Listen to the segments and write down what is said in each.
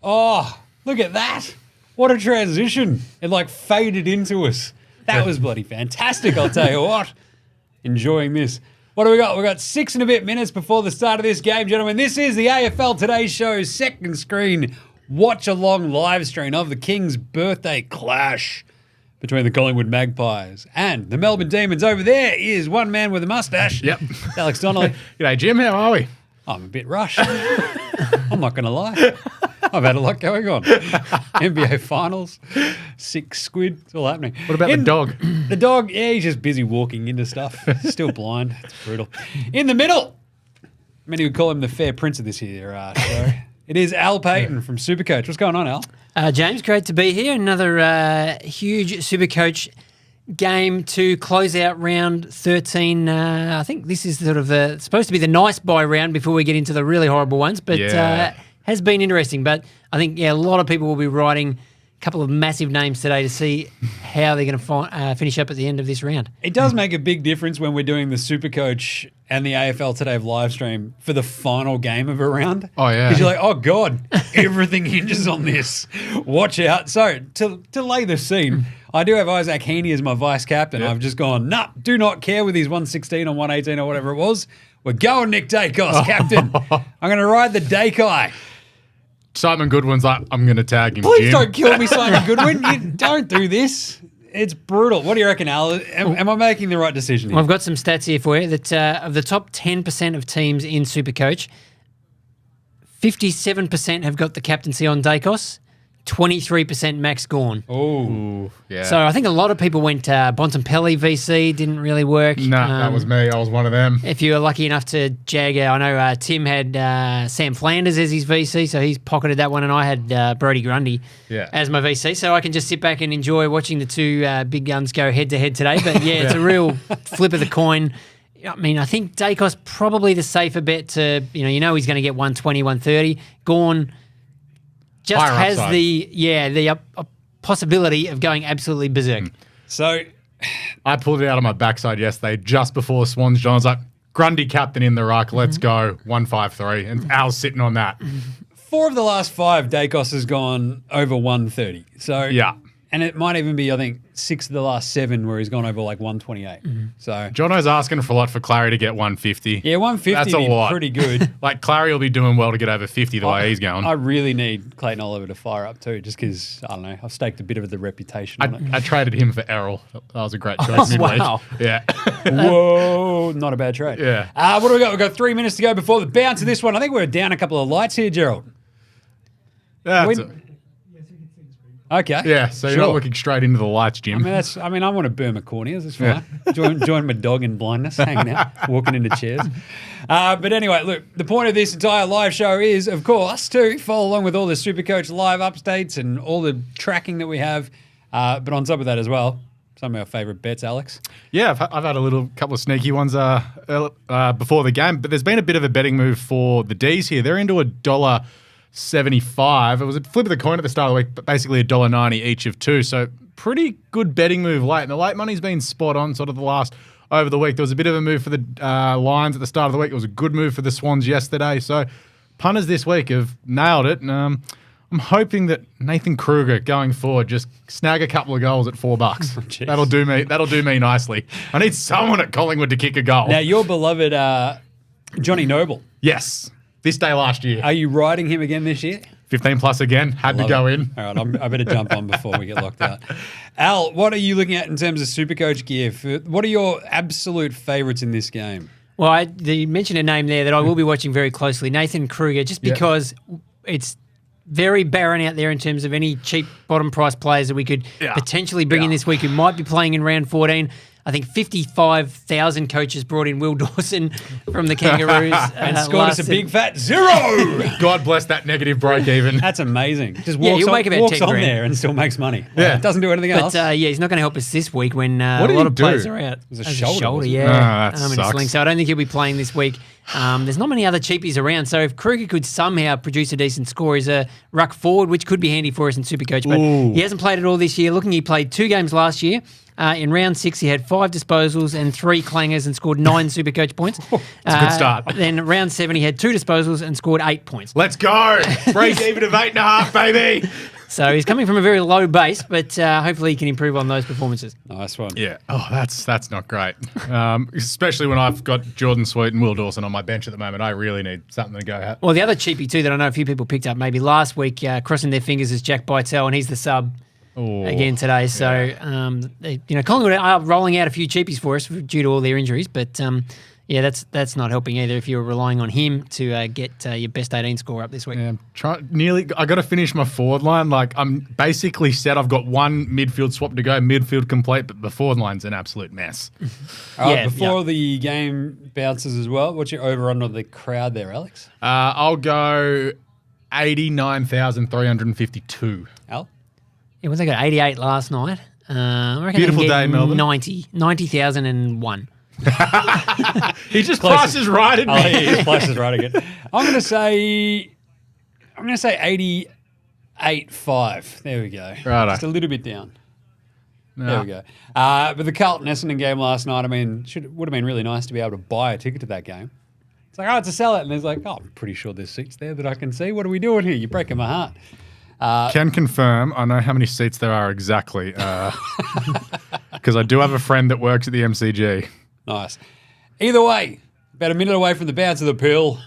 Oh, look at that. What a transition. It like faded into us. That was bloody fantastic, I'll tell you what. Enjoying this. What do we got? We've got 6 and a bit minutes before the start of this game, gentlemen. This is the AFL Today Show's second screen watch-along live stream of the King's birthday clash between the Collingwood Magpies and the Melbourne Demons. Over there is one man with a mustache. Yep. Alex Donnelly. G'day, Jim. How are we? I'm a bit rushed. I'm not going to lie. I've had a lot going on. NBA Finals, 6 squid, it's all happening. What about the dog? The dog, yeah, he's just busy walking into stuff. Still blind. It's brutal. In the middle, many would call him the fair prince of this here show. It is Al Payton from SuperCoach. What's going on, Al? James, great to be here. Another huge SuperCoach game to close out round 13. I think this is sort of supposed to be the nice buy round before we get into the really horrible ones, but has been interesting. But I think, a lot of people will be writing a couple of massive names today to see how they're going to finish up at the end of this round. It does make a big difference when we're doing the SuperCoach and the AFL Today live stream for the final game of a round. Oh, yeah. Because you're like, oh, God, everything hinges on this. Watch out. So, to lay the scene, I do have Isaac Heaney as my vice captain. Yep. I've just gone, do not care with his 116 or 118 or whatever it was. We're going Nick Dacos, captain. I'm going to ride the Dacos. Simon Goodwin's like, I'm going to tag him, Please Jim. don't kill me, Simon Goodwin. You don't do this. It's brutal. What do you reckon, Al? Am I making the right decision here? Well, I've got some stats here for you that of the top 10% of teams in SuperCoach, 57% have got the captaincy on Dacos, 23% Max Gawn. Oh, yeah. So I think a lot of people went Bontempelli VC, didn't really work. No, that was me. I was one of them. If you were lucky enough to jag, I know Tim had Sam Flanders as his VC, so he's pocketed that one, and I had Brodie Grundy as my VC, so I can just sit back and enjoy watching the two big guns go head-to-head today. But, it's a real flip of the coin. I mean, I think Dacos probably the safer bet to, he's going to get 120, 130. Gawn just higher has upside. the possibility of going absolutely berserk. So I pulled it out of my backside yesterday just before Swans. John was like, Grundy captain in the ruck, let's go, 153. And Al's sitting on that. 4 of the last 5, Dacos has gone over 130. So Yeah. And it might even be, I think, 6 of the last 7 where he's gone over like 128. So Jono's asking for a lot for Clary to get 150. yeah, 150 That's a would be lot. pretty good. Like, Clary will be doing well to get over 50 the way he's going. I really need Clayton Oliver to fire up too, just because, I don't know, I've staked a bit of the reputation on it. I traded him for Errol. That was a great choice. midweek. wow. Yeah. Whoa, not a bad trade. Yeah. What do we got? We've got 3 minutes to go before the bounce of this one. I think we're down a couple of lights here, Gerald. That's Okay. yeah, so you're not looking straight into the lights, Jim. I want to burn my corneas. That's fine. Join my dog in blindness, hanging out, walking into chairs. But anyway, look, the point of this entire live show is, of course, to follow along with all the SuperCoach live updates and all the tracking that we have. But on top of that as well, some of our favourite bets, Alex. Yeah, I've had a couple of sneaky ones before the game, but there's been a bit of a betting move for the D's here. They're into $1.75. It was a flip of the coin at the start of the week, but basically $1.90 each of 2. So pretty good betting move late. And the late money's been spot on sort of the last over the week. There was a bit of a move for the Lions at the start of the week. It was a good move for the Swans yesterday. So punters this week have nailed it. And I'm hoping that Nathan Kruger going forward just snag a couple of goals at $4. That'll do me nicely. I need someone at Collingwood to kick a goal. Now, your beloved Johnny Noble. Yes. This day last year. Are you riding him again this year? 15 plus again. Had to go in. All right, I better jump on before we get locked out. Al, what are you looking at in terms of SuperCoach gear? What are your absolute favourites in this game? Well, you mentioned a name there that I will be watching very closely, Nathan Kruger, just because it's very barren out there in terms of any cheap bottom price players that we could potentially bring in this week who might be playing in round 14. I think 55,000 coaches brought in Will Dawson from the Kangaroos. And scored us a big fat 0. God bless that negative break even. That's amazing. Just he'll walks make about on 10 grand. there and still makes money. Yeah. Doesn't do anything else. But he's not going to help us this week when a did lot he of do? players are out. It was a As shoulder, wasn't it? yeah. that In a sucks. sling. So I don't think he'll be playing this week. There's not many other cheapies around, so if Kruger could somehow produce a decent score, he's a ruck forward, which could be handy for us in Supercoach, but he hasn't played it all this year. He played 2 games last year. In round 6, he had 5 disposals and 3 clangers and scored 9 Supercoach points. It's a good start. Then round 7, he had 2 disposals and scored 8 points. Let's go. Break even of 8.5, baby. So he's coming from a very low base, but hopefully he can improve on those performances. Nice one. Yeah. Oh, that's not great. Especially when I've got Jordan Sweet and Will Dawson on my bench at the moment. I really need something to go at. Well, the other cheapie too that I know a few people picked up maybe last week, crossing their fingers, is Jack Bytel, and he's the sub again today. So, Collingwood are rolling out a few cheapies for us due to all their injuries, but that's not helping either if you're relying on him to get your best 18 score up this week. Yeah, I got to finish my forward line. Like, I'm basically set. I've got one midfield swap to go, midfield complete, but the forward line's an absolute mess. All right, before the game bounces as well, what's your over-under the crowd there, Alex? I'll go 89,352. Al? Yeah, well, they got 88 last night. I reckon Beautiful they can get day, Melbourne. 90,001. He just prices right at me. He just prices right again. I'm going to say 88.5. There we go. Righto. Just a little bit down. No. There we go. But the Carlton Essendon game last night, I mean, would have been really nice to be able to buy a ticket to that game. It's like, it's a sellout. And there's like, I'm pretty sure there's seats there that I can see. What are we doing here? You're breaking my heart. Can confirm, I know how many seats there are exactly. Because I do have a friend that works at the MCG. Nice. Either way, about a minute away from the bounce of the pill.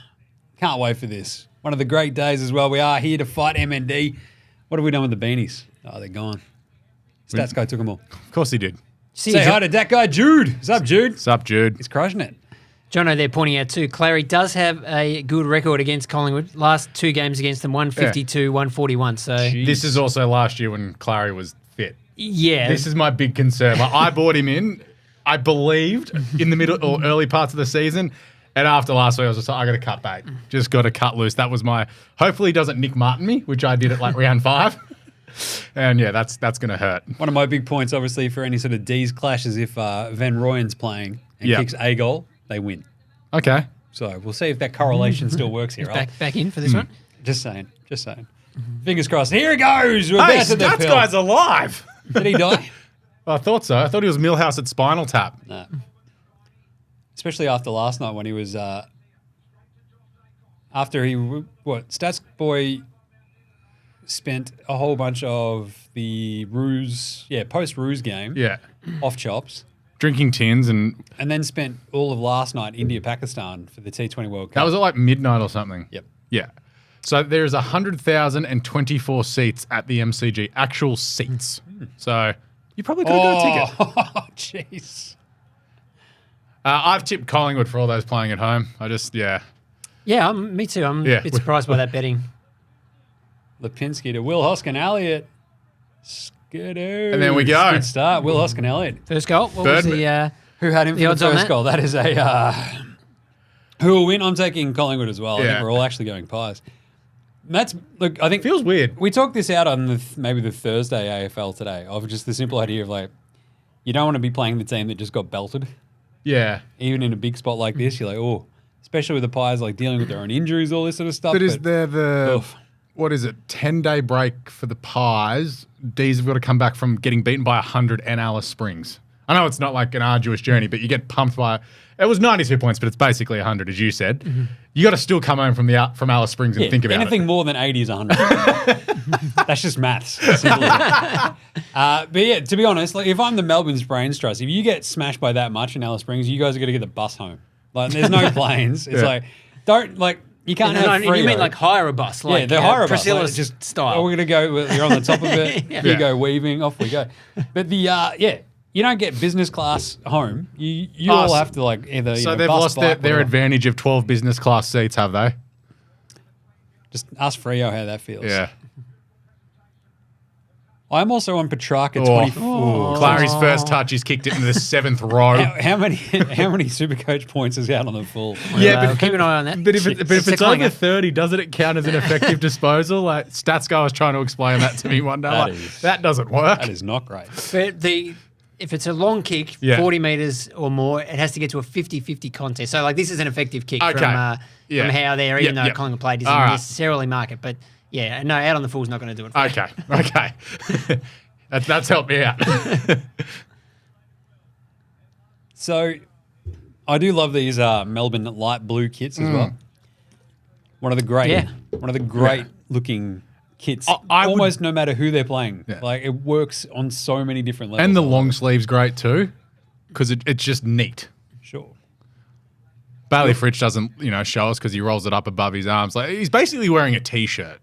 Can't wait for this. One of the great days as well. We are here to fight MND. What have we done with the beanies? Oh, they're gone. Stats guy took them all. Of course he did. Say hi to that guy, Jude. What's up, Jude? What's up, Jude? He's crushing it. Jono, they're pointing out too, Clary does have a good record against Collingwood. Last 2 games against them, 152, 141. So This is also last year when Clary was fit. yeah. This is my big concern. Like, I bought him in, I believed, in the middle or early parts of the season. And after last week, I was just like, I got to cut bait. Just got to cut loose. That was my, hopefully he doesn't Nick Martin me, which I did at like round 5. And yeah, that's going to hurt. One of my big points, obviously, for any sort of D's clash is if Van Rooyen's playing and kicks a goal, they win. Okay. So we'll see if that correlation still works here. back in for this one. Just saying. Fingers crossed. Here he goes. We're about to the Stats pill. guy's alive. Did he die? I thought so. I thought he was Millhouse at Spinal Tap. No. Especially after last night when he was Stats Boy spent a whole bunch of the post-Ruse game off chops. Drinking tins and then spent all of last night India-Pakistan for the T20 World Cup. that was at like midnight or something. Yep. Yeah. So there's 100,024 seats at the MCG, actual seats. So you probably could have got a ticket. Oh, jeez. I've tipped Collingwood for all those playing at home. Yeah, me too. I'm a bit surprised by that betting. Lipinski to Will Hoskin-Elliott. Skidoo. And then we go. Good start. Will Hoskin-Elliott. First goal. What was the Who had him the for odds the on first that? goal? That is who will win? I'm taking Collingwood as well. I Yeah. think we're all actually going Pies. I think Feels weird. we talked this out on maybe the Thursday AFL today of just the simple idea of like, you don't want to be playing the team that just got belted. Yeah. Even in a big spot like this, you're like, oh, especially with the Pies like dealing with their own injuries, all this sort of stuff. But is there oof. what is it, 10-day break for the Pies? D's have got to come back from getting beaten by 100 and Alice Springs. I know it's not like an arduous journey, but you get pumped by, it was 92 points, but it's basically 100, as you said. Mm-hmm. You got to still come home from Alice Springs and think about anything it. more than 80 is 100. That's just maths. Simple. But yeah, to be honest, like if I'm the Melbourne's brains trust, if you get smashed by that much in Alice Springs, you guys are going to get the bus home. Like there's no planes. It's like, don't like, you can't have free. You mean like hire a bus? Like, they hire a bus. Priscilla's Like, style. Oh, we're going to go, you're on the top of it. Yeah. You go weaving, off we go. But you don't get business class home. You all have to like either. So they've bus, lost bike, their whatever. advantage of 12 business class seats, have they? Just ask Freo how that feels. Yeah. I'm also on Petrarca 24. Clary's first touch, he's kicked it into the 7th row. How many Supercoach points is out on the full? Yeah, keep an eye on that. But if it's Tickling over it. 30, doesn't it count as an effective disposal? Like Stats guy was trying to explain that to me one day. That That doesn't work. That is not great. But if it's a long kick, 40 metres or more, it has to get to a 50-50 contest. So, like, this is an effective kick from how there, even though Collingwood play doesn't necessarily mark it. But, yeah, no, out on the full's not going to do it for you. Okay. That's helped me out. So, I do love these Melbourne light blue kits as well. One of the great looking kits. Almost no matter who they're playing. Yeah. Like, it works on so many different levels. And the long sleeve's great too, because it's just neat. Sure. Bailey Fritsch doesn't, show us because he rolls it up above his arms. Like, he's basically wearing a T-shirt.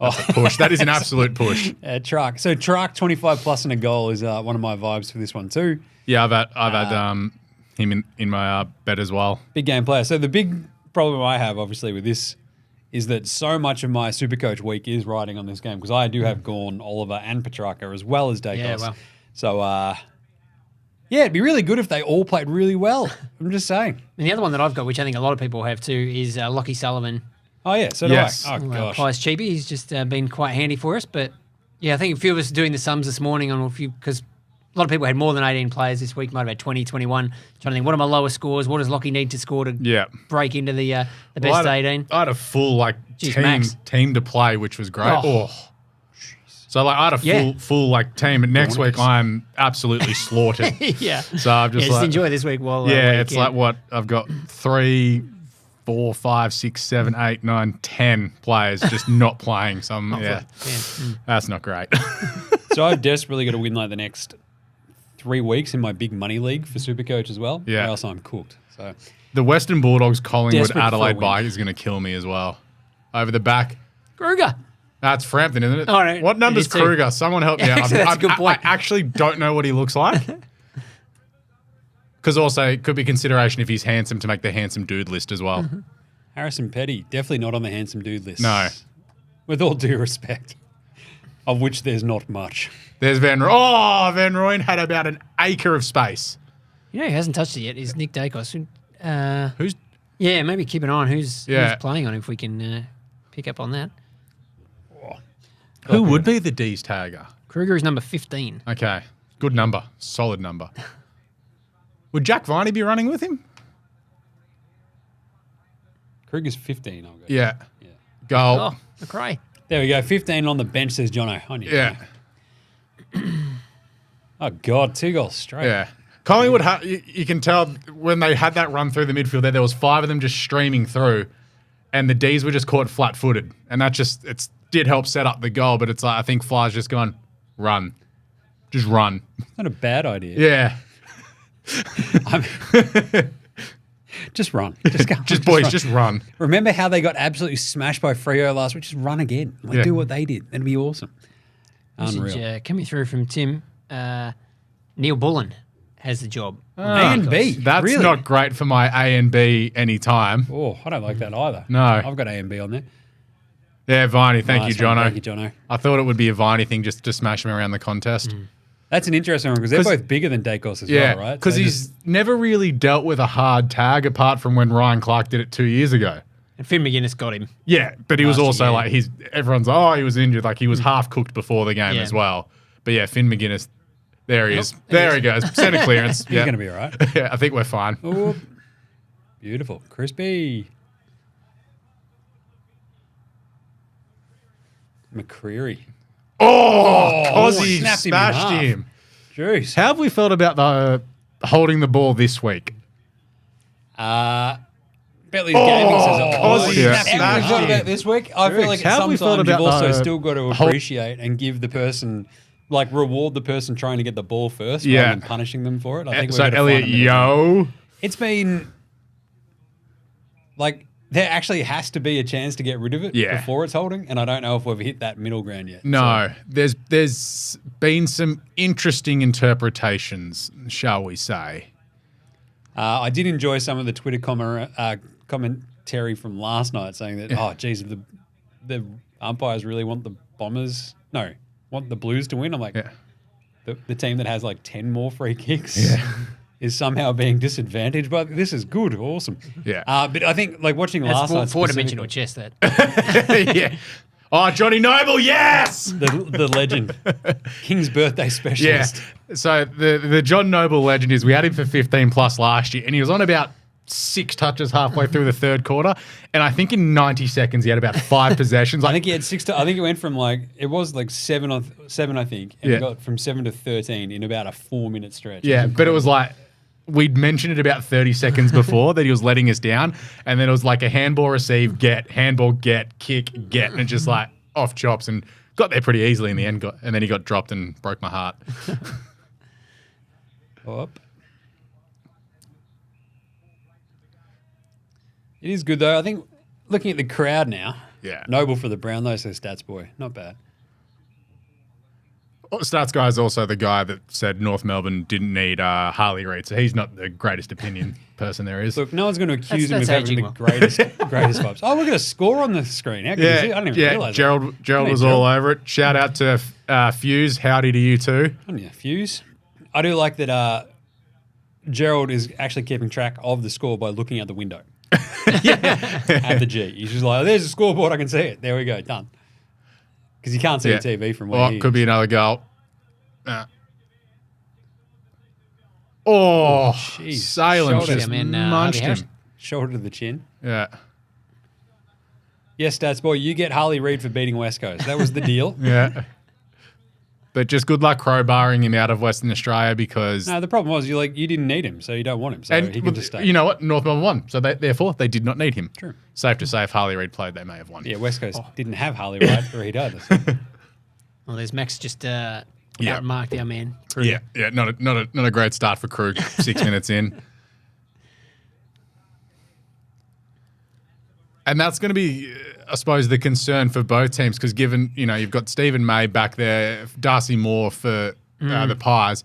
That's a push. That is an absolute push. Truck. So Truck 25 plus and a goal is one of my vibes for this one too. Yeah, I've had him in my bet as well. Big game player. So the big problem I have, obviously, with this is that so much of my SuperCoach week is riding on this game because I do have Gawn, Oliver, and Petrarca as well as Dacos. Yeah, well. So, it'd be really good if they all played really well. I'm just saying. And the other one that I've got, which I think a lot of people have too, is Lockie Sullivan. Oh, yeah, so do I. Oh, gosh. Price cheapie. He's just been quite handy for us. But, yeah, I think a few of us are doing the sums this morning on a few because a lot of people had more than 18 players this week, might have had 20, 21. Trying to think, what are my lowest scores? What does Lockie need to score to break into the best 18? I had a full team to play, which was great. So I had a full team, and next week I'm absolutely slaughtered. Yeah. So I'm just enjoy this week while it's like what I've got 3, 4, 5, 6, 7, 8, 9, 10 players just not playing. So that's not great. So I've desperately got to win like the next 3 weeks in my big money league for SuperCoach as well. Yeah. Or else I'm cooked. So the Western Bulldogs Collingwood Adelaide bike is going to kill me as well. Over the back. Kruger. That's Frampton, isn't it? Oh, no, what number's Kruger? Someone help me out. That's a good point. I actually don't know what he looks like. Because also it could be consideration if he's handsome to make the handsome dude list as well. Mm-hmm. Harrison Petty, definitely not on the handsome dude list. No. With all due respect, of which there's not much. There's Van Rooyen. Oh, Van Rooyen had about an acre of space. He hasn't touched it yet. Is Nick Dacos. Who's? Yeah, maybe keep an eye on who's playing on him if we can pick up on that. Who would be the D's tagger? Kruger is number 15. Okay. Good number. Solid number. Would Jack Viney be running with him? Kruger's 15, I'll go. Yeah. Goal. Oh, McRae. There we go. 15 on the bench, says Jono. I knew that. Oh, God. 2 goals straight. Yeah. Collingwood, you can tell when they had that run through the midfield there was 5 of them just streaming through, and the D's were just caught flat-footed. And that just did help set up the goal, but it's like I think Fly's just gone, run. Just run. Not a bad idea. Yeah. Just run. Just go. Just run. Remember how they got absolutely smashed by Freo last week? Just run again. Do what they did. That'd be awesome. Unreal. Coming through from Tim, Neil Bullen has the job. A and B. That's really? Not great for my A and B anytime. Oh, I don't like that either. No. I've got A and B on there. Yeah, Viney. Thank you, Jono. Thank you, Jono. I thought it would be a Viney thing just to smash him around the contest. That's an interesting one because they're both bigger than Dacos as well, right? Because he's never really dealt with a hard tag apart from when Ryan Clark did it 2 years ago. And Finn McGuinness got him. Yeah, but he was also like, everyone's, he was injured. Like he was half cooked before the game as well. But yeah, Finn McGuinness, there he is. There he goes. Center clearance. He's going to be all right. Yeah, I think we're fine. Ooh. Beautiful. Crispy. McCreary. Ozzy smashed him. Jeez. How have we felt about the holding the ball this week? Bentley's Gaming says, Ozzy smashed him. About this week? I feel like sometimes you've also still got to appreciate and give the person, reward the person trying to get the ball first rather than punishing them for it. I think so Elliot, it's been there actually has to be a chance to get rid of it before it's holding, and I don't know if we've hit that middle ground yet. No, there's been some interesting interpretations, shall we say. I did enjoy some of the Twitter commentary from last night saying that, the umpires really want the Bombers, want the Blues to win. I'm like, the team that has 10 more free kicks is somehow being disadvantaged, but this is good, awesome. Yeah. But I think watching last night, 4-dimensional chess that. Yeah. Oh, Johnny Noble, yes! The legend. King's birthday specialist. Yeah. So the John Noble legend is we had him for 15 plus last year, and he was on about 6 touches halfway through the third quarter, and I think in 90 seconds he had about 5 possessions. I think he had 6 I think it went from it was 7 I think, and he got from 7 to 13 in about a 4-minute stretch. Yeah, but it was we'd mentioned it about 30 seconds before that he was letting us down, and then it was a handball receive, get, handball, get, kick, get, and just off chops, and got there pretty easily in the end, and then he got dropped and broke my heart. Up. It is good though. I think looking at the crowd now, Noble for the Brownlow, says Stats Boy. Not bad. Stats Guy is also the guy that said North Melbourne didn't need Harley Reid, so he's not the greatest opinion person there is. Look, no one's going to accuse him of having the greatest vibes. Oh, look at a score on the screen. How good is it? I didn't even realise Gerald was all over it. Shout out to Fuse. Howdy to you too. Oh, yeah, Fuse. I do like that Gerald is actually keeping track of the score by looking out the window. At the G. He's just there's a scoreboard, I can see it. There we go, done. Because you can't see the TV from where he is. Could be another goal. Oh, jeez. Salem just munched him. Shoulder to the chin. Yeah. Yes, Stats Boy, you get Harley Reid for beating West Coast. That was the deal. Yeah. But just good luck crowbarring him out of Western Australia because... No, the problem was you didn't need him, so you don't want him. So he can just stay. You know what? North Melbourne won. So therefore, they did not need him. True. Safe to say if Harley Reid played, they may have won. Yeah, West Coast didn't have Harley Reid either. So. Well, there's Max just outmarked our man. Krug. Yeah. Not a great start for Krug. 6 minutes in. And that's going to be, I suppose, the concern for both teams because given, you've got Stephen May back there, Darcy Moore for the Pies,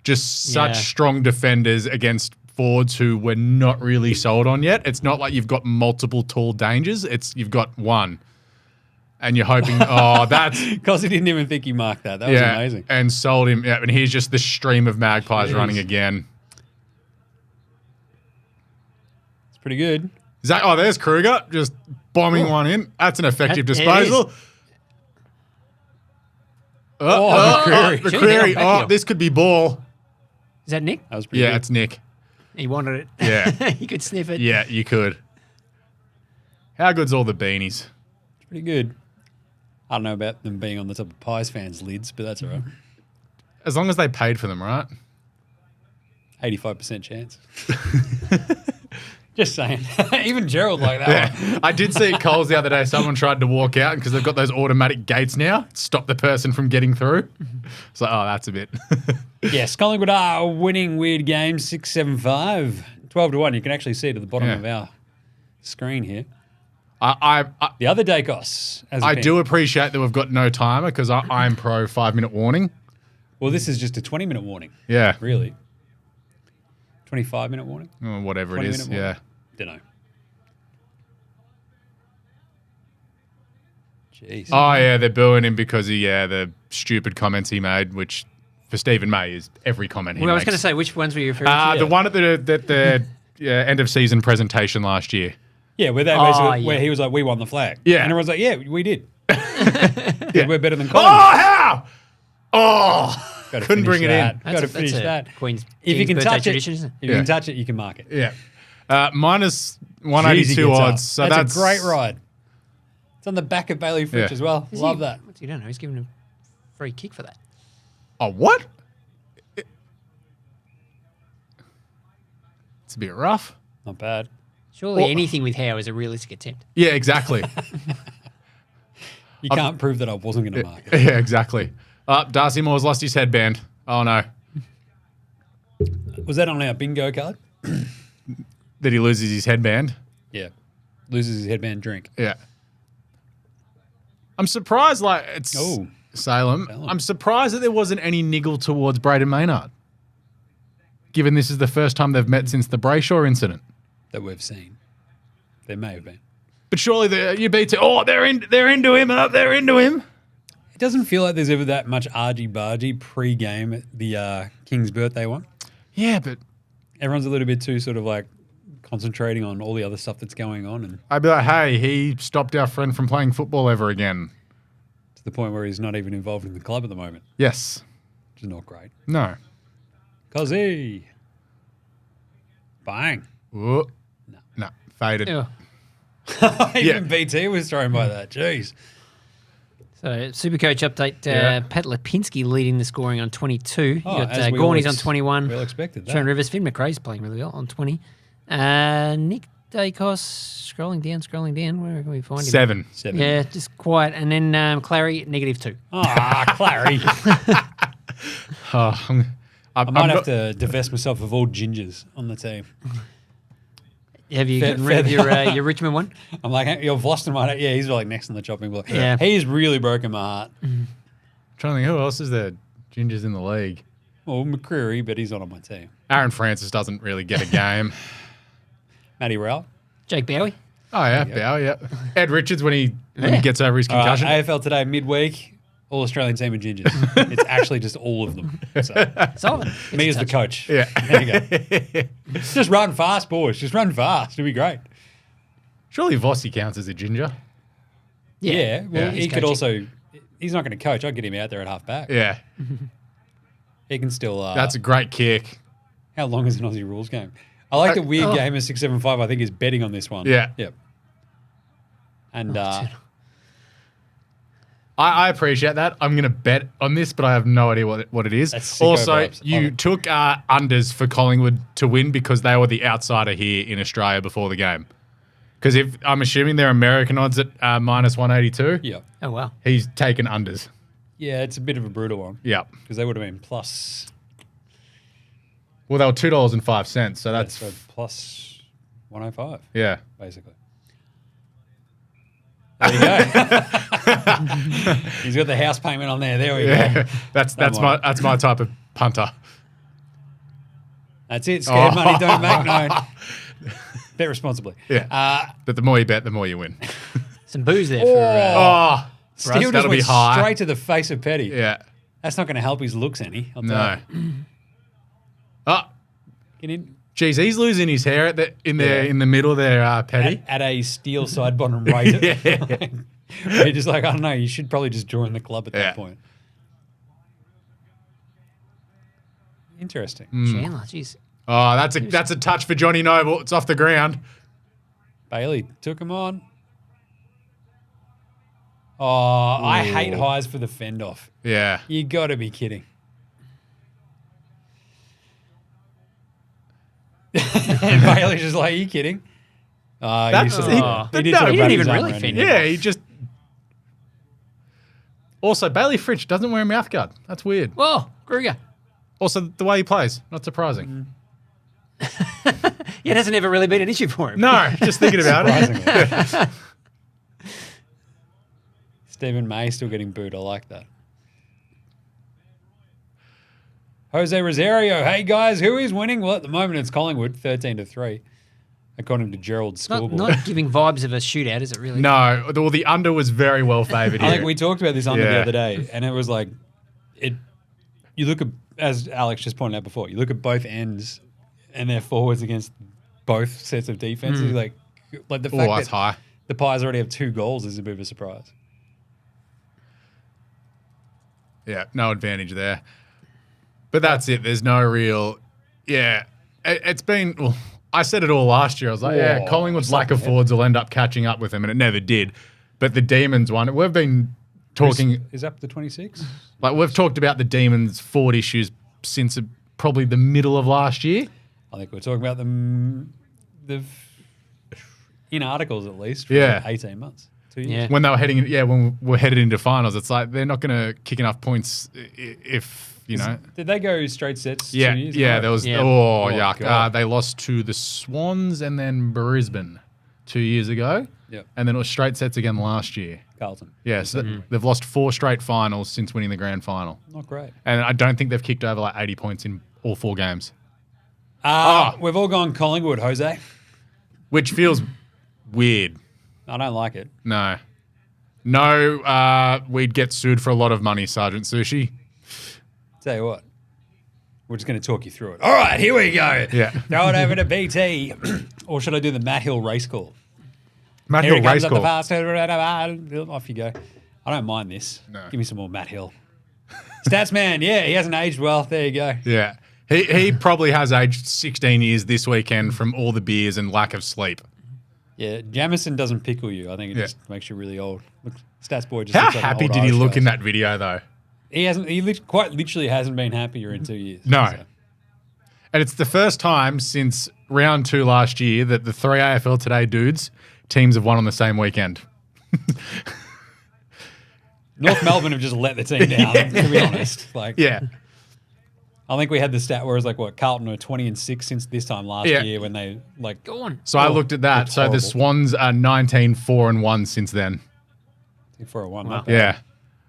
just such strong defenders against forwards who we're not really sold on yet. It's not like you've got multiple tall dangers. You've got one. And you're hoping, that's... Because he didn't even think he marked that. That was amazing. And sold him. Yeah, and here's just the stream of Magpies running again. It's pretty good. There's Kruger just bombing one in. That's an effective disposal. McCreary. This could be ball. Is that Nick? That was pretty good. It's Nick. He wanted it. Yeah. You could sniff it. Yeah, you could. How good's all the beanies? It's pretty good. I don't know about them being on the top of Pies fans' lids, but that's all right. As long as they paid for them, right? 85% chance. Just saying. Even Gerald like that one. I did see at Coles the other day, someone tried to walk out because they've got those automatic gates now, stop the person from getting through. It's that's a bit. Yes, Collingwood are winning weird games, 6-7-5, 12-1. You can actually see it at the bottom of our screen here. The other Dacos. I do appreciate that we've got no timer because I'm pro 5-minute warning. Well, this is just a 20-minute warning. Yeah. Really? 25-minute warning? Or whatever it is, yeah. Don't know. Jeez. Oh, yeah, they're booing him because of, the stupid comments he made, which for Stephen May is every comment he makes. I was going to say, which ones were you referring to? The one at the end-of-season presentation last year. Yeah, where they basically, where he was like, we won the flag. Yeah. And everyone's like, yeah, we did. We're better than Collingwood. Oh, how? Couldn't bring it in. Got to finish that. Queen's if you can touch it, isn't it? if you can touch it, you can mark it. Yeah. Minus 182 odds. So that's a great ride. It's on the back of Bailey Fritsch as well. Love that. You don't know. He's giving a free kick for that. Oh, what? It's a bit rough. Not bad. Surely anything with Howe is a realistic attempt. Yeah, exactly. You can't prove that I wasn't going to mark it. Yeah, exactly. Darcy Moore's lost his headband. Oh, no. Was that on our bingo card? That he loses his headband? Yeah. Loses his headband drink. Yeah. I'm surprised, it's Salem. I'm surprised that there wasn't any niggle towards Braden Maynard, given this is the first time they've met since the Brayshaw incident. That we've seen. There may have been. But surely they're into him. They're into him. It doesn't feel like there's ever that much argy-bargy pre-game at the King's birthday one. Yeah, but... Everyone's a little bit too sort of concentrating on all the other stuff that's going on. And I'd be like, hey, he stopped our friend from playing football ever again. the point where he's not even involved in the club at the moment, Yes. which is not great. No. Cozzy. Bang. Whoa. No. Faded. Yeah. Even BT was thrown by that. Jeez. So, Supercoach update, Yeah. Pat Lipinski leading the scoring on 22. You Oh, got as we all Gorney's on 21. We all expected that. Sean Rivers, Finn McRae's playing really well on 20. Nick Dacos, scrolling down. Where can we find him? 7. 7. Yeah, just quiet. And then Clary, -2. Ah, Clary. Oh, I might have to divest myself of all gingers on the team. Have you gotten rid of your Richmond one? I'm like, you've lost him. Yeah, he's like next on the chopping block. Yeah. He's really broken my heart. trying to think, who else is there? Gingers in the league. Well, McCreary, but he's not on my team. Aaron Francis doesn't really get a game. Matty Rowell. Jake Bowie. Oh, yeah. Bow, yeah. Ed Richards when he gets over his All right, concussion. AFL Today midweek. All Australian team of gingers. It's actually just all of them. So, Solid. me as the coach. Yeah. There you go. Just run fast, boys. Just run fast. It'll be great. Surely Vossi counts as a ginger. Yeah. Well, Yeah. he He's could coaching. also. He's not going to coach. I'll get him out there at half back. Yeah. He can still. That's a great kick. How long is an Aussie rules game? I like the weird game of 675. I think is betting on this one. Yeah. Yep. And I appreciate that. I'm going to bet on this, but I have no idea what it is. That's sicko Also, vibes. you took unders for Collingwood to win because they were the outsider here in Australia before the game. Because if I'm assuming they're American odds at -182. yeah, Oh, wow. He's taken unders. yeah, it's a bit of a brutal one Yeah. because they would have been plus. Well, they were $2.05, so that's So plus 105 yeah. basically. There you go. He's got the house payment on there. There we Yeah. go. That's my type of punter. That's it. Scared money Oh. don't make known. Bet responsibly. Yeah. But the more you bet, the more you win. Some booze there for Oh, Steele just that'll be went high. straight to the face of Petty. Yeah. That's not going to help his looks any. I'll tell No. you. Oh, Get in. geez, he's losing his hair in the middle there, Petty. At a steel side bottom rate. Yeah. You're just like, I don't know, you should probably just join the club at Yeah. that point. Interesting. Chandler. Jeez. Oh, that's a touch for Johnny Noble. It's off the ground. Bailey took him on. Oh, I hate highs for the fend off. Yeah. You got to be kidding. And Bailey's just like, are you kidding? That's- he he- sort of- but did no, sort of he wrap didn't his even arm really around fend him. Yeah, he just. Also, Bailey Fritsch doesn't wear a mouthguard. That's weird. Kruger. Also, the way he plays, not surprising. Yeah, it hasn't ever really been an issue for him. No, just thinking about it. Surprisingly. Stephen May still getting booed. I like that. Jose Rosario. Hey, guys, who is winning? Well, at the moment, it's Collingwood, 13-3, according to Gerald's Not, scoreboard. not giving vibes of a shootout, is it really? No, well, the under was very well favoured I here. think we talked about this under the Yeah. other day, and it was like, you look at, as Alex just pointed out before, you look at both ends and their forwards against both sets of defenses. Like the fact that's that high. the Pies already have 2 goals is a bit of a surprise. Yeah, no advantage there. But that's it. There's no real. Yeah, it's been. Well, I said it all last year. I was like, yeah, Whoa, Collingwood's lack of forwards will end up catching up with them, and it never did. But the Demons one, we've been talking. Is up to 26? Like we've talked about the Demons' forward issues since probably the middle of last year. I think we're talking about them in articles at least for Yeah. 18 months, 2 years. Yeah. When they were when we're headed into finals, it's like they're not going to kick enough points if you know. Did they go straight sets 2 Yeah, years yeah. ago? There was Yeah. oh Oh, yuck. God. They lost to the Swans and then Brisbane 2 years ago. Yep. And then it was straight sets again last year. Carlton. Yes, they've lost 4 straight finals since winning the grand final, Not great. and I don't think they've kicked over like 80 points in all 4 games, We've all gone Collingwood, Jose. which feels weird. I don't like it. No, we'd get sued for a lot of money, Sergeant Sushi. Tell you what, we're just going to talk you through it. All right, here we go. Yeah. Throw it over to BT. Or should I do the Matt Hill race call? Matt Here Hill it comes race up the call. fast. Off you go. I don't mind this. No. Give me some more Matt Hill. Stats man, yeah, he hasn't aged well. There you go. Yeah. He probably has aged 16 years this weekend from all the beers and lack of sleep. Yeah, Jamison doesn't pickle you. I think it just makes you really old. Look, Stats boy just How looks like an happy old did he Irish look guy. in that video, though? He hasn't. Quite literally hasn't been happier in 2 years. No. So. And it's the first time since round 2 last year that the 3 AFL Today dudes teams have won on the same weekend. North Melbourne have just let the team down, to be honest. Yeah. I think we had the stat where it was like, what, Carlton were 20-6 since this time last year when they, Go on. So I looked at that. So the Swans are 19-4-1 since then. For a one. Wow. Yeah.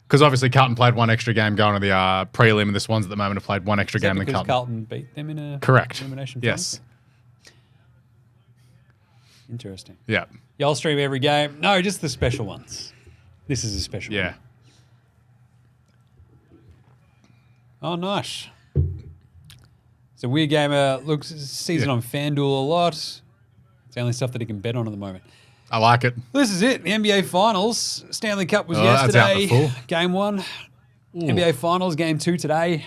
Because obviously Carlton played one extra game going to the prelim, and the Swans at the moment have played one extra game than because Carlton. Carlton beat them in a Correct. elimination Yes. final? Interesting. Yeah. Y'all stream every game? No, just the special ones. This is a special Yeah. one. Oh, nice. So Weird Gamer sees it on FanDuel a lot. It's the only stuff that he can bet on at the moment. I like it. This is it. The NBA Finals. Stanley Cup was That's out yesterday. the full. Game 1. NBA Finals, Game 2 today.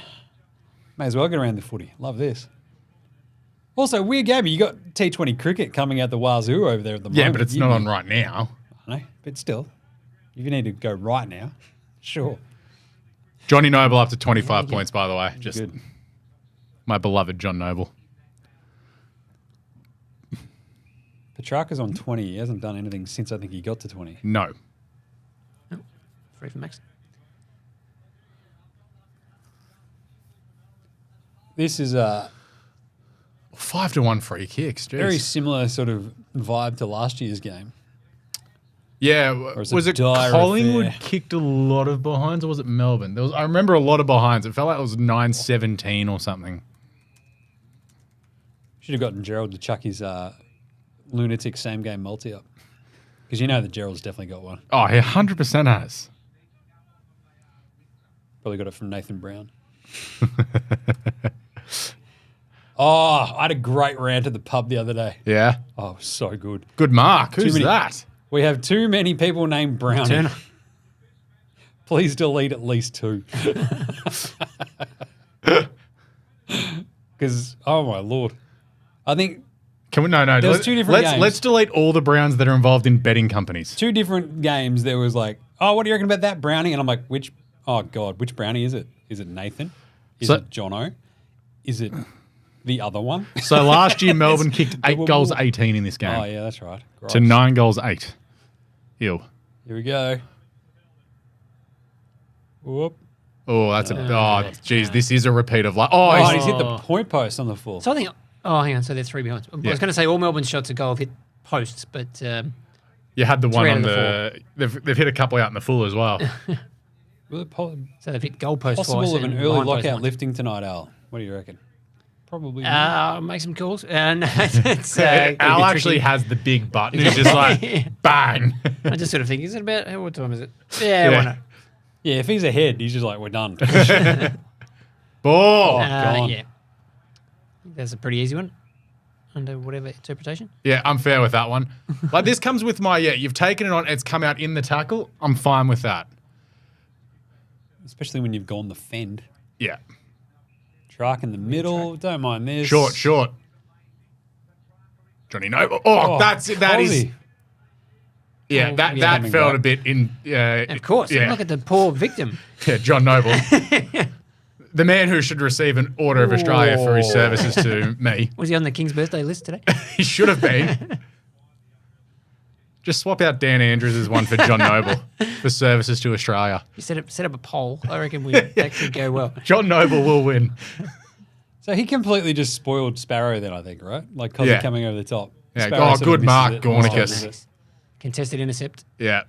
May as well get around the footy. Love this. Also, Weird Gamer, you got T20 cricket coming out the wazoo over there at the moment. Yeah, but it's not on right now. I know, but still. If you need to go right now, sure. Johnny Noble up to 25 points, by the way. Just Good. my beloved John Noble. Petrarca's on 20. He hasn't done anything since I think he got to 20. No. Free from Max. This is 5-1 free kicks. Jeez. very similar sort of vibe to last year's game. Yeah, is it was it dire Collingwood affair? kicked a lot of behinds, or was it Melbourne? I remember a lot of behinds. It felt like it was 9-17 or something. Should have gotten Gerald to chuck his lunatic same game multi up. Because you know that Gerald's definitely got one. Oh, he 100% has. Probably got it from Nathan Brown. Oh, I had a great rant at the pub the other day. Yeah. Oh, it was so good. Good mark. Who's many- that? We have too many people named Brownie. Turner. Please delete at least 2. Because, oh my Lord. I think Can we? No. There was two different games. Let's delete all the Browns that are involved in betting companies. 2 different games there was like, oh, what do you reckon about that Brownie? And I'm like, which Brownie is it? Is it Nathan? Is So- it Jono? Is it the other one? So last year, Melbourne kicked 8 double goals, ball. 18 in this game. Oh, yeah, that's right. To Gross. 9 goals, 8. Ew. Here we go. Whoop. Oh, that's geez, this is a repeat of like. Oh, Oh, he's he's hit the point post on the full. So I think. Oh, hang on. So they're 3 behind. I was going to say all Melbourne shots at goal have hit posts, but you had the one out on of the. They've hit a couple out in the full as well. Will it so they've hit goal post possible twice of an and early behind post lockout once. lifting tonight, Al? What do you reckon? Probably. not. Make some calls. And it's Al actually has the big button. He's just like bang. I just sort of think, is it about what time is it? Yeah, Yeah. why not? Yeah, if he's ahead, he's just like, we're done. Ball. gone. Yeah, that's a pretty easy one under whatever interpretation. Yeah, I'm fair with that one. Like this comes with my you've taken it on. It's come out in the tackle. I'm fine with that. Especially when you've gone the fend. Yeah. Truck in the middle. Don't mind this. Short. Johnny Noble. Oh, that is. Aussie. Yeah, Oh, that yeah. felt a bit in. Of course. Yeah. Look at the poor victim. Yeah, John Noble. The man who should receive an Order of Australia for his services to me. Was he on the King's birthday list today? He should have been. Just swap out Dan Andrews' one for John Noble for services to Australia. You set up a poll. I reckon that could go well. John Noble will win. So he completely just spoiled Sparrow then, I think, right? Like Cozzy Yeah. coming over the top. Yeah, Sparrow sort of good misses mark, it. Gornicus. Misses it. Contested intercept. Yeah.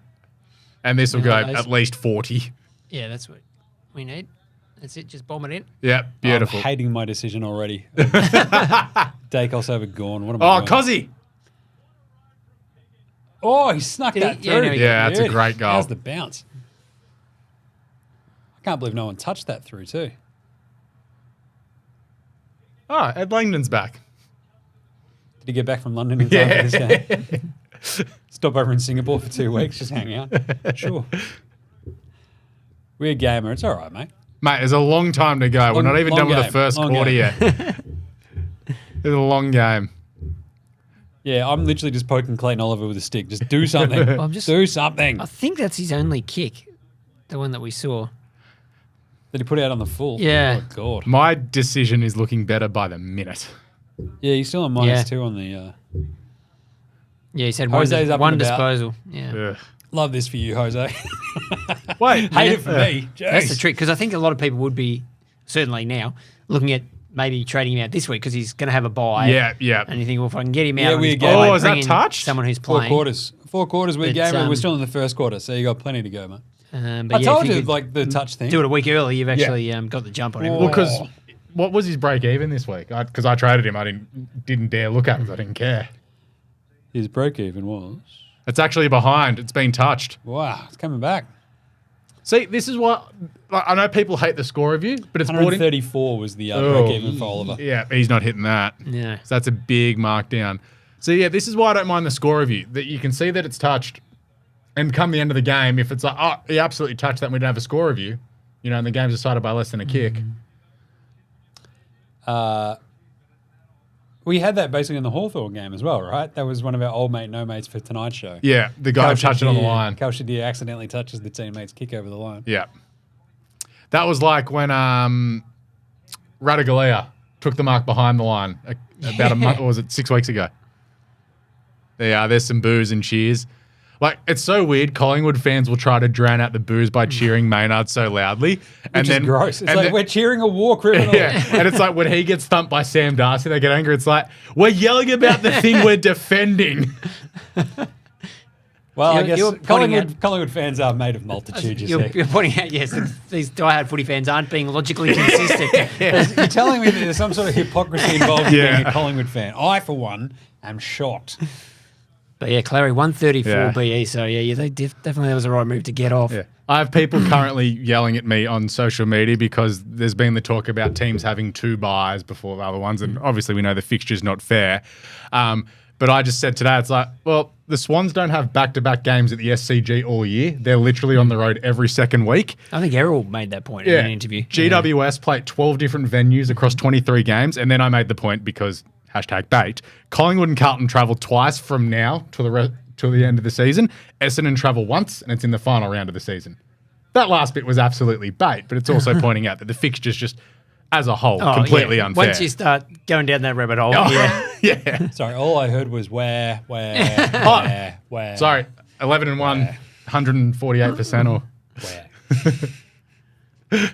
And this will go Yeah, those- at least 40. Yeah, that's what we need. That's it. Just bomb it in. Yeah, beautiful. I'm hating my decision already. Dacos over Gorn. What am I Oh, doing? Cozzy. Oh, he snuck Did he? that Yeah, through. no, he did. Yeah, that's a Dude, great goal. How's the bounce? I can't believe no one touched that through too. Oh, Ed Langdon's back. Did he get back from London in time for this game? Stop over in Singapore for 2 weeks, just hang out. Sure. Weird gamer. It's all right, mate. Mate, there's a long time to go. We're not even done with the first quarter yet. It's a long game. Yeah, I'm literally just poking Clayton Oliver with a stick. Just do something. Do something. I think that's his only kick, the one that we saw. Did he put it out on the full? Yeah. Oh, God. My decision is looking better by the minute. Yeah, he's still on -2 on the... Yeah, he said Jose's up one and about. disposal. Yeah. Ugh. Love this for you, Jose. Wait. Hate it for me. Jeez. That's the trick, because I think a lot of people would be, certainly now, looking at maybe trading him out this week because he's going to have a bye. Yeah. And you think, well, if I can get him out, Yeah, on weird his game. bye, Oh, is that bring in touched? someone who's 4 playing. quarters. 4 quarters weird But, game. We're still in the first quarter, so you got plenty to go, mate. But I yeah, told if you you, could like, the touch thing. do it a week early, you've actually got the jump on him. Well, because what was his break even this week? Because I traded him. I didn't dare look at it. I didn't care. His break-even was... It's actually behind. It's been touched. Wow, it's coming back. See, this is what I know. People hate the score review, but it's brought in. 134 was the break-even for Oliver. Yeah, he's not hitting that. Yeah. So that's a big markdown. So yeah, this is why I don't mind the score review. That you can see that it's touched, and come the end of the game, if it's like, oh, he absolutely touched that, and we don't have a score review, and the game's decided by less than a kick. We had that basically in the Hawthorn game as well, right? That was one of our old mate, no mates for tonight's show. Yeah, the guy who touched it on the line. Cal Shadir accidentally touches the teammate's kick over the line. Yeah. That was like when Radigalea took the mark behind the line about a month, or was it 6 weeks ago? There's some boos and cheers. Like, it's so weird. Collingwood fans will try to drown out the boos by cheering Maynard so loudly. Which is gross. It's like, we're cheering a war criminal. Yeah, and it's like when he gets thumped by Sam Darcy, they get angry. It's like, we're yelling about the thing we're defending. Well, So I guess you're pointing Collingwood fans are made of multitude, you see. You're pointing out, yes, that these diehard footy fans aren't being logically consistent. You're telling me that there's some sort of hypocrisy involved in being a Collingwood fan. I, for one, am shocked. But yeah, Clary, 134 Yeah. BE, so yeah, definitely that was the right move to get off. Yeah. I have people currently yelling at me on social media because there's been the talk about teams having 2 buys before the other ones, and obviously we know the fixture's not fair. But I just said today, it's like, well, the Swans don't have back-to-back games at the SCG all year. They're literally on the road every second week. I think Errol made that point in an interview. GWS played 12 different venues across 23 games, and then I made the point because #bait. Collingwood and Carlton travel twice from now till the end of the season. Essendon travel once, and it's in the final round of the season. That last bit was absolutely bait, but it's also pointing out that the fixture's just, as a whole, completely unfair. Once you start going down that rabbit hole, Yeah. Sorry, all I heard was where. Sorry, 11-1, 148% or... Where.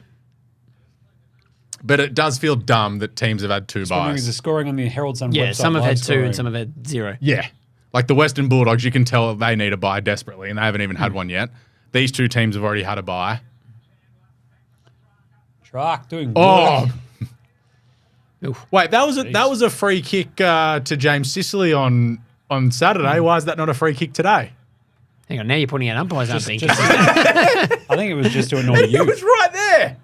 But it does feel dumb that teams have had 2 Is buys. the scoring on the Herald Sun website? Yeah, some have had live 2 scoring. and some have had 0. Yeah. Like the Western Bulldogs, you can tell they need a buy desperately, and they haven't even had one yet. These 2 teams have already had a buy. Shark doing Oh, Oof. wait, that was a free kick to James Sicily on Saturday. Why is that not a free kick today? Hang on, now you're pointing out umpires aren't being just- consistent. I think it was just to annoy It you. was right there.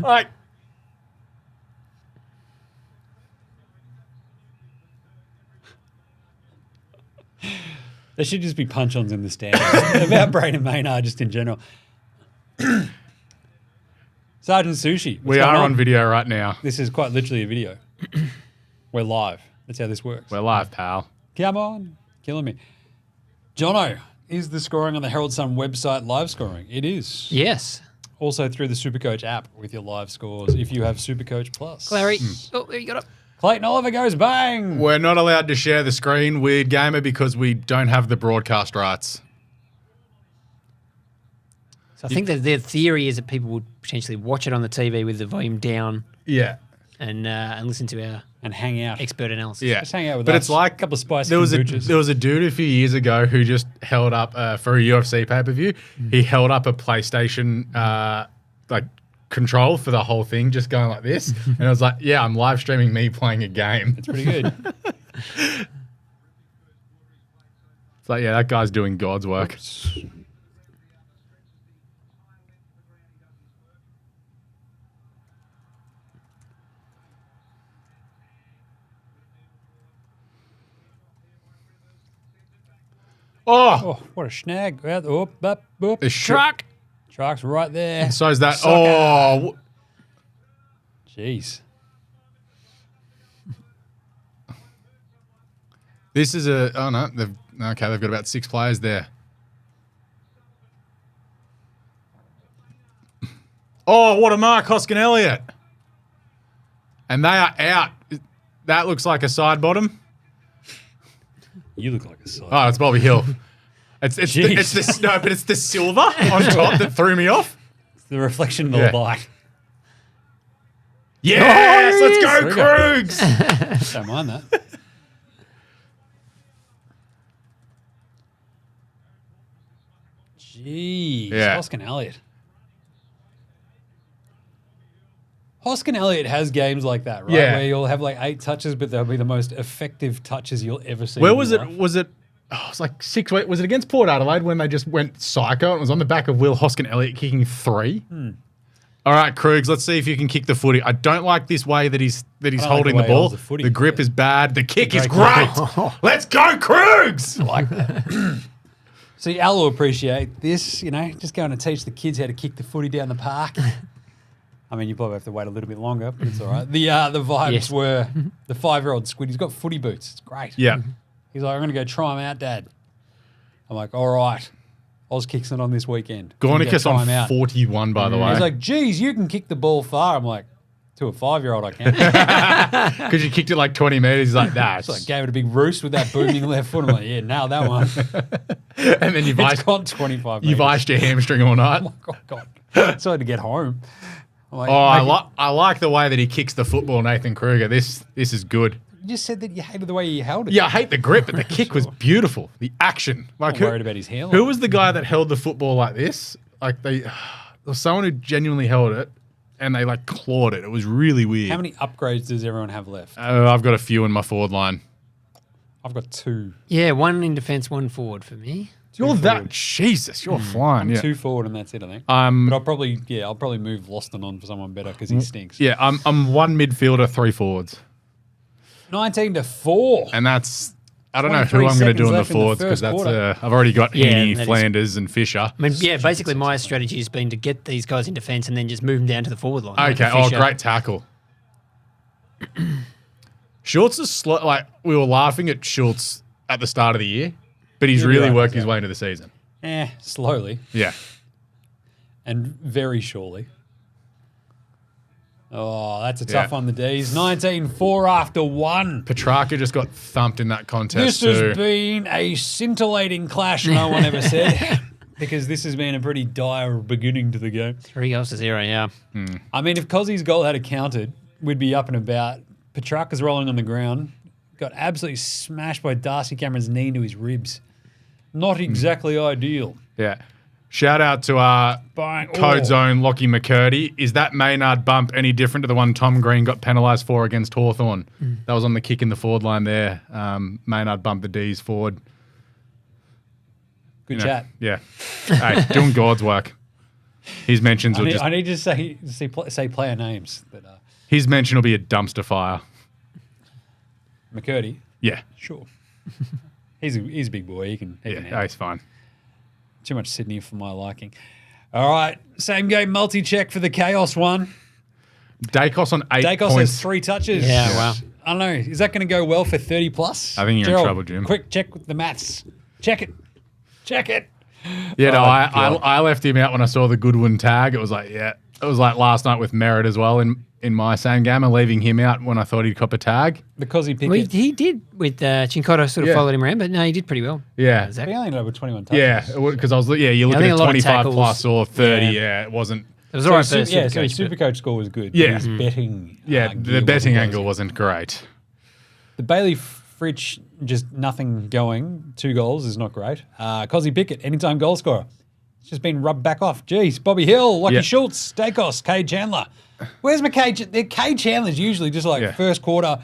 Like, There should just be punch-ons in the stands about Braden Maynard just in general. Sergeant Sushi. we what's are going on video right now. This is quite literally a video. We're live. That's how this works. We're live, pal. Come on. Killing me. Jono, is the scoring on the Herald Sun website live scoring? It is. Yes. Also through the SuperCoach app with your live scores if you have SuperCoach Plus. Clary. Oh, there you got it. Clayton Oliver goes bang. We're not allowed to share the screen, Weird Gamer, because we don't have the broadcast rights. So I think that their theory is that people would potentially watch it on the TV with the volume down Yeah. and listen to our And hang out. expert analysis. Yeah. Just hang out with but us. it's like a couple of spicy there was kombuchas. a dude a few years ago who just held up for a UFC pay-per-view. He held up a PlayStation like control for the whole thing, just going like this. And I was like, yeah, I'm live streaming me playing a game. It's pretty good. It's like, yeah, that guy's doing God's work. Oh, what a snag. Oh, The Truck. Sharks right there. So is that. Soccer. Oh. Jeez. This is a. Oh, no. They've got about 6 players there. Oh, what a mark, Hoskin Elliott. And they are out. That looks like a side bottom. You look like a side. Oh, it's Bobby Hill. It's the silver on top that threw me off. It's the reflection of the light. Yes, let's go, Trigger. Krugs. Don't mind that. Jeez. Yeah. Hoskin Elliott. Hoskin Elliott has games like that, right? Yeah. Where you'll have like 8 touches, but they'll be the most effective touches you'll ever see. Where in was your it? life. Was it? Oh, it was like 6 weeks. Was it against Port Adelaide when they just went psycho and it was on the back of Will Hoskin Elliott kicking 3? All right, Krugs, let's see if you can kick the footy. I don't like this way that he's holding the way he ball. holds the footy. The grip is bad. The kick is great great. Let's go, Krugs. I like that. See, Al will appreciate this, just going to teach the kids how to kick the footy down the park. I mean, you probably have to wait a little bit longer, but it's all right. The vibes were the 5-year-old squid. He's got footy boots. It's great. Yeah. He's like, I'm going to go try him out, Dad. I'm like, all right. Oz kicks it on this weekend. Gornicus on 41, by the way. He's like, geez, you can kick the ball far. I'm like, to a 5-year-old, I can. Because you kicked it like 20 metres. He's like, nah. So I gave it a big roost with that booming left foot. I'm like, yeah, nailed that one. And then you've It's gone 25 you've iced your hamstring all night. Oh, God. So I had to get home. I'm like, I like the way that he kicks the football, Nathan Kruger. This is good. You just said that you hated the way he held it. Yeah, I hate the grip, but the kick was beautiful. The action. Like, I'm worried about his hairline. Who was the guy that held the football like this? Like there was someone who genuinely held it and they like clawed it. It was really weird. How many upgrades does everyone have left? I've got a few in my forward line. I've got 2. Yeah, 1 in defence, 1 forward for me. You're that Jesus. You're flying. Yeah. 2 forward and that's it, I think. But I'll probably move Loston on for someone better because he stinks. Yeah. I'm 1 midfielder, 3 forwards, 19-4. and that's. I don't know 23 who I'm going to do in the seconds left in the forwards because first that's. quarter. I've already got Yeah, Heaney, that is- Flanders, and Fisher. I mean, yeah, basically my strategy has been to get these guys in defence and then just move them down to the forward line. Okay. Like Oh, Fisher. great tackle. Schultz is slow. Like we were laughing at Schultz at the start of the year, but he's He'll be really right, worked his yeah. way into the season. Slowly Yeah. and very surely. Oh, that's a Yeah. tough one, the D's. 19-4 after 1. Petrarca just got thumped in that contest This too. has been a scintillating clash, no one ever said, because this has been a pretty dire beginning to the game. 3-0, yeah. I mean, if Cozzy's goal had accounted, we'd be up and about. Petrarca's rolling on the ground, got absolutely smashed by Darcy Cameron's knee into his ribs. Not exactly ideal. Yeah. Shout out to our Bang. Code Oh. Zone Lockie McCurdy. Is that Maynard bump any different to the one Tom Green got penalised for against Hawthorn? That was on the kick in the forward line there. Maynard bumped the D's forward. Good You know, chat. Yeah. Hey, doing God's work. His mentions will I need to say player names. But his mention will be a dumpster fire. McCurdy, Yeah. sure. He's a big boy. He can Yeah. handle it. He's fine. Too much Sydney for my liking. All right, same game multi-check for the Chaos one. Dacos on 8 Dacos points. has 3 touches. Yeah, wow. I don't know. Is that going to go well for 30 plus? I think you're in Gerald, trouble, Jim. Quick, check the maths. Check it. Check it. Yeah, no, Oh, I left him out when I saw the Goodwin tag. It was like, yeah. It was like last night with Merritt as well in my same game. I'm leaving him out when I thought he'd cop a tag. Because he picked Well, it. he did with Chincotta sort of Yeah. followed him around, but no, he did pretty well. Yeah. Zach. He only ended up with 21 touches. Yeah, because I was you're I looking think a at lot of 25 tackles. plus or 30. Yeah. Yeah, it wasn't. It was So, all right so for his Supercoach, but- Supercoach score was good. Yeah. His betting. Yeah, gear the betting wasn't angle crazy. wasn't great. The Bailey Fritsch, just nothing going. 2 goals is not great. Cozzy Pickett, anytime goal scorer. It's just been rubbed back off. Jeez, Bobby Hill, Lucky Yeah. Schultz, Dacos, Cade Chandler. Where's McKay? Cade Chandler's usually just like Yeah. first quarter.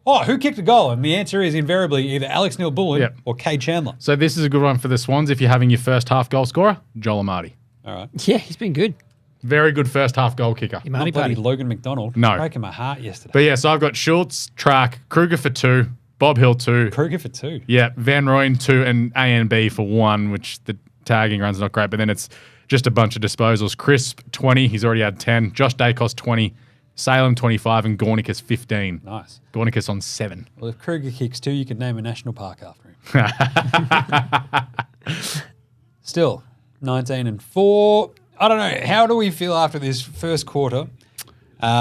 Oh, who kicked a goal? And the answer is invariably either Alex Neil-Bullen Yeah. or Cade Chandler. So this is a good one for the Swans if you're having your first half goal scorer, Joel Amati. All right. Yeah, he's been good. Very good first half goal kicker. Imani Not bloody Party. Logan McDonald. No. Breaking my heart yesterday. But yeah, so I've got Schultz, Track, Kruger for 2, Bob Hill 2. Kruger for 2. Yeah, Van Rooyen 2 and A and B for 1, which the tagging run's not great, but then it's just a bunch of disposals. Crisp, 20. He's already had 10. Josh Dacos, 20. Salem, 25. And Gornicus, 15. Nice. Gornicus on 7. Well, if Kruger kicks 2, you could name a national park after him. Still, 19-4. I don't know. How do we feel after this first quarter?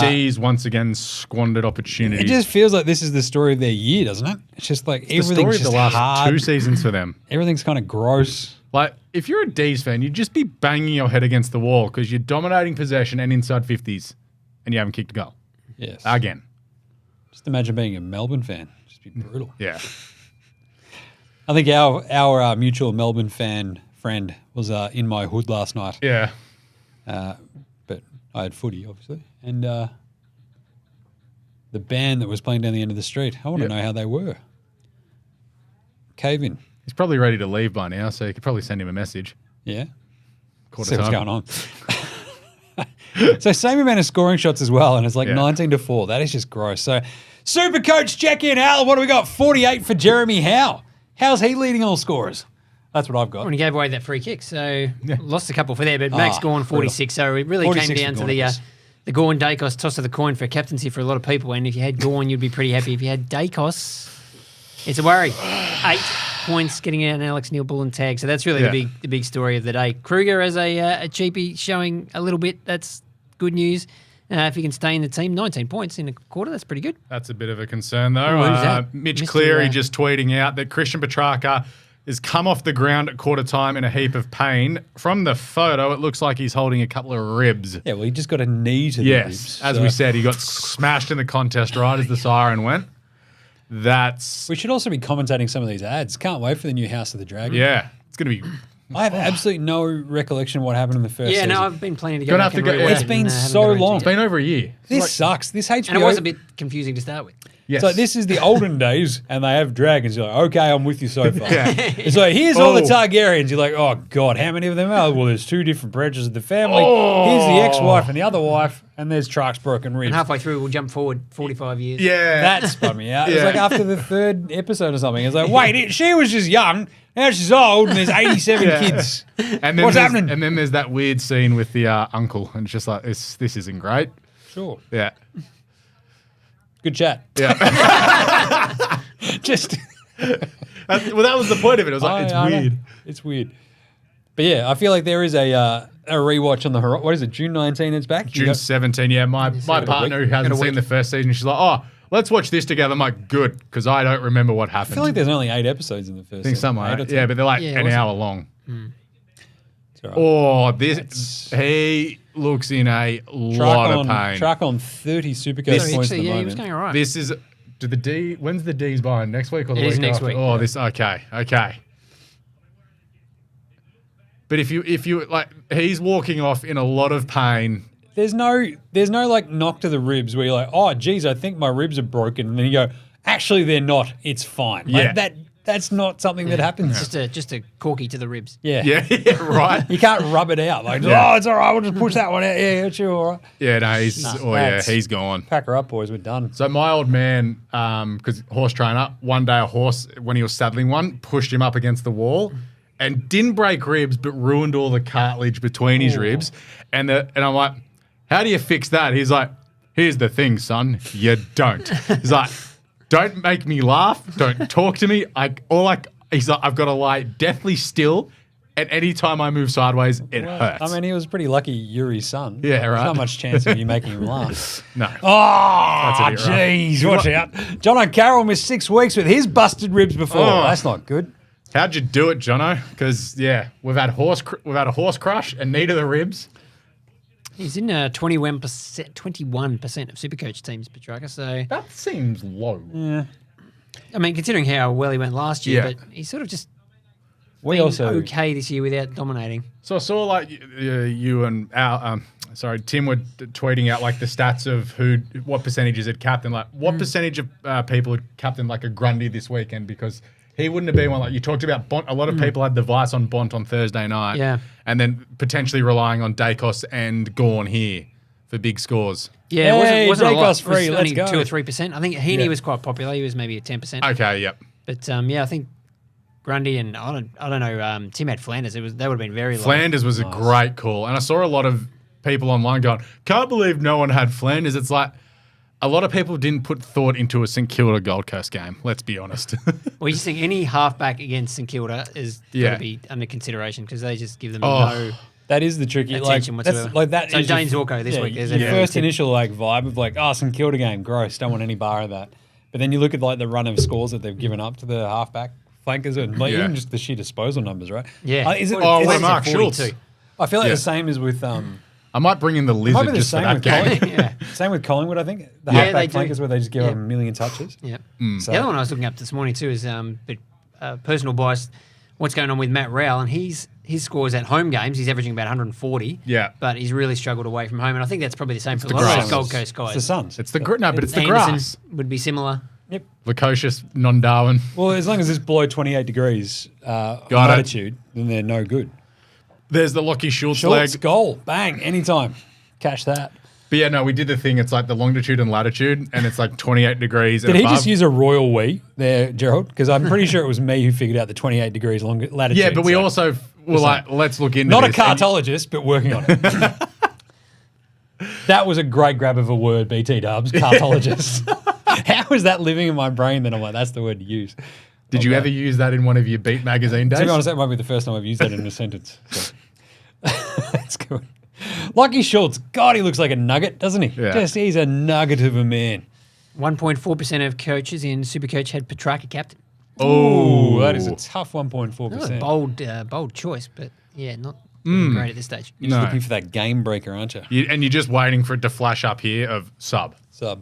D's once again squandered opportunities. It just feels like this is the story of their year, doesn't it? It's just like It's the story everything's of the just last hard. 2 seasons for them. Everything's kind of gross. Like, if you're a D's fan, you'd just be banging your head against the wall because you're dominating possession and inside 50s and you haven't kicked a goal. Yes. Again. Just imagine being a Melbourne fan. Just be brutal. Yeah. I think our mutual Melbourne fan friend was in my hood last night. Yeah. But I had footy, obviously. And the band that was playing down the end of the street, I want to know how they were. Cave in. He's probably ready to leave by now, so you could probably send him a message. Yeah. Quarter See what's time. going on. So same amount of scoring shots as well, and it's like Yeah. 19-4. That is just gross. So SuperCoach check-in, Al. What do we got? 48 for Jeremy Howe. How's he leading all scorers? That's what I've got. When he gave away that free kick, so lost a couple for there, but Max Gawn 46. So it really came down to the Gawn Dacos toss of the coin for captaincy for a lot of people. And if you had Gawn, you'd be pretty happy. If you had Dacos, it's a worry. 8 points getting out an Alex Neil Bullen tag. So that's really the big story of the day. Kruger as a cheapie showing a little bit. That's good news. If he can stay in the team, 19 points in a quarter, that's pretty good. That's a bit of a concern, though. Oh, who's that? Mitch Mr. Cleary just tweeting out that Christian Petrarca has come off the ground at quarter time in a heap of pain. From the photo, it looks like he's holding a couple of ribs. Yeah, well, he just got a knee to the ribs. As we said, he got smashed in the contest right as the siren went. We should also be commentating some of these ads. Can't wait for the new House of the Dragon. Yeah, it's going to be... I have absolutely no recollection of what happened in the first season. Yeah, no, I've been planning to go Gonna back have to and go- rewatch It's it been and, haven't so got around to long. it It's yet. been over a year. This sucks. This HBO... And it was a bit confusing to start with. Yes. So this is the olden days, and they have dragons. You're like, okay, I'm with you so far. Yeah. It's like, here's all the Oh. Targaryens. You're like, oh, God, how many of them are? Well, there's 2 different branches of the family. Here's the ex-wife and the other wife, and there's Trark's broken ribs. And halfway through, we'll jump forward 45 years. Yeah. That spun me out. It's Yeah. like after the 3rd episode or something. It's like, wait, she was just young. Now she's old, and there's 87 kids. And then What's there's- happening? And then there's that weird scene with the uncle, and it's just like, this isn't great. Sure. Yeah. Good chat. Yeah. Just... Well, that was the point of it. It was like, it's I know. weird. It's weird. But yeah, I feel like there is a rewatch on the horizon. What is it, June 19 it's back? You June got- 17, yeah. My partner who hasn't seen the first season, she's like, oh, let's watch this together. I'm like, good, because I don't remember what happened. I feel like there's only 8 episodes in the first I think season. something 8 like or that. 10. Yeah, but they're like Yeah, an was it? hour long. It's all right. Oh, That's- he looks in a lot of pain. Track on 30 Supercoach This- points at Actually, the yeah, he was moment. going all right. This is, when's the D's behind? Next week or the It week is next after? week. Oh, Yeah. okay. But if you like, he's walking off in a lot of pain. There's no like knock to the ribs where you're like, oh, geez, I think my ribs are broken. And then you go, actually, they're not. It's fine. Like, Yeah. that's not something that happens. Just a corky to the ribs. Yeah. Yeah, right. You can't rub it out. Like, Yeah. oh, it's all right. We'll just push that one out. Yeah, sure, all right. Yeah, no, that's- he's gone. Pack her up, boys. We're done. So my old man, because horse trainer, one day a horse, when he was saddling one, pushed him up against the wall and didn't break ribs, but ruined all the cartilage between his ribs. And I'm like, how do you fix that? He's like, here's the thing, son, you don't. He's like, don't make me laugh. Don't talk to me. He's like, I've got to lie deathly still. And any time I move sideways, it hurts. I mean, he was pretty lucky Yuri's son. Yeah, There's right. not much chance of you making him laugh. No. Oh, That's a bit rough. jeez. Watch out. John O'Carroll missed 6 weeks with his busted ribs before. Oh. That's not good. How'd you do it, Jono? Because, yeah, we've had a horse crush and knee to the ribs. He's in 21% of Supercoach teams, Petrarca. So, That seems low. I mean, considering how well he went last year, Yeah. but he's sort of just We been also okay this year without dominating. So I saw like you and Tim were tweeting out like the stats of what percentages had captained. Like what percentage of people had captained like a Grundy this weekend, because he wouldn't have been one. Like you talked about Bont. A lot of people had the vice on Bont on Thursday night. Yeah. And then potentially relying on Dacos and Gawn here for big scores. Yeah, Hey, it wasn't a lot. Dacos It free, was let's only go. 2 or 3%. I think Heaney was quite popular. He was maybe at 10%. Okay, yep. But yeah, I think Grundy, and I don't know. Tim had Flanders. They would have been very low. Flanders was a great call. And I saw a lot of people online going, can't believe no one had Flanders. It's like a lot of people didn't put thought into a St Kilda Gold Coast game. Let's be honest. Well, you just think any halfback against St Kilda is going to be under consideration because they just give them no that is the tricky attention whatsoever. So Dane Zorko this week. Your first initial vibe of St Kilda game, gross, don't want any bar of that. But then you look at the run of scores that they've given up to the halfback flankers and even just the sheer disposal numbers, right? Yeah. Is it? Mark Schultz. I feel like the same as with I might bring in the lizard Probably just for that game. Same with Collingwood, I think. The halfback flankers where they just give up a million touches. Yeah. So. The other one I was looking up this morning too is personal bias. What's going on with Matt Rowell, and his scores at home games, he's averaging about 140. Yeah. But he's really struggled away from home, and I think that's probably the same for a lot of those Gold Coast guys. It's the Suns. It's the but it's the Anderson grass. would be similar. Yep. Lukosius, non-Darwin. Well, as long as it's below 28 degrees latitude, then they're no good. There's the Lockie Schultz Schultz, leg. goal, bang, anytime. Cash that. But yeah, no, we did the thing. It's like the longitude and latitude, and it's like 28 degrees. Did and he above. just use a royal we there, Gerald? Because I'm pretty sure it was me who figured out the 28 degrees latitude. Yeah, but we also were like, let's look into not this. a cartologist, but working on it. That was a great grab of a word, BT Dubs, cartologist. How is that living in my brain that I'm like, that's the word to use? Did you ever use that in one of your Beat magazine days? To be honest, that might be the first time I've used that in a sentence. So. That's good. Lockie Schultz, God, he looks like a nugget, doesn't he? Yeah. He's a nugget of a man. 1.4% of coaches in SuperCoach had Petrarca captain. Oh, that is a tough 1.4%. Bold choice, but yeah, not looking great at this stage. You're just looking for that game breaker, aren't you? And you're just waiting for it to flash up here of sub. Well,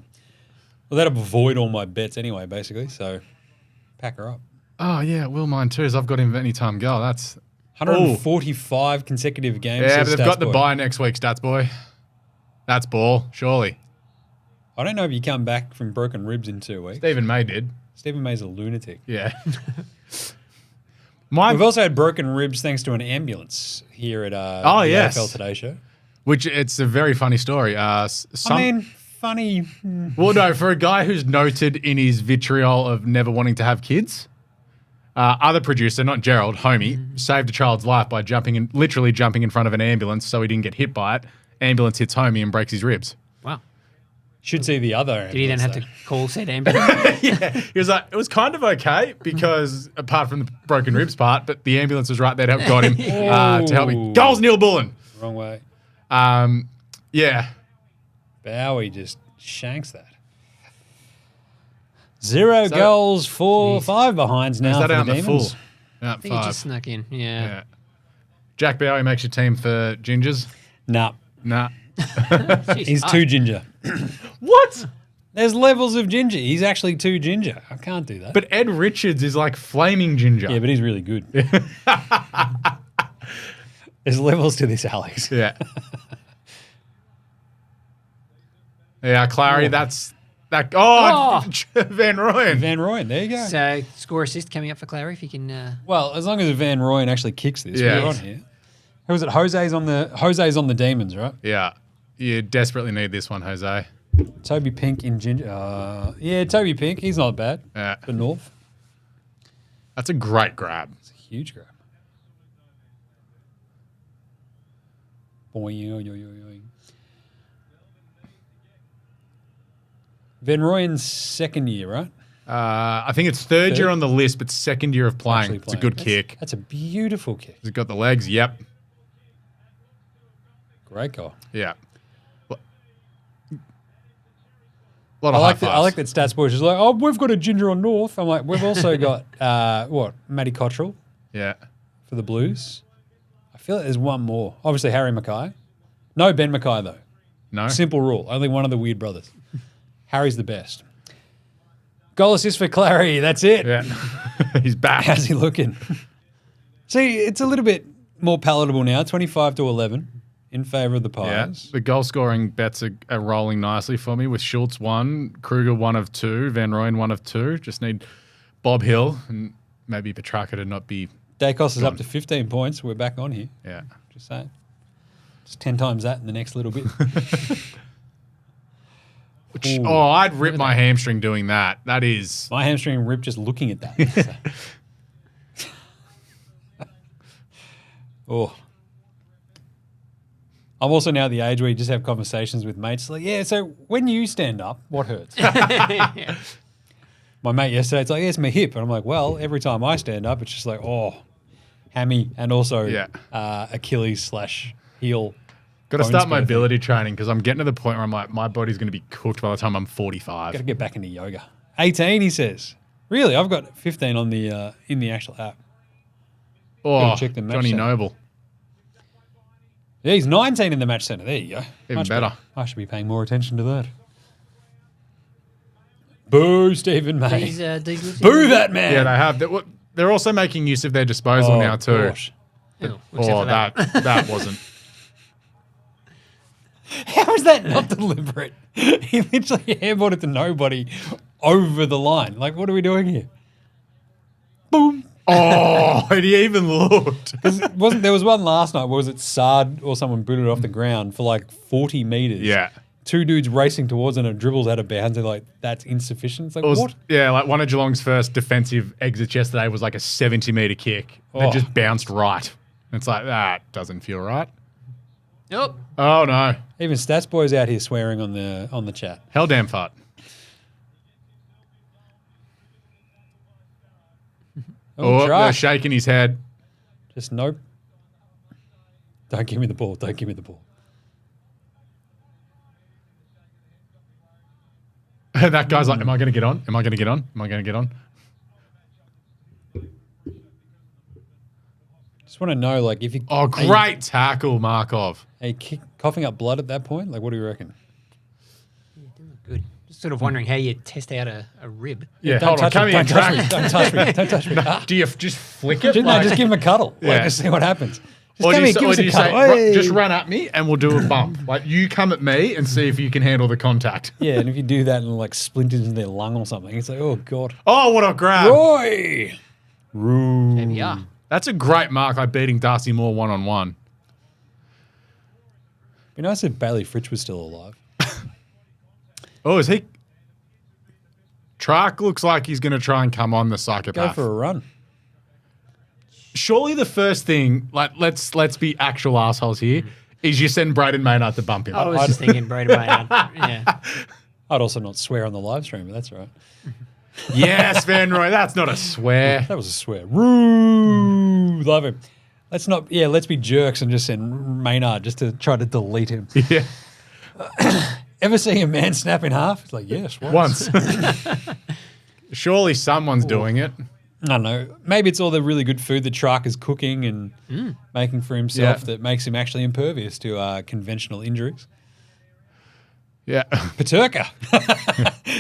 that'll avoid all my bets anyway, basically. So, pack her up. Oh, yeah, will mine too. As I've got him anytime goal. That's 145 consecutive games. Yeah, but they've got the bye next week, Stats Boy. That's ball, surely. I don't know if you come back from broken ribs in 2 weeks. Stephen May did. Stephen May's a lunatic. Yeah. We've also had broken ribs thanks to an ambulance here at the AFL Today Show. Which it's a very funny story. Funny. Well, no, for a guy who's noted in his vitriol of never wanting to have kids, other producer, not Gerald, Homie, saved a child's life by literally jumping in front of an ambulance so he didn't get hit by it. Ambulance hits Homie and breaks his ribs. Wow. Should see the other ambulance. Did he then have to call said ambulance? Yeah. He was like, it was kind of okay because apart from the broken ribs part, but the ambulance was right there to help guide him to help me. Goals, Neil Bullen. Wrong way. Yeah. Bowie just shanks that. 0 goals, 5 behinds now for the Demons. I think he just snuck in. Yeah. Jack Bowie makes your team for gingers? Nah. He's too ginger. What? There's levels of ginger. He's actually too ginger. I can't do that. But Ed Richards is like flaming ginger. Yeah, but he's really good. There's levels to this, Alex. Yeah. Yeah, Clary, that's that. Van Rooyen. Van Rooyen, there you go. So, score assist coming up for Clary if you can. Well, as long as Van Rooyen actually kicks this, we're on here. Who was it? Jose's on the Demons, right? Yeah. You desperately need this one, Jose. Toby Pink in ginger. Toby Pink. He's not bad. Yeah. For North. That's a great grab. It's a huge grab. Boing. Van Rooyen's second year, right? I think it's third year on the list, but second year of playing. It's a good kick. That's a beautiful kick. Has it got the legs? Yep. Great goal. Yeah. I like that Stats Boy is like, we've got a ginger on North. I'm like, we've also got, Matty Cottrell. Yeah. For the Blues. I feel like there's one more. Obviously, Harry Mackay. No Ben Mackay, though. No. Simple rule. Only one of the weird brothers. Harry's the best. Goal assist for Clary. That's it. Yeah. He's back. How's he looking? See, it's a little bit more palatable now. 25-11 in favour of the Pies. Yeah. The goal scoring bets are rolling nicely for me with Schultz 1, Kruger 1 of 2, Van Rooyen 1 of 2. Just need Bob Hill and maybe Petrarca to not be. Dacos is up to 15 points. We're back on here. Yeah. Just saying. It's 10 times that in the next little bit. I'd rip my hamstring doing that. That is. My hamstring ripped just looking at that. Oh. I'm also now at the age where you just have conversations with mates. Like, yeah, so when you stand up, what hurts? My mate yesterday, it's like, yeah, it's my hip. And I'm like, well, every time I stand up, it's just like, oh, hammy and also Achilles / heel. Got to start mobility training because I'm getting to the point where I'm like, my body's going to be cooked by the time I'm 45. Got to get back into yoga. 18, he says. Really? I've got 15 on the in the actual app. Oh, check the match Johnny center. Noble. Yeah, he's 19 in the match centre. There you go. Even Much better. I should be paying more attention to that. Boo, Stephen May. These Boo that man. Yeah, they have. They're also making use of their disposal now too. Gosh. That wasn't. How is that not deliberate? He literally airballed it to nobody over the line. Like, what are we doing here? Boom. Oh, and he even looked. There was one last night, was it Sard or someone booted it off the ground for like 40 metres? Yeah. Two dudes racing towards and it dribbles out of bounds. They're like, that's insufficient. It's like, what? Yeah, like one of Geelong's first defensive exits yesterday was like a 70-metre kick that just bounced right. It's like, that doesn't feel right. Oh. Oh, no. Even Stats Boy's out here swearing on the chat. Hell damn fart. Oh, they're shaking his head. Just nope. Don't give me the ball. Don't give me the ball. And that guy's like, am I going to get on? Am I going to get on? Am I going to get on? Just want to know, like, if you... Oh, great tackle, Markov. Are you coughing up blood at that point? Like, what do you reckon? Yeah, didn't look good. Just sort of wondering how you test out a rib. Yeah, Don't hold on. touch me. Don't touch me. Track. Don't touch me. Don't touch me. Ah. Do you just flick it? No, just give him a cuddle. Like, just see what happens. Just Or come do here, give us a you cuddle. say, Hey. just run at me and we'll do a bump. Like, you come at me and see if you can handle the contact. Yeah, and if you do that and like splinters in their lung or something, it's like, oh, God. Oh, what a grab. Roy! There we are. That's a great mark, like beating Darcy Moore one-on-one. Be nice if Bailey Fritsch was still alive. Oh, is he? Trark looks like he's going to try and come on the Go psychopath. for a run. Surely the first thing, like let's be actual assholes here, is you send Braden Maynard to bump him. I was just thinking Brady Maynard. Yeah. I'd also not swear on the live stream, but that's all right. Yes, Van Roy, that's not a swear. That was a swear. Roo! Love him. Let's be jerks and just send Maynard just to try to delete him. Yeah. Ever see a man snap in half? It's like, yes, Once. Surely someone's doing it. I don't know. Maybe it's all the really good food that Trark is cooking and making for himself that makes him actually impervious to conventional injuries. Yeah. Paterka.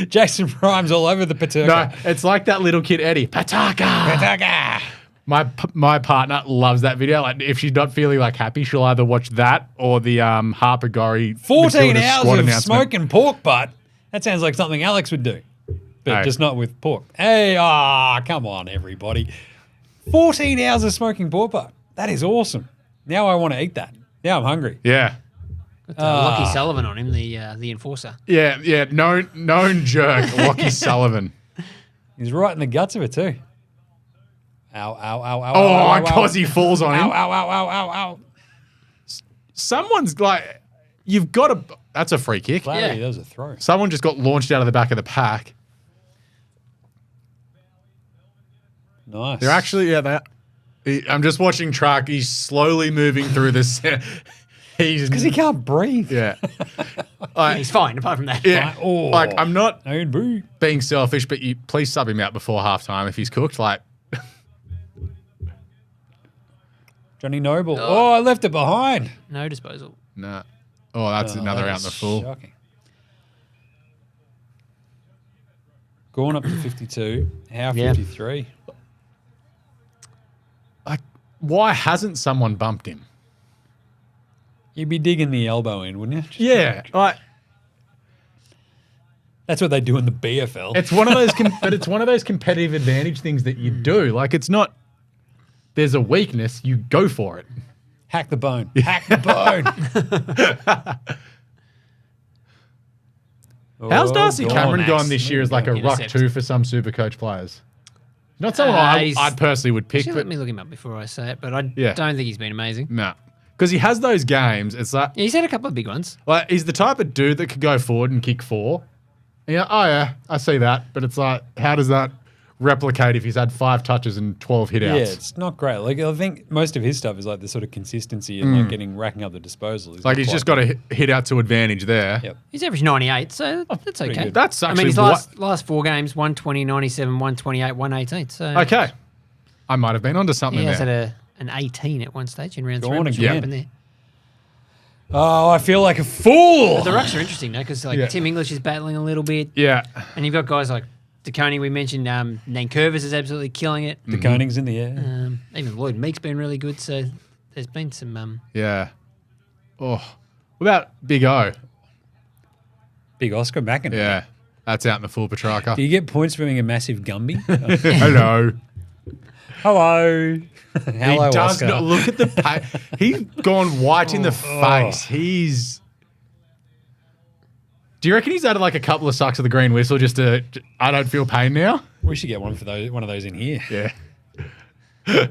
Jason Rhymes all over the Paterka. No, it's like that little kid Eddie. Pataka. Paterka. My partner loves that video. Like, if she's not feeling like happy, she'll either watch that or the Harper Gorrie 14 Matilda's hours squad of announcement. smoking pork butt. That sounds like something Alex would do. But Hey. just not with pork. Hey, come on, everybody. 14 hours of smoking pork butt. That is awesome. Now I want to eat that. Now I'm hungry. Yeah. Lockie Sullivan on him, the enforcer. Yeah. Known jerk, Lockie Sullivan. He's right in the guts of it too. Ow, ow, ow, ow. Oh, because he falls on him. Ow, ow, ow, ow, ow, ow. Someone's like, you've got to. That's a free kick. Larry, that was a throw. Someone just got launched out of the back of the pack. Nice. They're actually, I'm just watching Trark. He's slowly moving through this. Because he can't breathe. Yeah. He's fine, apart from that. Yeah. Oh. Like, I'm not And boo. being selfish, but you please sub him out before halftime if he's cooked. Like, Johnny Noble. Oh, I left it behind. No disposal. nah. Oh, that's another that out in the is full. Shocking. Going up to 52. How Yeah. 53? Like, why hasn't someone bumped him? You'd be digging the elbow in, wouldn't you? Just- Yeah. Like, That's what they do in the BFL. it's one of those, but it's one of those competitive advantage things that you do. Like, it's not. There's a weakness, you go for it. Hack the bone. Hack the bone. How's Darcy God. Cameron Max. gone this year as like a ruck Intercept. two for some Supercoach players? Not someone I personally would pick. Actually, But let me look him up before I say it, but I Yeah. don't think he's been amazing. no. Because he has those games. It's like, Yeah, he's had a couple of big ones. he's the type of dude that could go forward and kick 4. Yeah, I see that. But it's like, how does that replicate if he's had 5 touches and 12 hit outs? Yeah, it's not great. Like I think most of his stuff is like the sort of consistency and like racking up the disposal. Like he's just got to hit out to advantage there. Yep. He's averaged 98, so that's okay. good. That's I actually mean, his last 4 games, 120, 97, 128, 118. So okay. I might have been onto something he has there. had an 18 at one stage in round Go 3. on Which again. happened there. Oh, I feel like a fool. The rucks are interesting though, because like Yeah. Tim English is battling a little bit, Yeah. and you've got guys like DeConey. We mentioned Nankervis is absolutely killing it. The Koning's in the air. Even Lloyd Meek's been really good. So there's been some. Yeah. Oh. What about Big O? Big Oscar back in it. Yeah. That's out in the full Petrarca. Do you get points for being a massive Gumby? Hello. Hello. Hello, He does Oscar. not look at the He's gone white in the face. He's. Do you reckon he's added like a couple of sucks of the green whistle just to? I don't feel pain now. We should get one of those in here. Yeah.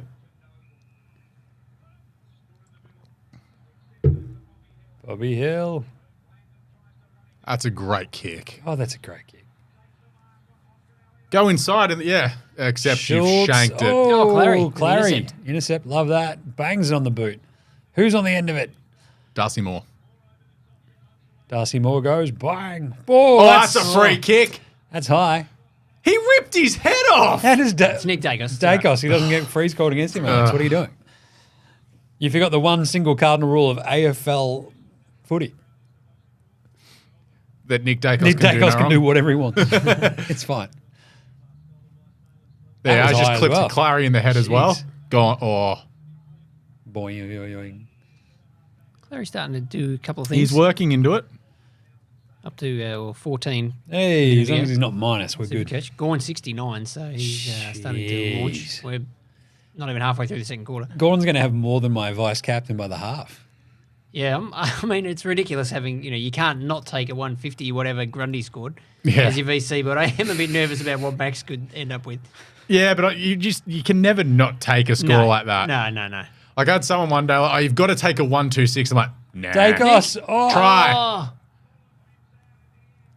Bobby Hill. That's a great kick. Oh, that's a great kick. Go inside and except you Schultz. shanked it. Oh, Clary. Clary. Intercept. Intercept. Love that. Bangs it on the boot. Who's on the end of it? Darcy Moore. Darcy Moore goes bang. Oh, that's a free kick. That's high. He ripped his head off. How does It's Nick Dacos. Dacos? He doesn't get freeze called against him, Alex. What are you doing? You forgot the one single cardinal rule of AFL footy. That Nick Dacos Nick can Dacos do, can do whatever he wants. It's fine. There, That I was just high as clipped well. Clary in the head as well. Jeez. Gone. Oh, Boing, boing, boing. Clary's starting to do a couple of things. he's working into it. Up to 14. Hey, as long Yeah. as he's not minus, we're good. Supercoach. Gorn 69, so he's starting to launch. Jeez. We're not even halfway through the second quarter. Gordon's going to have more than my vice captain by the half. Yeah, I mean, it's ridiculous having, you can't not take a 150 whatever Grundy scored Yeah. as your VC, but I am a bit nervous about what Max could end up with. Yeah, but you can never not take a score like that. No. Like I had someone one day, like, you've got to take a 1-2-6. I'm like, nah. Dacos. Oh. Try. Oh,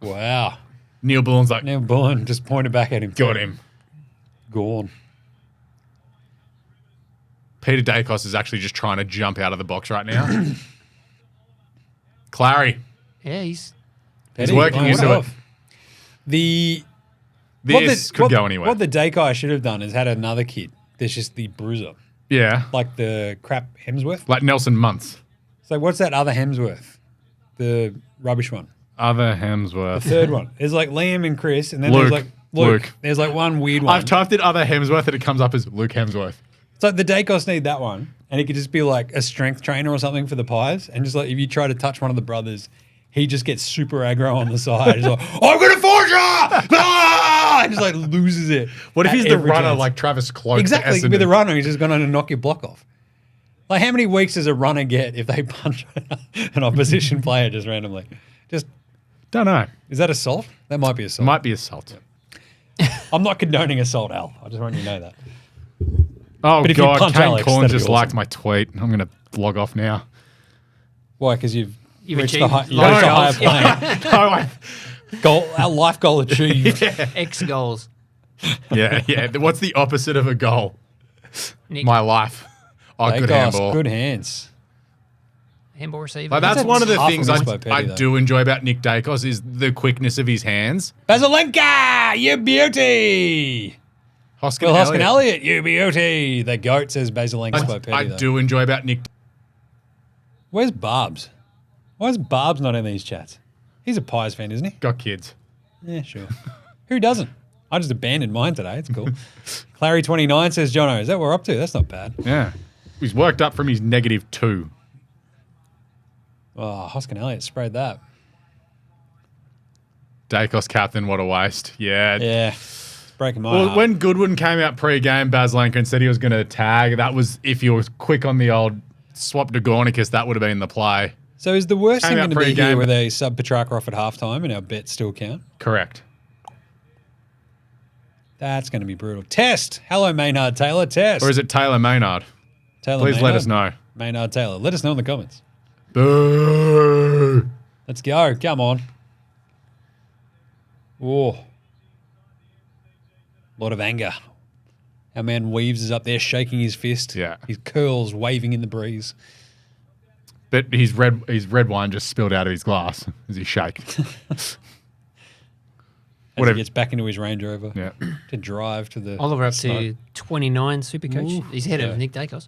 Wow. Neil Bullen's like, Now Bullen just pointed back at him. got him. Gone. Peter Dacos is actually just trying to jump out of the box right now. Clary. yeah, he's He's working into it. This could go anywhere. What the Dacos should have done is had another kid. There's just the bruiser. Yeah. Like the crap Hemsworth. Like Nelson Muntz. So what's that other Hemsworth? The rubbish one. Other The Hemsworth. third one. There's like Liam and Chris, and then Luke. there's like Luke. Luke. There's like one weird one. I've typed in other Hemsworth and it comes up as Luke Hemsworth. So the Dacos need that one, and he could just be like a strength trainer or something for the Pies, and just like if you try to touch one of the brothers, he just gets super aggro on the side. He's like, "I'm gonna force you!" Ah! And just like loses it. What if at he's the every like chance. like Travis Cloak? Exactly, to he could be the Essendon? runner. He's just going to knock your block off. Like, how many weeks does a runner get if they punch an opposition player just randomly? Just Don't know. is that assault? That might be assault. Might be assault. I'm not condoning assault, Al. I just want you to know that. Oh, But if you God. punch Kane Alex, Corns that'd be just awesome. liked my tweet. I'm going to log off now. Why? Because you've reached the, achieved you've reached the higher loads. plane. No, Our life goal achieved. X goals. yeah. What's the opposite of a goal? Nick, My life. Oh, good Dacos, handball. good hands. handball receiver. Like, that's That's one of the half a things miss by Petty, I though. do enjoy about Nick Dacos is the quickness of his hands. Basilenka, you beauty. Hoskin Will Hoskin Elliott. Elliott, you beauty. The goat says Basilenka by Petty. I though. do enjoy about Nick. Where's Barbs? Why is Barbs not in these chats? He's a Pies fan, isn't he? Got kids. Yeah, sure. Who doesn't? I just abandoned mine today. It's cool. Clary29 says, Jono, is that what we're up to? That's not bad. Yeah. He's worked up from his -2. Oh, Hoskin Elliott sprayed that. Dacos captain, what a waste. Yeah. Yeah. It's breaking my Well, heart. when Goodwin came out pre-game, Baslenka, and said he was going to tag, that was, if you were quick on the old swap to Gornicus, that would have been the play. So is the worst Came thing out going to be pre-game. here where they sub Petrarca off at halftime and our bets still count? Correct. That's going to be brutal. Test. Hello, Maynard Taylor. Test. Or is it Taylor Maynard? Taylor Please Maynard? let us know. Maynard Taylor. Let us know in the comments. Boo! Let's go. Come on. Oh. A lot of anger. Our man Weaves is up there shaking his fist. Yeah. His curls waving in the breeze. But his red wine just spilled out of his glass as he shake. As he gets back into his Range Rover. Yeah. To drive to the Oliver up snow. to 29 Supercoach. Ooh. He's ahead Yeah. of Nick Dacos.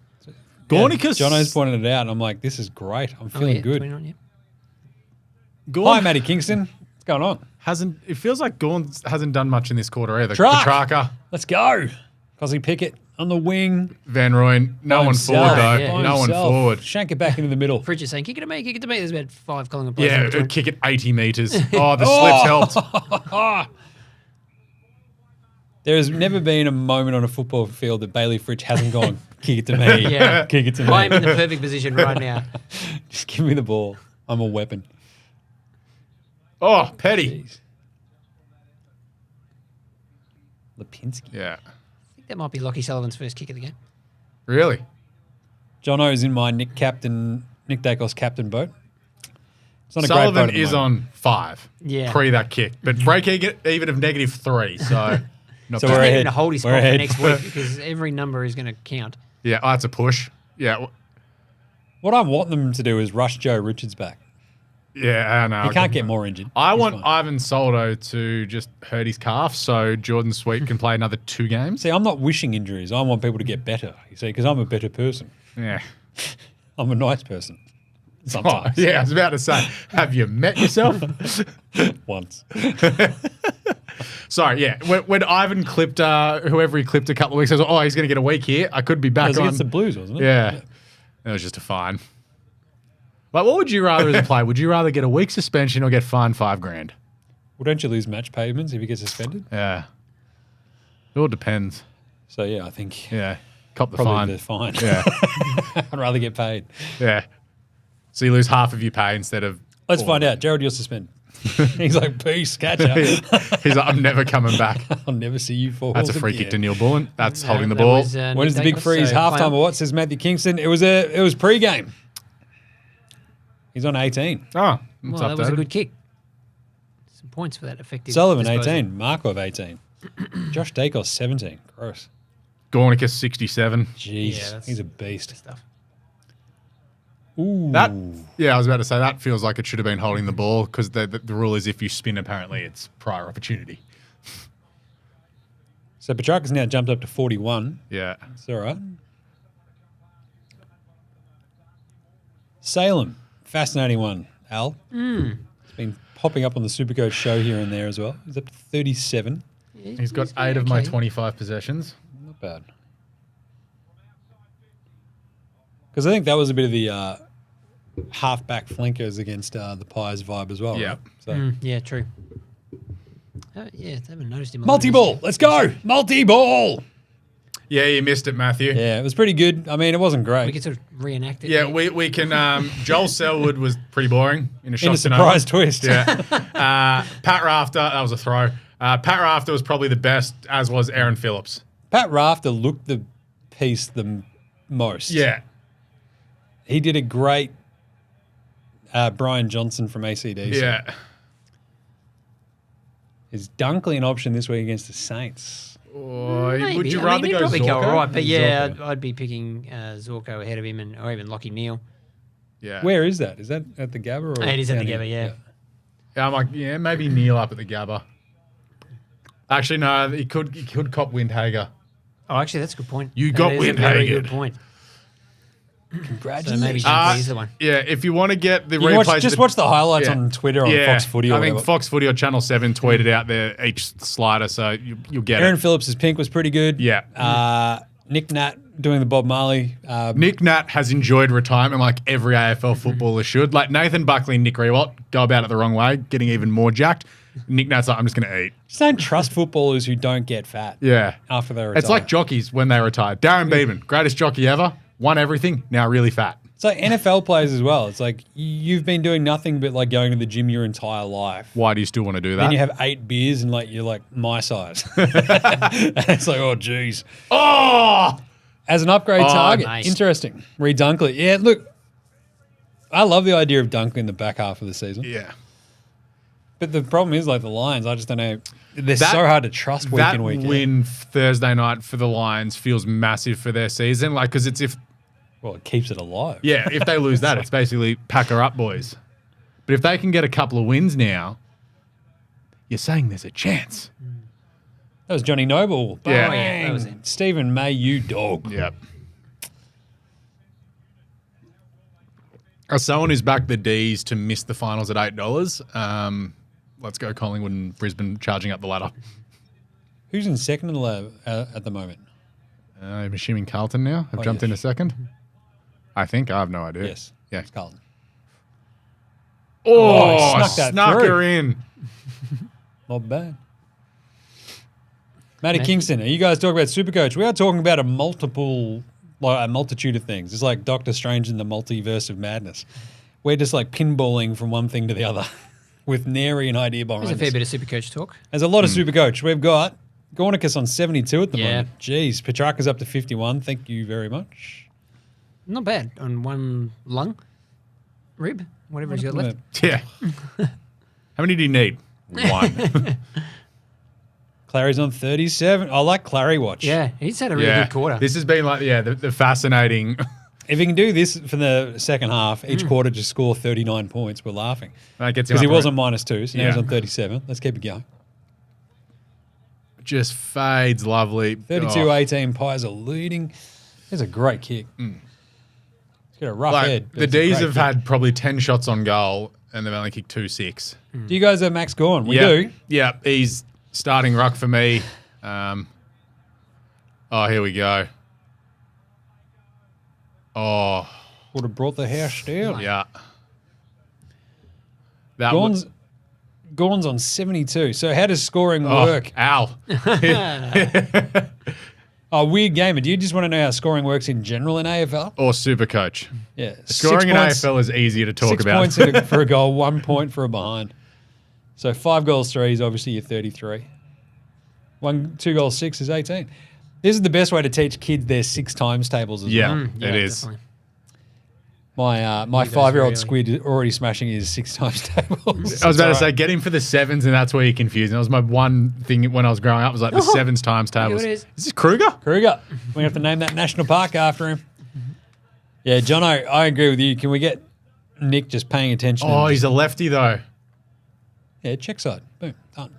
Gornicus. Jono's pointed it out, and I'm like, this is great. I'm feeling good. 29, yeah. Gorn Hi, Matty Kingston. What's going on? it feels like Gorn hasn't done much in this quarter either. Truck. Petrarca, Let's go. Cosy Pickett on the wing. Van Rooyen, no By one himself. forward though. Yeah. By No one himself. forward. Shank it back into the middle. Fridge is saying, kick it to me, kick it to me. There's about 5 Collingwood players. in Yeah, between. kick it 80 metres. Oh, the slips helped. There's never been a moment on a football field that Bailey Fritsch hasn't gone, kick it to me. Yeah. Kick it to I'm me. in the perfect position right now. Just give me the ball. I'm a weapon. Oh, Petty. Jeez. Lipinski. Yeah. I think that might be Lockie Sullivan's first kick of the game. Really? Jono's in my Nick Dacos captain boat. It's not a great boat Sullivan at the is moment. on 5. Yeah. Pre that kick. But break even of -3. So, not So bad. we're He's ahead. going to hold his We're spot for ahead. next week because every number is going to count. Yeah, that's a push. Yeah. What I want them to do is rush Joe Richards back. Yeah, I know. He can't get more injured. I He's want fine. Ivan Soldo to just hurt his calf so Jordan Sweet can play another 2 games. See, I'm not wishing injuries. I want people to get better, you see, because I'm a better person. Yeah. I'm a nice person. Oh, Sometimes. yeah, I was about to say, have you met yourself? Once. Sorry, yeah. When Ivan clipped whoever he clipped a couple of weeks ago, he's going to get a week here. I could be It back was on. against the Blues, wasn't it? Yeah. It was just a fine. Like, what would you rather as a player? Would you rather get a week suspension or get fined $5,000? Well, don't you lose match payments if you get suspended? Yeah. It all depends. So, yeah, I think Yeah. Cop the fine. probably the fine. Yeah. I'd rather get paid. Yeah. So you lose half of your pay instead of. Let's all. find out. Jared, you're suspended. He's like, peace, catch ya. He's like, I'm never coming back. I'll never see you for That's a free kick to Neil Bullen. That's holding the ball. When is the big freeze? Halftime or what, says Matthew Kingston. It was pre-game. He's on 18. Oh, Well, it's that was a updated. good kick. Some points for that effective Sullivan, disposal. 18. Markov, 18. Josh Dacos, 17. Gross. Gornicus, 67. Jeez, that's- he's a beast. Stuff. Ooh. I was about to say, that feels like it should have been holding the ball because the rule is if you spin, apparently it's prior opportunity. So Petrarca's now jumped up to 41. Yeah. It's all right. Salem, fascinating one, Al. It's been popping up on the Supercoach show here and there as well. He's up to 37. He's got 8 of my 25 possessions. Not bad. Because I think that was a bit of the half-back flankers against the Pies vibe as well. Yeah. Right? So. Yeah, true. Yeah, I haven't noticed him. Multi-ball. Let's go. Multi-ball. Yeah, you missed it, Matthew. Yeah, it was pretty good. I mean, it wasn't great. We can sort of reenact it. Yeah, we can. Joel Selwood was pretty boring in a shot In a to no surprise one. twist. Yeah. Pat Rafter, that was a throw. Pat Rafter was probably the best, as was Aaron Phillips. Pat Rafter looked the piece the most. Yeah. He did a great Brian Johnson from ACDC. Yeah. Is Dunkley an option this week against the Saints? Maybe. Would you I rather mean, he'd go probably go Zorko? all right, but yeah, Zorko. I'd be picking Zorko ahead of him, or even Lockie Neal. Yeah. Where is that? Is that at the Gabba? Or It is at the down Gabba, here? Yeah, I'm like, yeah, maybe Neil up at the Gabba. Actually, no, he could cop Windhager. Oh, actually, that's a good point. You That got is a very Windhagen. good point. So Congratulations. maybe Dunkley's the one. Yeah, if you want to get the You can replays, watch the highlights Yeah. on Twitter on Fox Footy or I think whatever. Fox Footy or Channel 7 tweeted out each slider, so you'll get Aaron it. Phillips' pink was pretty good. Yeah. Nick Nat doing the Bob Marley. Nick Nat has enjoyed retirement like every AFL footballer should. Like Nathan Buckley and Nick Rewalt go about it the wrong way, getting even more jacked. Nick Nat's like, I'm just going to eat. Just don't trust footballers who don't get fat. Yeah. After they retire. It's like jockeys when they retire. Darren Beadman, greatest jockey ever, won everything, now really fat. It's like NFL players as well. It's like you've been doing nothing but like going to the gym your entire life. Why do you still want to do that? Then you have 8 beers and like you're like my size. And it's like, oh, geez. Oh! As an upgrade target. nice. Interesting. Redunkley. Yeah, look, I love the idea of Dunkley in the back half of the season. Yeah. But the problem is, like, the Lions, I just don't know. They're so hard to trust week in, week That out. win Thursday night for the Lions feels massive for their season. Like, because it's Well, it keeps it alive. yeah, if they lose that, it's basically pack her up, boys. But if they can get a couple of wins now, you're saying there's a chance. That was Johnny Noble. Yeah. Bang. Oh, yeah, that was it. Stephen May, you dog. Yep. As someone who's backed the D's to miss the finals at $8, let's go Collingwood and Brisbane charging up the ladder. Who's in second in the lab at the moment? I'm assuming Carlton now have jumped yes. in a second. I think. I have no idea. Yes. Yeah. It's Carlton. Oh, he snuck that snuck through. her in. Not bad. Matty Kingston, are you guys talking about SuperCoach? We are talking about a multitude of things. It's like Doctor Strange in the multiverse of madness. We're just like pinballing from one thing to the other with nary an idea behind There's a us. fair bit of Supercoach talk. There's a lot of SuperCoach. We've got Gornicus on 72 at the Yeah. moment. Jeez, Petrarca's up to 51. Thank you very much. Not bad on one lung, rib, whatever he's got left. Yeah. How many do you need? One. Clary's on 37. I like Clary watch. Yeah, he's had a really good quarter. This has been like, the fascinating. If he can do this for the second half, each quarter just score 39 points, we're laughing. That gets him Because he up was on on -2, so now Yeah. he's on 37. Let's keep it going. just fades lovely. 32-18, Pies are leading. There's a great kick. He's got a rough Like, head. but the it's a D's great have kick. had probably 10 shots on goal and they've only kicked 2-6. Do you guys have Max Gorn? We yeah. do. Yeah, he's starting ruck for me. Here we go. Oh, Would have brought the house down. yeah. That was Gorn's on 72. So how does scoring work? Al. Oh, weird gamer. Do you just want to know how scoring works in general in AFL? Or Supercoach. Yeah. Scoring in 6 points, AFL is easier to talk 6 about. points for a goal, 1 point for a behind. So 5 goals, 3 is obviously your 33. 2 goals, 6 is 18. This is the best way to teach kids their 6 times tables as well. It is. Definitely. My does 5-year-old really. squid is already smashing his 6 times tables. I was about to say, get him for the 7s, and that's where you're confused. That was my one thing when I was growing up, was like the 7s times tables. it is. Is this Kruger? Kruger. We have to name that national park after him. Yeah, Jono, I agree with you. Can we get Nick just paying attention? Oh, and he's a lefty, though. yeah, check side. Boom. Done.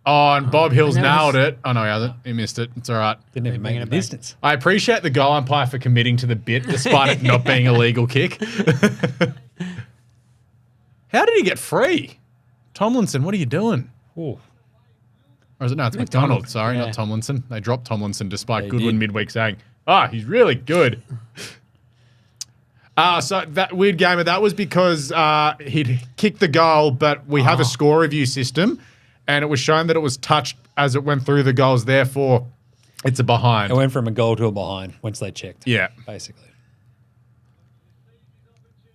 Oh, and Bob Hill's that nailed was- it. Oh, no, he hasn't. He missed it. It's all right. Didn't even bringing make it the back. distance. I appreciate the goal umpire for committing to the bit, despite it not being a legal kick. How did he get free? Tomlinson, what are you doing? Oh, Or is it? No, it's McDonald. McDonald. Sorry, Yeah. not Tomlinson. They dropped Tomlinson despite They Goodwin did. midweek saying, he's really good. So that weird gamer, that was because he'd kicked the goal, but we have a score review system, and it was shown that it was touched as it went through the goals. Therefore, it's a behind. it went from a goal to a behind once they checked. Yeah. Basically.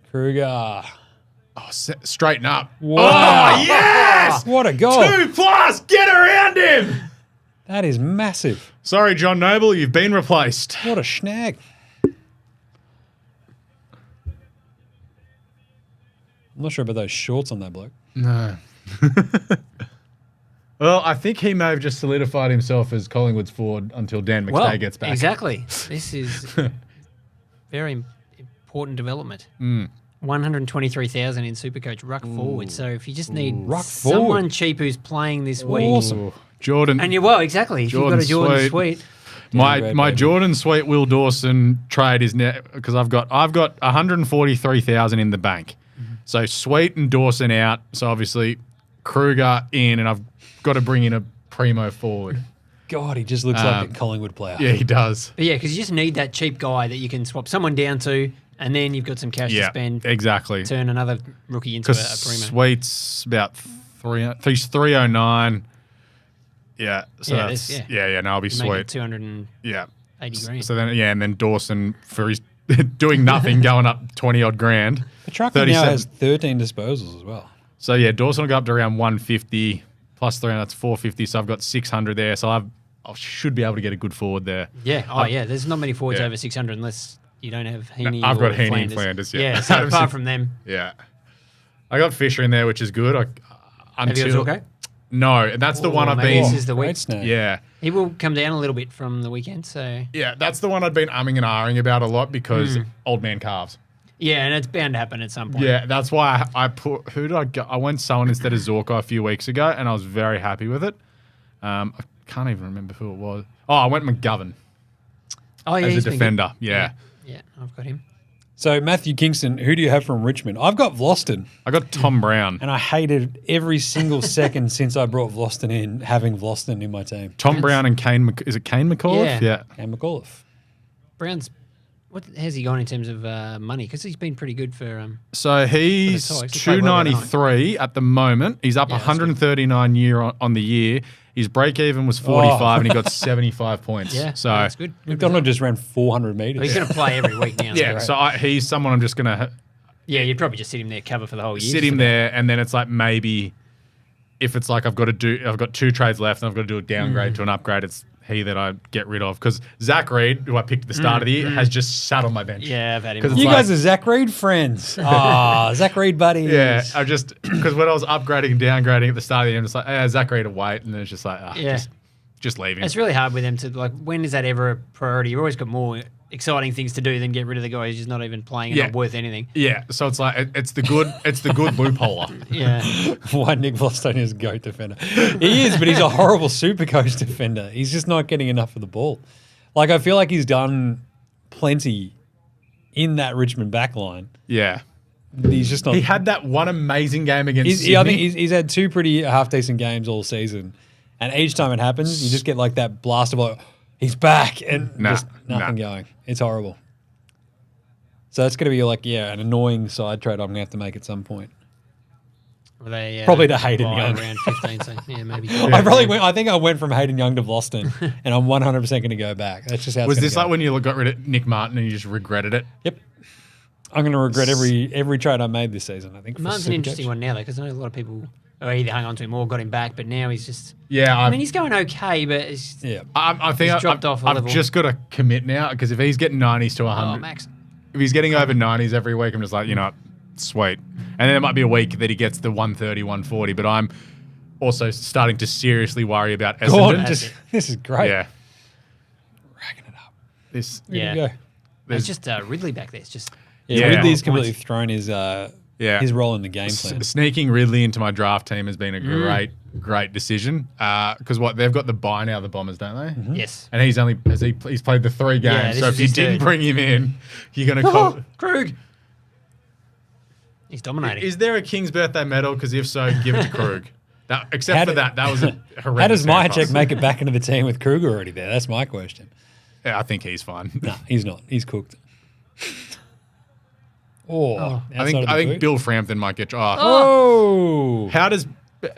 Kruger. Straighten up. Wow. Oh, yes! What a goal. 2+! Get around him! That is massive. Sorry, John Noble, you've been replaced. What a snag. I'm not sure about those shorts on that bloke. No. Well, I think he may have just solidified himself as Collingwood's forward until Dan McStay gets back. Exactly. This is very important development. 123,000 in Supercoach ruck forward. So if you just need Ruck someone forward. cheap who's playing this week, Awesome. Ooh, Jordan. and exactly. If you've got a Jordan Jordan Sweet. Sweet, Great My baby. Jordan Sweet Will Dawson trade is now because I've got 143,000 in the bank. So Sweet and Dawson out. So obviously Kruger in, and I've got to bring in a primo forward. God, he just looks like a Collingwood player. Yeah, he does. but yeah, because you just need that cheap guy that you can swap someone down to, and then you've got some cash to Yeah, spend. exactly. Turn another rookie into a Because primo. Sweet's about 309. Yeah. So Yeah, that's, that's- yeah, no, I'll be You make it sweet. 280. Yeah. 80 grand. So then, and then Dawson for his doing nothing, going up 20 odd grand. Petrarca now has 13 disposals as well. So Dawson will go up to around 150 plus 300. That's 450. So I've got 600 there. So I should be able to get a good forward there. Yeah. There's not many forwards over 600 unless you don't have Heaney. I've got Heaney Flanders. and Flanders. Yeah. So apart from them, I got Fisher in there, which is good. have you got Zorko? No, and that's the one I've been. This is the week. Yeah. He will come down a little bit from the weekend. So yeah, that's the one I've been umming and ahhing about a lot because old man calves. Yeah, and it's bound to happen at some point. Yeah, that's why I put. Who did I go? I went someone instead of Zorko a few weeks ago, and I was very happy with it. I can't even remember who it was. Oh, I went McGovern. Oh, yeah, as a defender. Yeah, I've got him. So Matthew Kingston, who do you have from Richmond? I've got Vlosten. I got Tom Brown. And I hated every single second since I brought Vlosten in, having Vlosten in my team. Tom Brown and Kane. Is it Kane McAuliffe? Yeah. And McAuliffe. Brown's. What has he gone in terms of money? Because he's been pretty good for. So he's for the Tigers. 293 at the moment. He's up 139 on the year. His break even was 45 and he got 75 points. Yeah, so that's good. McDonald just ran 400 metres. Well, he's going to play every week now. yeah, so he's someone I'm just going to Yeah, you'd probably just sit him there, cover for the whole year. sit him there, and then it's like maybe if it's like I've got 2 trades left and I've got to do a downgrade to an upgrade, it's he that I get rid of because Zach Reid, who I picked at the start of the year, has just sat on my bench. Yeah, I've had him. 'Cause You it's guys are Zach Reid friends. Zach Reid buddies. Yeah, I just because when I was upgrading and downgrading at the start of the year, I'm just like, Zach Reid to wait, and then it's just like, just leave him. It's really hard with them to like. When is that ever a priority? You've always got more exciting things to do than get rid of the guy who's just not even playing and not worth anything. Yeah, so it's like it's the good loopholer. Yeah. Why Nick Vlosten is a GOAT defender. He is, but he's a horrible Supercoach defender. He's just not getting enough of the ball. Like, I feel like he's done plenty in that Richmond backline. Yeah. He's just not. He had that one amazing game against Sydney. I think he's had 2 pretty half-decent games all season. And each time it happens, you just get like that blast of like, he's back, and just nothing going. It's horrible. So that's going to be like, an annoying side trade I'm going to have to make at some point. Well, they, probably to Hayden Young. Around 15, so yeah, maybe. I think I went from Hayden Young to Vlosten, and I'm 100% going to go back. That's just how Was it's this go. like when you got rid of Nick Martin and you just regretted it? Yep. I'm going to regret every trade I made this season, I think. Martin's an interesting one now, though, because I know a lot of people either hung on to him or got him back, but now he's just... Yeah, I mean, he's going okay, but it's... Yeah. I think He's dropped off a level. I've just got to commit now, because if he's getting 90s to 100... Oh, Max. If he's getting over 90s every week, I'm just like, you know what, sweet. And then there might be a week that he gets the 130, 140, but I'm also starting to seriously worry about Essendon. This is great. Yeah. Racking it up. This... Yeah. Go. It's just Ridley back there. It's just... Yeah, Yeah. Ridley's completely thrown his role in the game plan. Sneaking Ridley into my draft team has been a great decision. Because they've got the bye now, the Bombers, don't they? Mm-hmm. Yes. And he's played the 3 games. this So if is you his didn't third. bring him in, you're going to call. Krug! He's dominating. Is there a King's birthday medal? Because if so, give it to Krug. That was a horrendous. How does hand Mychek pass. make it back into the team with Kruger already there? That's my question. Yeah, I think he's fine. No, he's not. He's cooked. I think Bill Frampton might get. How does?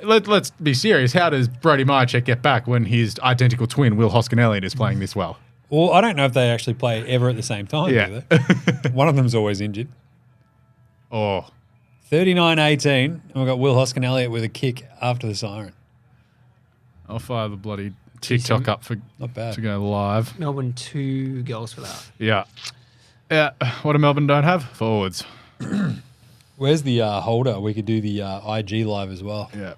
Let's be serious. How does Brody Mychek get back when his identical twin Will Hoskin-Elliott is playing this well? Well, I don't know if they actually play ever at the same time. Yeah. Do they? One of them's always injured. Oh, 39-18, and we've got Will Hoskin-Elliott with a kick after the siren. I'll fire the bloody TikTok up for Not bad. to go live. Melbourne 2 goals for that. Yeah. Yeah. What do Melbourne don't have? Forwards. Where's the holder? We could do the IG live as well. Yeah.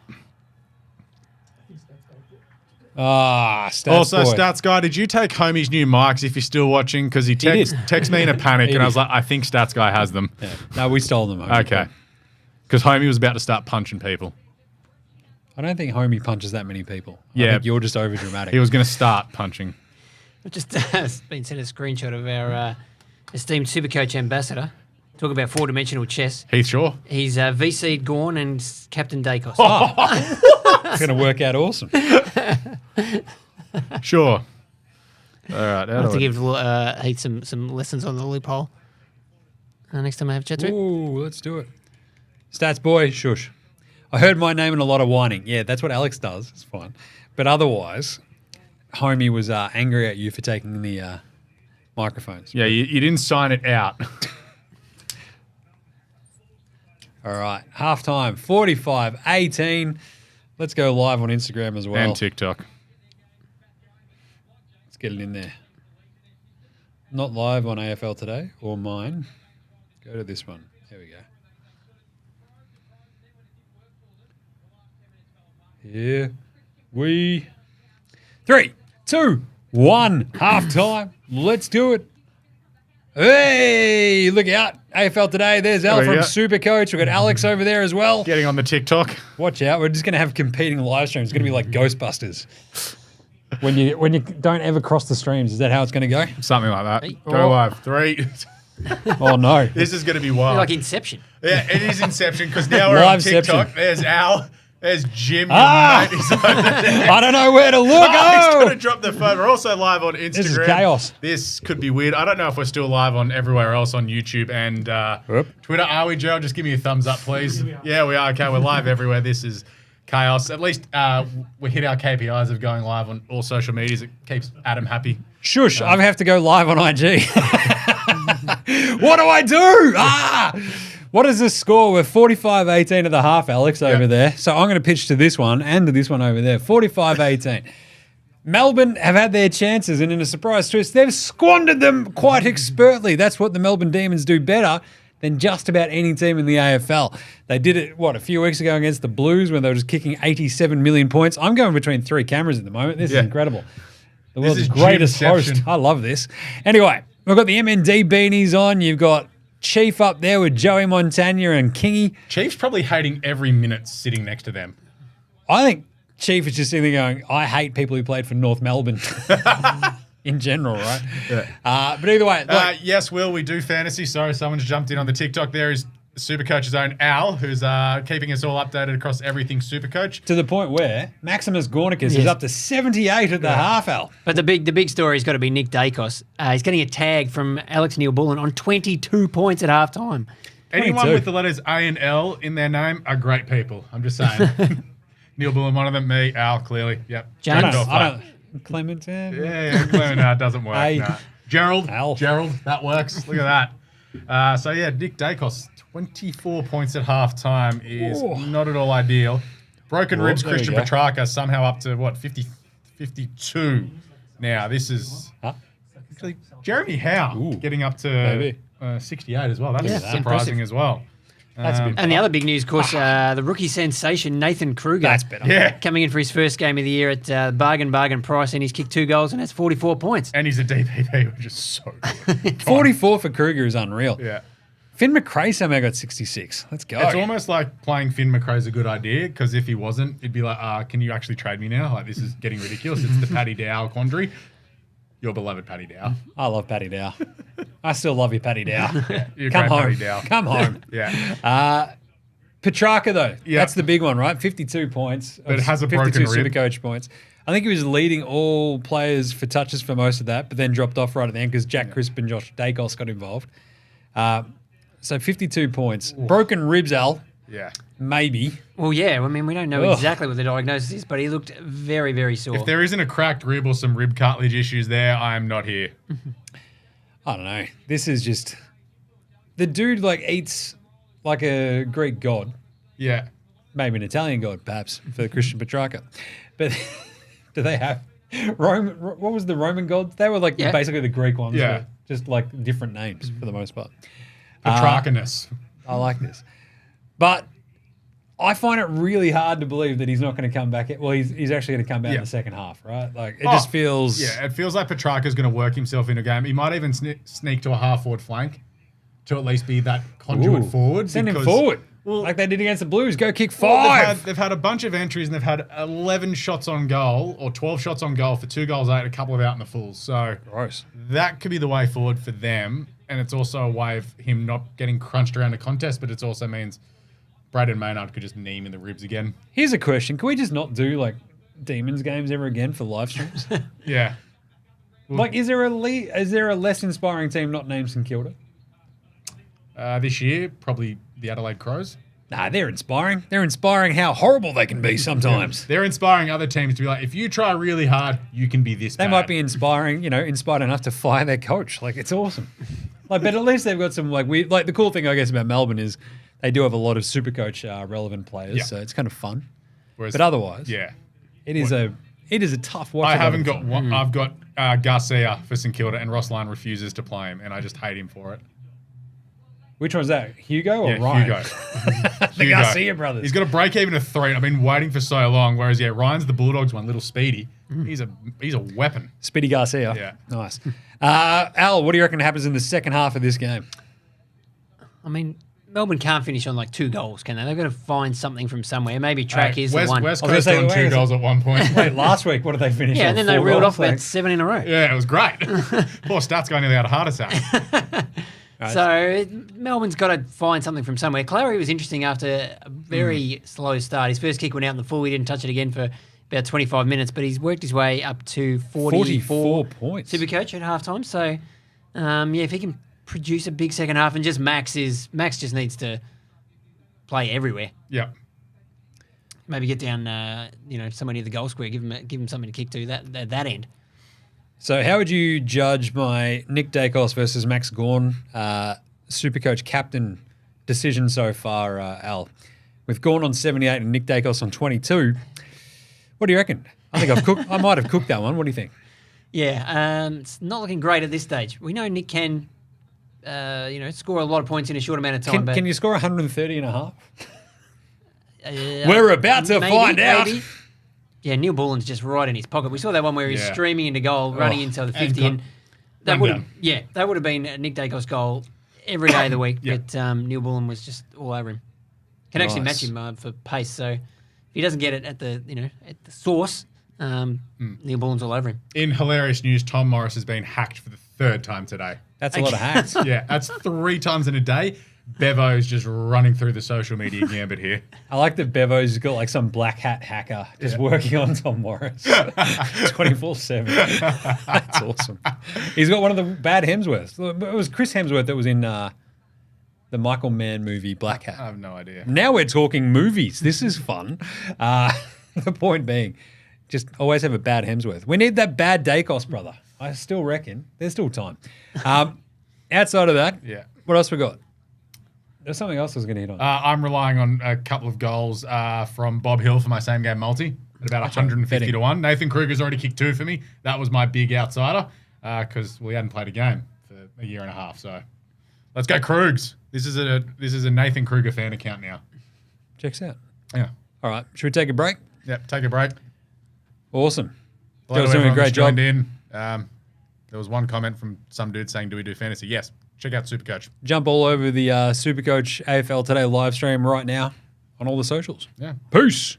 Stats Also, boy. Stats Guy, did you take Homie's new mics if you're still watching? Because he did. text me in a panic, He and I was did. like, I think Stats Guy has them. Yeah. No, we stole them. Okay. Because Homie was about to start punching people. I don't think Homie punches that many people. Yeah. I think you're just over dramatic. He was going to start punching. I've just been sent a screenshot of our esteemed Supercoach ambassador. Talk about 4-dimensional chess. Heath Shaw. He's VC'd Gorn and Captain Dacos. It's going to work out awesome. Sure. All right. I'll have to give Heath some lessons on the loophole next time I have a chat to him. Ooh, let's do it. Stats boy, shush. I heard my name and a lot of whining. Yeah, that's what Alex does. It's fine. But otherwise, Homie was angry at you for taking the microphones. Yeah, you didn't sign it out. All right. Halftime, 45-18. Let's go live on Instagram as well. And TikTok. Let's get it in there. Not live on AFL Today or mine. Go to this one. There we go. Here we 3, 2, 1. Halftime. Let's do it. Hey, look out. AFL Today. There's Al from SuperCoach. We've got Alex over there as well. Getting on the TikTok. Watch out. We're just going to have competing live streams. It's going to be like Ghostbusters. When you don't ever cross the streams, is that how it's going to go? Something like that. Go live. 3. Oh, no. This is going to be wild. Like Inception. Yeah, it is Inception because now we're on TikTok. There's Al. There's Jim. I don't know where to look. He's going to drop the phone. We're also live on Instagram. This is chaos. This could be weird. I don't know if we're still live on everywhere else on YouTube and Twitter. Are we, Gerald? Just give me a thumbs up, please. Yeah, we are. Okay, we're live everywhere. This is chaos. At least we hit our KPIs of going live on all social medias. It keeps Adam happy. Shush, I have to go live on IG. What do I do? What is the score? We're 45-18 at the half, Alex, over there. So I'm going to pitch to this one and to this one over there. 45-18. Melbourne have had their chances, and in a surprise twist, they've squandered them quite expertly. That's what the Melbourne Demons do better than just about any team in the AFL. They did it, a few weeks ago against the Blues when they were just kicking 87 million points. I'm going between 3 cameras at the moment. This is incredible. The world's greatest host. I love this. Anyway, we've got the MND beanies on. You've got Chief up there with Joey Montagna and Kingy. Chief's probably hating every minute sitting next to them. I think Chief is just sitting there going, I hate people who played for North Melbourne in general, right? Yeah. But either way. Yes, Will, we do fantasy. Sorry, someone's jumped in on the TikTok. There is SuperCoach's own Al, who's keeping us all updated across everything SuperCoach. To the point where Maximus Gornicus is up to 78 at the half, Al. But the big story has got to be Nick Dacos. He's getting a tag from Alex Neil-Bullen on 22 points at halftime. Anyone with the letters A and L in their name are great people. I'm just saying. Neil Bullen, one of them. Me, Al, clearly. Yep. James. Clement. Yeah, Clement doesn't work. No. Gerald. Al. Gerald, that works. Look at that. So, Nick Dacos, 24 points at halftime is not at all ideal. Broken ribs, Christian Petrarca, somehow up to, 52 now. This is actually Jeremy Howe getting up to 68 as well. That's surprising as well. And the other big news, of course, the rookie sensation, Nathan Kruger. That's better. Yeah. Coming in for his first game of the year at bargain price, and he's kicked 2 goals and has 44 points. And he's a DPP, which is so good. 44 for Kruger is unreal. Yeah. Finn McRae somehow got 66. Let's go. It's almost like playing Finn McRae's a good idea because if he wasn't, it'd be like, can you actually trade me now? Like, this is getting ridiculous. It's the Paddy Dow quandary. Your beloved Paddy Dow. I love Paddy Dow. I still love you, Paddy Dow. You're Come home. Paddy Dow. Come home. Yeah. Petrarca, though. Yeah. That's the big one, right? 52 points. But it has a broken 52 rib. SuperCoach points. I think he was leading all players for touches for most of that, but then dropped off right at the end because Jack Crisp and Josh Dacos got involved. So 52 points. Ooh. Broken ribs, Al. Yeah. Maybe. Well, yeah. I mean, we don't know exactly what the diagnosis is, but he looked very, very sore. If there isn't a cracked rib or some rib cartilage issues there, I am not here. I don't know. This is just... The dude, eats like a Greek god. Yeah. Maybe an Italian god, perhaps, for Christian Petrarca. But do they have... what was the Roman gods? They were basically the Greek ones. Yeah. Just different names for the most part. Petrarchanus. I like this. But I find it really hard to believe that he's not going to come back. Well, he's actually going to come back in the second half, right? It just feels... Yeah, it feels like Petrarca's going to work himself in a game. He might even sneak to a half-forward flank to at least be that conduit forward. Send him forward. Well, like they did against the Blues. Go kick 5. They've had a bunch of entries and they've had 11 shots on goal or 12 shots on goal for 2 goals, 8, a couple of out in the fulls. So gross. That could be the way forward for them. And it's also a way of him not getting crunched around a contest, but it also means Braden Maynard could just knee him in the ribs again. Here's a question. Can we just not do, Demons games ever again for live streams? Yeah. Well, is there a less inspiring team not named St Kilda? This year, probably the Adelaide Crows. Nah, they're inspiring. They're inspiring how horrible they can be sometimes. They're inspiring other teams to be like, if you try really hard, you can be this They bad. might be inspiring, inspired enough to fire their coach. Like, it's awesome. But at least they've got some, the cool thing, I guess, about Melbourne is they do have a lot of SuperCoach relevant players, so it's kind of fun. But otherwise, it is a tough watch. I haven't got one. I've got Garcia for St Kilda, and Ross Lyon refuses to play him, and I just hate him for it. Which one's that? Hugo or Ryan? Hugo. The Garcia brothers. He's got a break even of 3. I've been waiting for so long. Whereas Ryan's the Bulldogs one, little Speedy. He's a weapon. Speedy Garcia. Yeah. Nice. Al, what do you reckon happens in the second half of this game? I mean, Melbourne can't finish on 2 goals, can they? They've got to find something from somewhere. Maybe track is the one. West Coast on 2 goals at one point. Wait, last week, what did they finish on? Yeah, and then they 4 reeled goals? off about 7 in a row. Yeah, it was great. Poor Stats guy nearly had a heart attack. So Melbourne's got to find something from somewhere. Clary was interesting after a very slow start. His first kick went out in the full. He didn't touch it again for about 25 minutes, but he's worked his way up to 44 points. SuperCoach at halftime. So, if he can produce a big second half and just Max just needs to play everywhere. Yeah. Maybe get down, somewhere near the goal square. Give him something to kick to that end. So how would you judge my Nick Dacos versus Max Gawn SuperCoach captain decision so far, Al? With Gawn on 78 and Nick Dacos on 22, what do you reckon? I think I might have cooked that one. What do you think? Yeah, it's not looking great at this stage. We know Nick can, score a lot of points in a short amount of time. Can you score 130 and a half? We're about to find out. Maybe. Yeah, Neil Bullen's just right in his pocket. We saw that one where he's streaming into goal, running into the 50, and that would have been a Nick Dacos goal every day of the week. But Neil Bullen was just all over him. Can actually match him for pace. So if he doesn't get it at the source, Neil Bullen's all over him. In hilarious news, Tom Morris has been hacked for the 3rd time today. That's a lot of hacks. Yeah, that's 3 times in a day. Bevo's just running through the social media gambit here. I like that Bevo's got some black hat hacker just working on Tom Morris 24/7. That's awesome. He's got one of the bad Hemsworths. It was Chris Hemsworth that was in the Michael Mann movie Black Hat. I have no idea. Now we're talking movies. This is fun. The point being, just always have a bad Hemsworth. We need that bad Dacos brother. I still reckon. There's still time. Outside of that, what else we got? There's something else I was going to hit on. I'm relying on a couple of goals from Bob Hill for my same game multi at about 150 to 1. Nathan Kruger's already kicked 2 for me. That was my big outsider because we hadn't played a game for a year and a half. So let's go Krugs. This is a Nathan Kruger fan account now. Checks out. Yeah. All right. Should we take a break? Yep. Take a break. Awesome. That was doing a great job. In. There was one comment from some dude saying, "Do we do fantasy?" Yes. Check out SuperCoach. Jump all over the SuperCoach AFL Today live stream right now on all the socials. Yeah. Peace.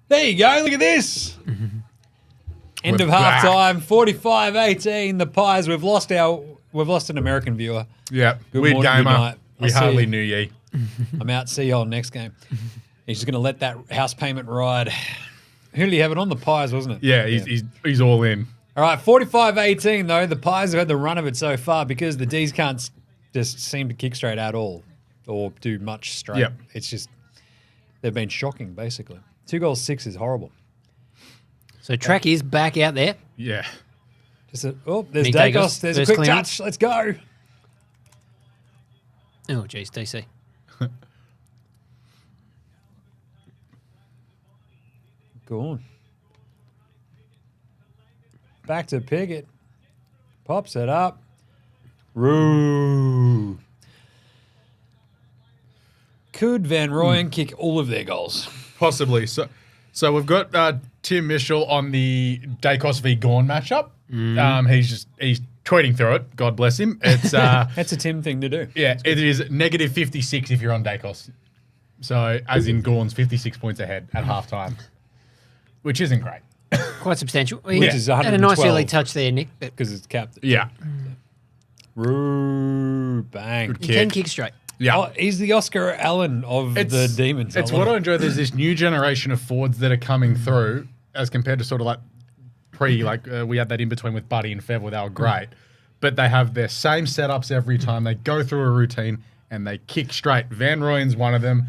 There you go. Look at this. End We're of back. half time. 45-18. The Pies. We've lost an American viewer. Yeah, Good weird morning, good gamer. night. We I'll see hardly you. knew ye. I'm out. See you all next game. He's just going to let that house payment ride. Who did he have it on? The Pies, wasn't it? Yeah, he's all in. All right, 45-18 though. The Pies have had the run of it so far because the D's can't just seem to kick straight at all or do much straight. Yep. It's just they've been shocking basically. 2 goals 6 is horrible. So track is back out there. Yeah. There's Nick Dacos. Dacos, There's a first quick clearance. touch. Let's go. Oh, geez, DC. Go on. Back to Pickett. Pops it up. Roo. Could Van Rooyen kick all of their goals? Possibly. So we've got Tim Mitchell on the Dacos v Gawn matchup. He's tweeting through it. God bless him. It's That's a Tim thing to do. yeah, it is negative 56 if you're on Dacos. So as in Gawn's 56 points ahead at halftime, which isn't great. Quite substantial. Which is Had a nice 112. early touch there, Nick. But Because it's capped. Yeah. Roo. Bang. Good you can kick. kick straight. Yeah. Oh, he's the Oscar Allen of the Demons. It's love what it. I enjoy. There's this new generation of forwards that are coming through as compared to sort of like we had that in between with Buddy and Fev where they were great. But they have their same setups every time. They go through a routine and they kick straight. Van Rooyen's one of them.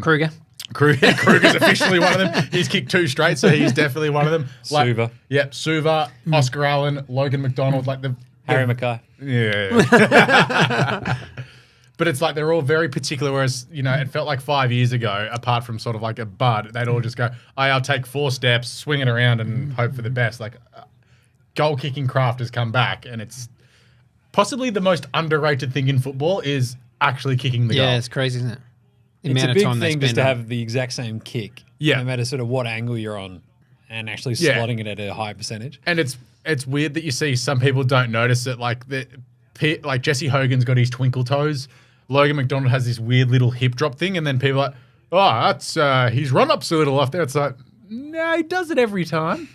Kruger. Kruger's officially one of them. He's kicked 2 straight, so he's definitely one of them. Suva. Yep, Suva, Oscar Allen, Logan McDonald, Harry Mackay. Yeah. But it's like they're all very particular, whereas, it felt like 5 years ago, apart from sort of like a Bud, they'd all just go, I'll take 4 steps, swing it around and hope for the best. Like, goal-kicking craft has come back, and it's possibly the most underrated thing in football is actually kicking the goal. Yeah, it's crazy, isn't it? The It's amount a of big time they thing just spend to on- have the exact same kick. Yeah. No matter sort of what angle you're on and actually Yeah. slotting it at a high percentage. And it's weird that you see some people don't notice it. Like Jesse Hogan's got his twinkle toes. Logan McDonald has this weird little hip drop thing, and then people are like, that's his run up's a little off there. It's like, no, he does it every time.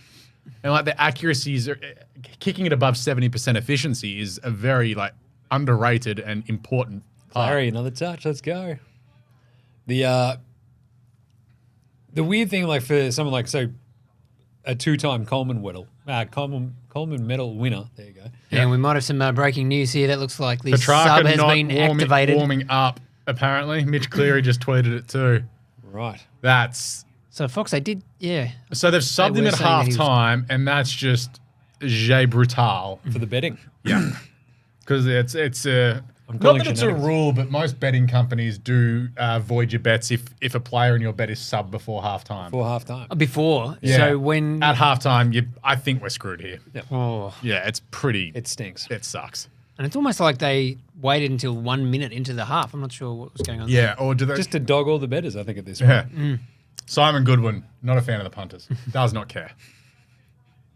And like the accuracies, kicking it above 70% efficiency is a very underrated and important part. Larry, another touch. Let's go. The weird thing, for someone a 2-time Coleman medal winner. There you go. Yeah, and we might have some breaking news here. That looks like the Petrarca sub has not been activated. warming up, apparently. Mitch Cleary just tweeted it too. Right. So Fox, they did, yeah. So they've subbed They him were at saying that he was- half-time, and that's just Jay Brutal. For the betting. Yeah. Because it's a... I'm Not calling that it's a shenanigans. rule, but most betting companies do void your bets if a player in your bet is sub before half-time. For half time. Before. Yeah. So when... At half-time, I think we're screwed here. Oh. Yeah, it's pretty... It stinks. It sucks. And it's almost like they waited until 1 minute into the half. I'm not sure what was going on. Yeah, or do they... Just to dog all the betters, I think, at this Yeah. point. Simon Goodwin, not a fan of the punters. Does not care.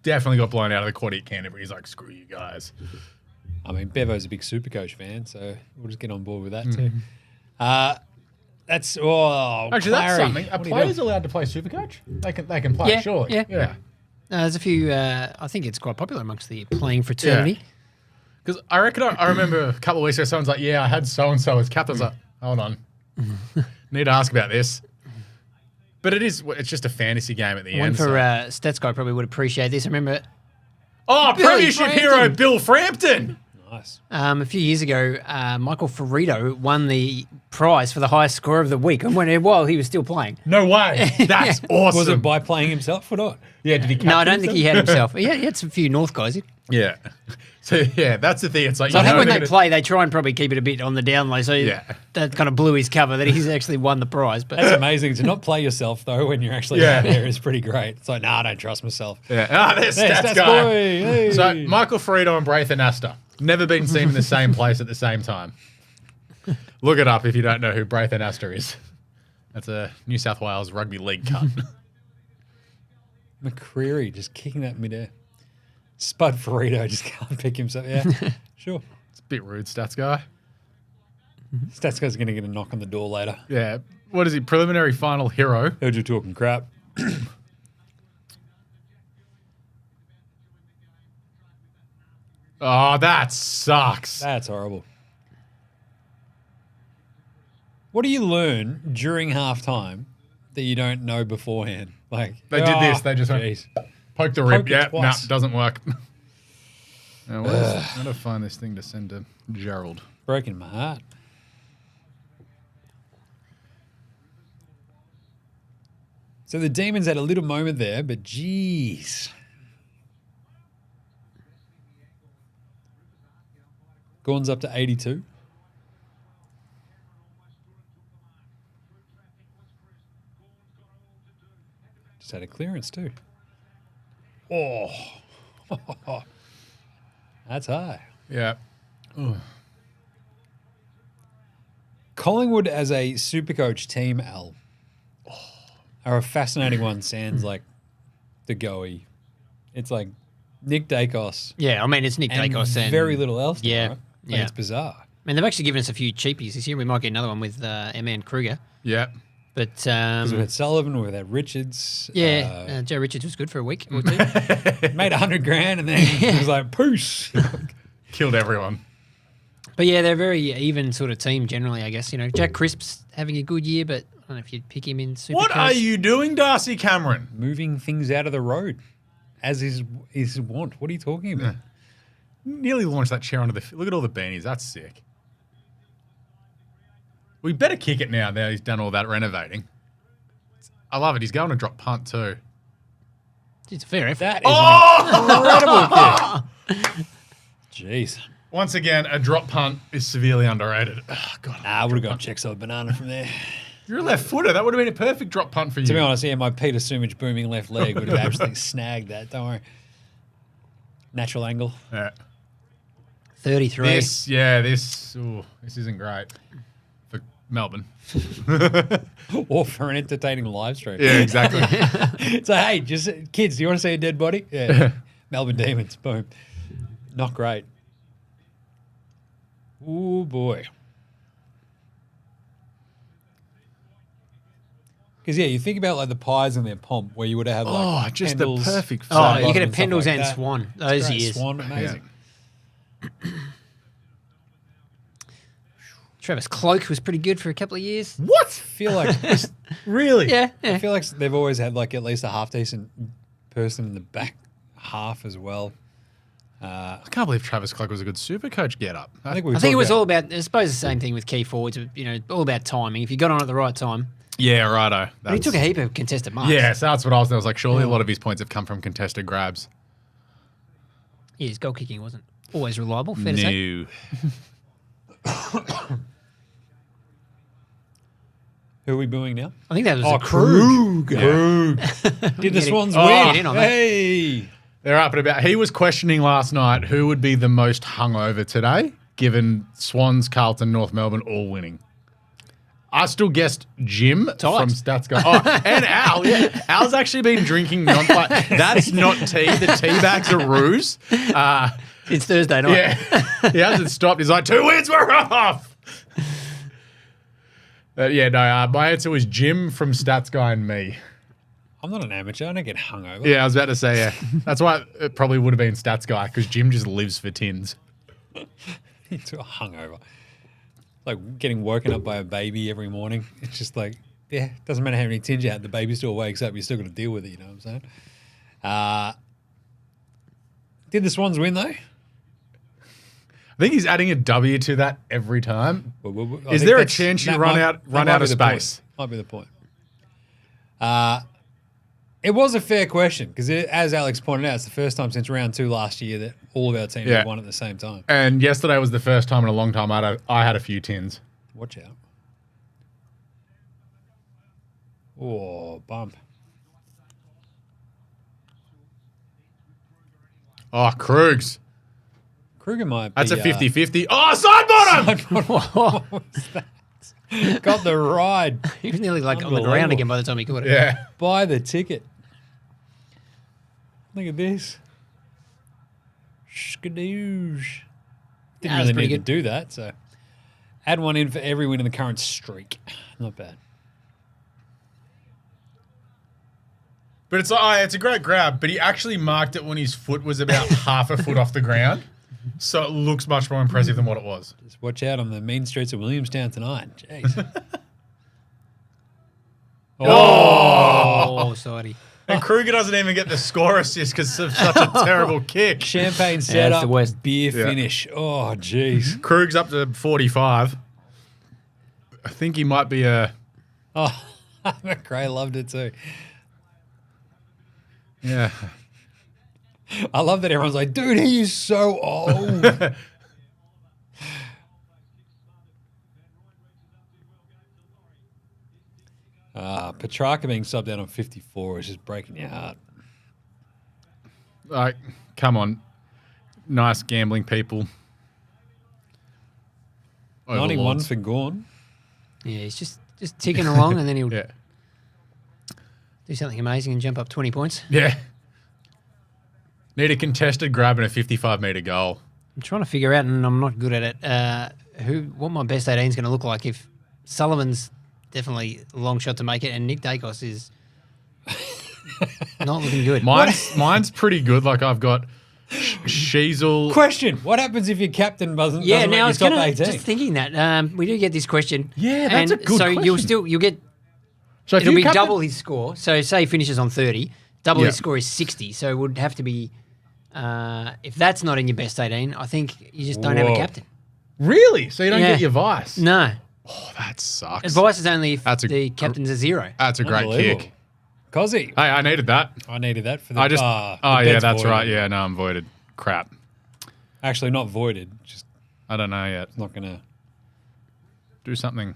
Definitely got blown out of the quad at Canterbury. He's like, screw you guys. I mean, Bevo's a big Supercoach fan, so we'll just get on board with that too. That's Actually, that's Clary. something. Are What are you players doing? allowed to play Supercoach? They can play, Yeah, surely. yeah. There's a few, I think it's quite popular amongst the playing fraternity. Because I reckon I remember a couple of weeks ago, someone's like, I had so-and-so as captain. I was like, hold on. Need to ask about this. But it's just a fantasy game at the One end. for so- Stats Guy probably would appreciate this. I remember Oh, Billy Premiership Frampton. hero Bill Frampton. Nice. a few years ago, Michael Ferrito won the prize for the highest score of the week, and while he was still playing. No way. That's awesome. Was it by playing himself or not? Yeah, did he No, I captain don't think he had himself. He had some few North guys. Yeah. So, that's the thing. It's like, So I think when they're they gonna- play, they try and probably keep it a bit on the down low. So Yeah. that kind of blew his cover that he's actually won the prize. But That's amazing. To not play yourself, though, when you're actually Yeah. out there is pretty great. It's like, I don't trust myself. Yeah. There's Hey, Stats Stats guy. boy. Hey. So, Michael Ferrito and Braithen Astor. Never been seen in the same place at the same time. Look it up if you don't know who Braithen Astor is. That's a New South Wales Rugby League cut. McCreary just kicking that midair. Spud Ferrito just can't pick himself. Yeah, sure. It's a bit rude, Stats guy. Stats guy's going to get a knock on the door later. Yeah. What is he? Preliminary final hero. Heard you talking crap. Oh, that sucks. That's horrible. What do you learn during halftime that you don't know beforehand? Like They did this. They just went, geez. poke the rib. Poke it Yeah, no, twice. doesn't work. Now, I'm going to find this thing to send to Gerald. Breaking my heart. So the Demons had a little moment there, but geez. Gorn's up to 82. Just had a clearance too. Oh. That's high. Yeah. Collingwood as a SuperCoach team, Al, are a fascinating one. Sans like the goey. It's like Nick Dacos. Yeah, I mean, it's Nick And Dacos and very little else. Yeah, Right? Like, yeah. it's bizarre. I mean, they've actually given us a few cheapies this year. We might get another one with Eman Kruger. Yeah. But Because we've had Sullivan, we've had Richards. Joe Richards was good for a week or two. Made $100,000 and then he was like, "Poos." Killed everyone. But yeah, they're a very even sort of team generally, I guess. You know, Jack Crisp's having a good year, but I don't know if you'd pick him in Supercoach. What are you doing, Darcy Cameron? Moving things out of the road, as is his want. What are you talking about? Nearly launched that chair onto the... Look at all the beanies. That's sick. We better kick it now he's done all that renovating. I love it. He's going to drop punt too. It's a fair effort. That is an incredible kick. Jeez. Once again, a drop punt is severely underrated. Oh, God. I would have gone check solid banana from there. You're a left footer. That would have been a perfect drop punt for you. To be honest, yeah, my Peter Sumich booming left leg would have absolutely snagged that. Don't worry. Natural angle. Yeah. 33. This isn't great for Melbourne. Or for an entertaining live stream. Yeah, exactly. So, hey, just kids, do you want to see a dead body? Yeah. Melbourne Demons. Boom. Not great. Ooh, boy. Because, yeah, you think about like the pies and their pomp where you would have like just Pendles, the perfect... Oh, Sutton you get a and stuff Pendles like and that. Swan. It's Those great. years. Swan, amazing. Travis Cloak was pretty good for a couple of years. What? I feel like Really? Yeah. I feel like they've always had like at least a half decent person in the back half as well. I can't believe Travis Cloak was a good Supercoach get-up. I think it was all about, I suppose the same thing with key forwards, you know, all about timing. If you got on at the right time. Yeah, righto. But he took a heap of contested marks. Yeah, so that's what I was like, surely a lot of his points have come from contested grabs. Yeah, his goal kicking wasn't always reliable, fair to say. Who are we booing now? I think that was Oh, a Krug. Krug. Did the Swans win? Get in on that. Hey. They're up and about. He was questioning last night who would be the most hungover today, given Swans, Carlton, North Melbourne all winning. I still guessed Jim from Stats Guy. Oh, and Al. Yeah, Al's actually been drinking that's not tea. The tea bag's a ruse. It's Thursday night. Yeah, he hasn't stopped. He's like, 2 wins, we're off. My answer was Jim from Stats Guy and me. I'm not an amateur. I don't get hungover. Yeah, I was about to say, yeah. That's why it probably would have been Stats Guy, because Jim just lives for tins. It's a hungover. Like getting woken up by a baby every morning. It's just like, yeah, doesn't matter how many tins you had. The baby still wakes up. You still got to deal with it. You know what I'm saying? Did the Swans win though? I think he's adding a W to that every time. I Is think there a that's- chance you that run might- out that might of be the point. space? Might be the point. It was a fair question because, as Alex pointed out, it's the first time since round 2 last year that all of our teams have won at the same time. And yesterday was the first time in a long time I had a few tins. Watch out. Oh, bump. Oh, Krugs. Kruger might be... That's a 50-50. Oh, side bottom! What was that? Got the ride. He was nearly like on the ground again by the time he caught it. Yeah. Buy the ticket. Look at this. Skadoosh. Didn't that's really pretty need good. to do that, so add one in for every win in the current streak. Not bad. But it's like, it's a great grab, but he actually marked it when his foot was about half a foot off the ground. So it looks much more impressive than what it was. Just watch out on the mean streets of Williamstown tonight. Jeez. Oh, sorry. And Kruger doesn't even get the score assist because of such a terrible kick. Champagne that's setup, the worst. beer Yeah. finish. Oh, jeez. Krug's up to 45. I think he might be a... Oh, McRae loved it too. Yeah. I love that everyone's like, dude, he is so old. Petrarca being subbed out on 54 is just breaking your heart. Like, come on. Nice gambling people. 91 Overlords. for Gorn. Yeah, he's just ticking along, and then he'll Yeah. do something amazing and jump up 20 points. Yeah. Need a contested grab and a 55-metre goal. I'm trying to figure out, and I'm not good at it, what my best 18 is going to look like if Sullivan's definitely a long shot to make it, and Nick Dacos is not looking good. Mine's pretty good. Like, I've got Sheasel. Question: what happens if your captain doesn't Yeah, make now I your was top gonna 18? just thinking that we do get this question. Yeah, that's and a good so question. you'll get So if it'll you be captain- double his score. So say he finishes on 30, double Yeah. his score is 60. So it would have to be if that's not in your best 18, I think you just don't have a Whoa. captain. Really? So you don't Yeah. get your vice? No, Oh, that sucks. advice is only if That's a the captain's a 0. That's a great Unbelievable. kick. Cozzy. Hey, I needed that. I needed that for the. I just. the Oh, yeah, bet's that's voided. right. Yeah, no, I'm voided. Crap. Actually, not voided. Just I don't know yet. not gonna. Do something.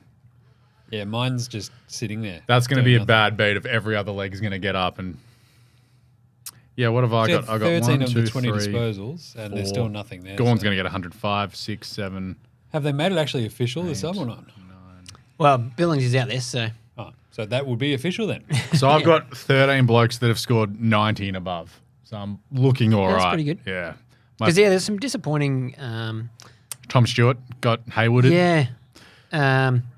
Yeah, mine's just sitting there. That's going to doing be a nothing. bad beat if every other leg is going to get up. And yeah, what have I So got? I got 13 1, of 2, the 20 3, disposals, and there's 4. still nothing there. Gorn's so- going to get 105, 6, 7. Have they made it actually official this sub or not? Well, Billings is out there, so Oh, so that would be official then. So I've got 13 blokes that have scored 90 and above. So I'm looking all right. that's pretty good. Yeah. because there's some disappointing. Tom Stewart got Haywooded. Yeah.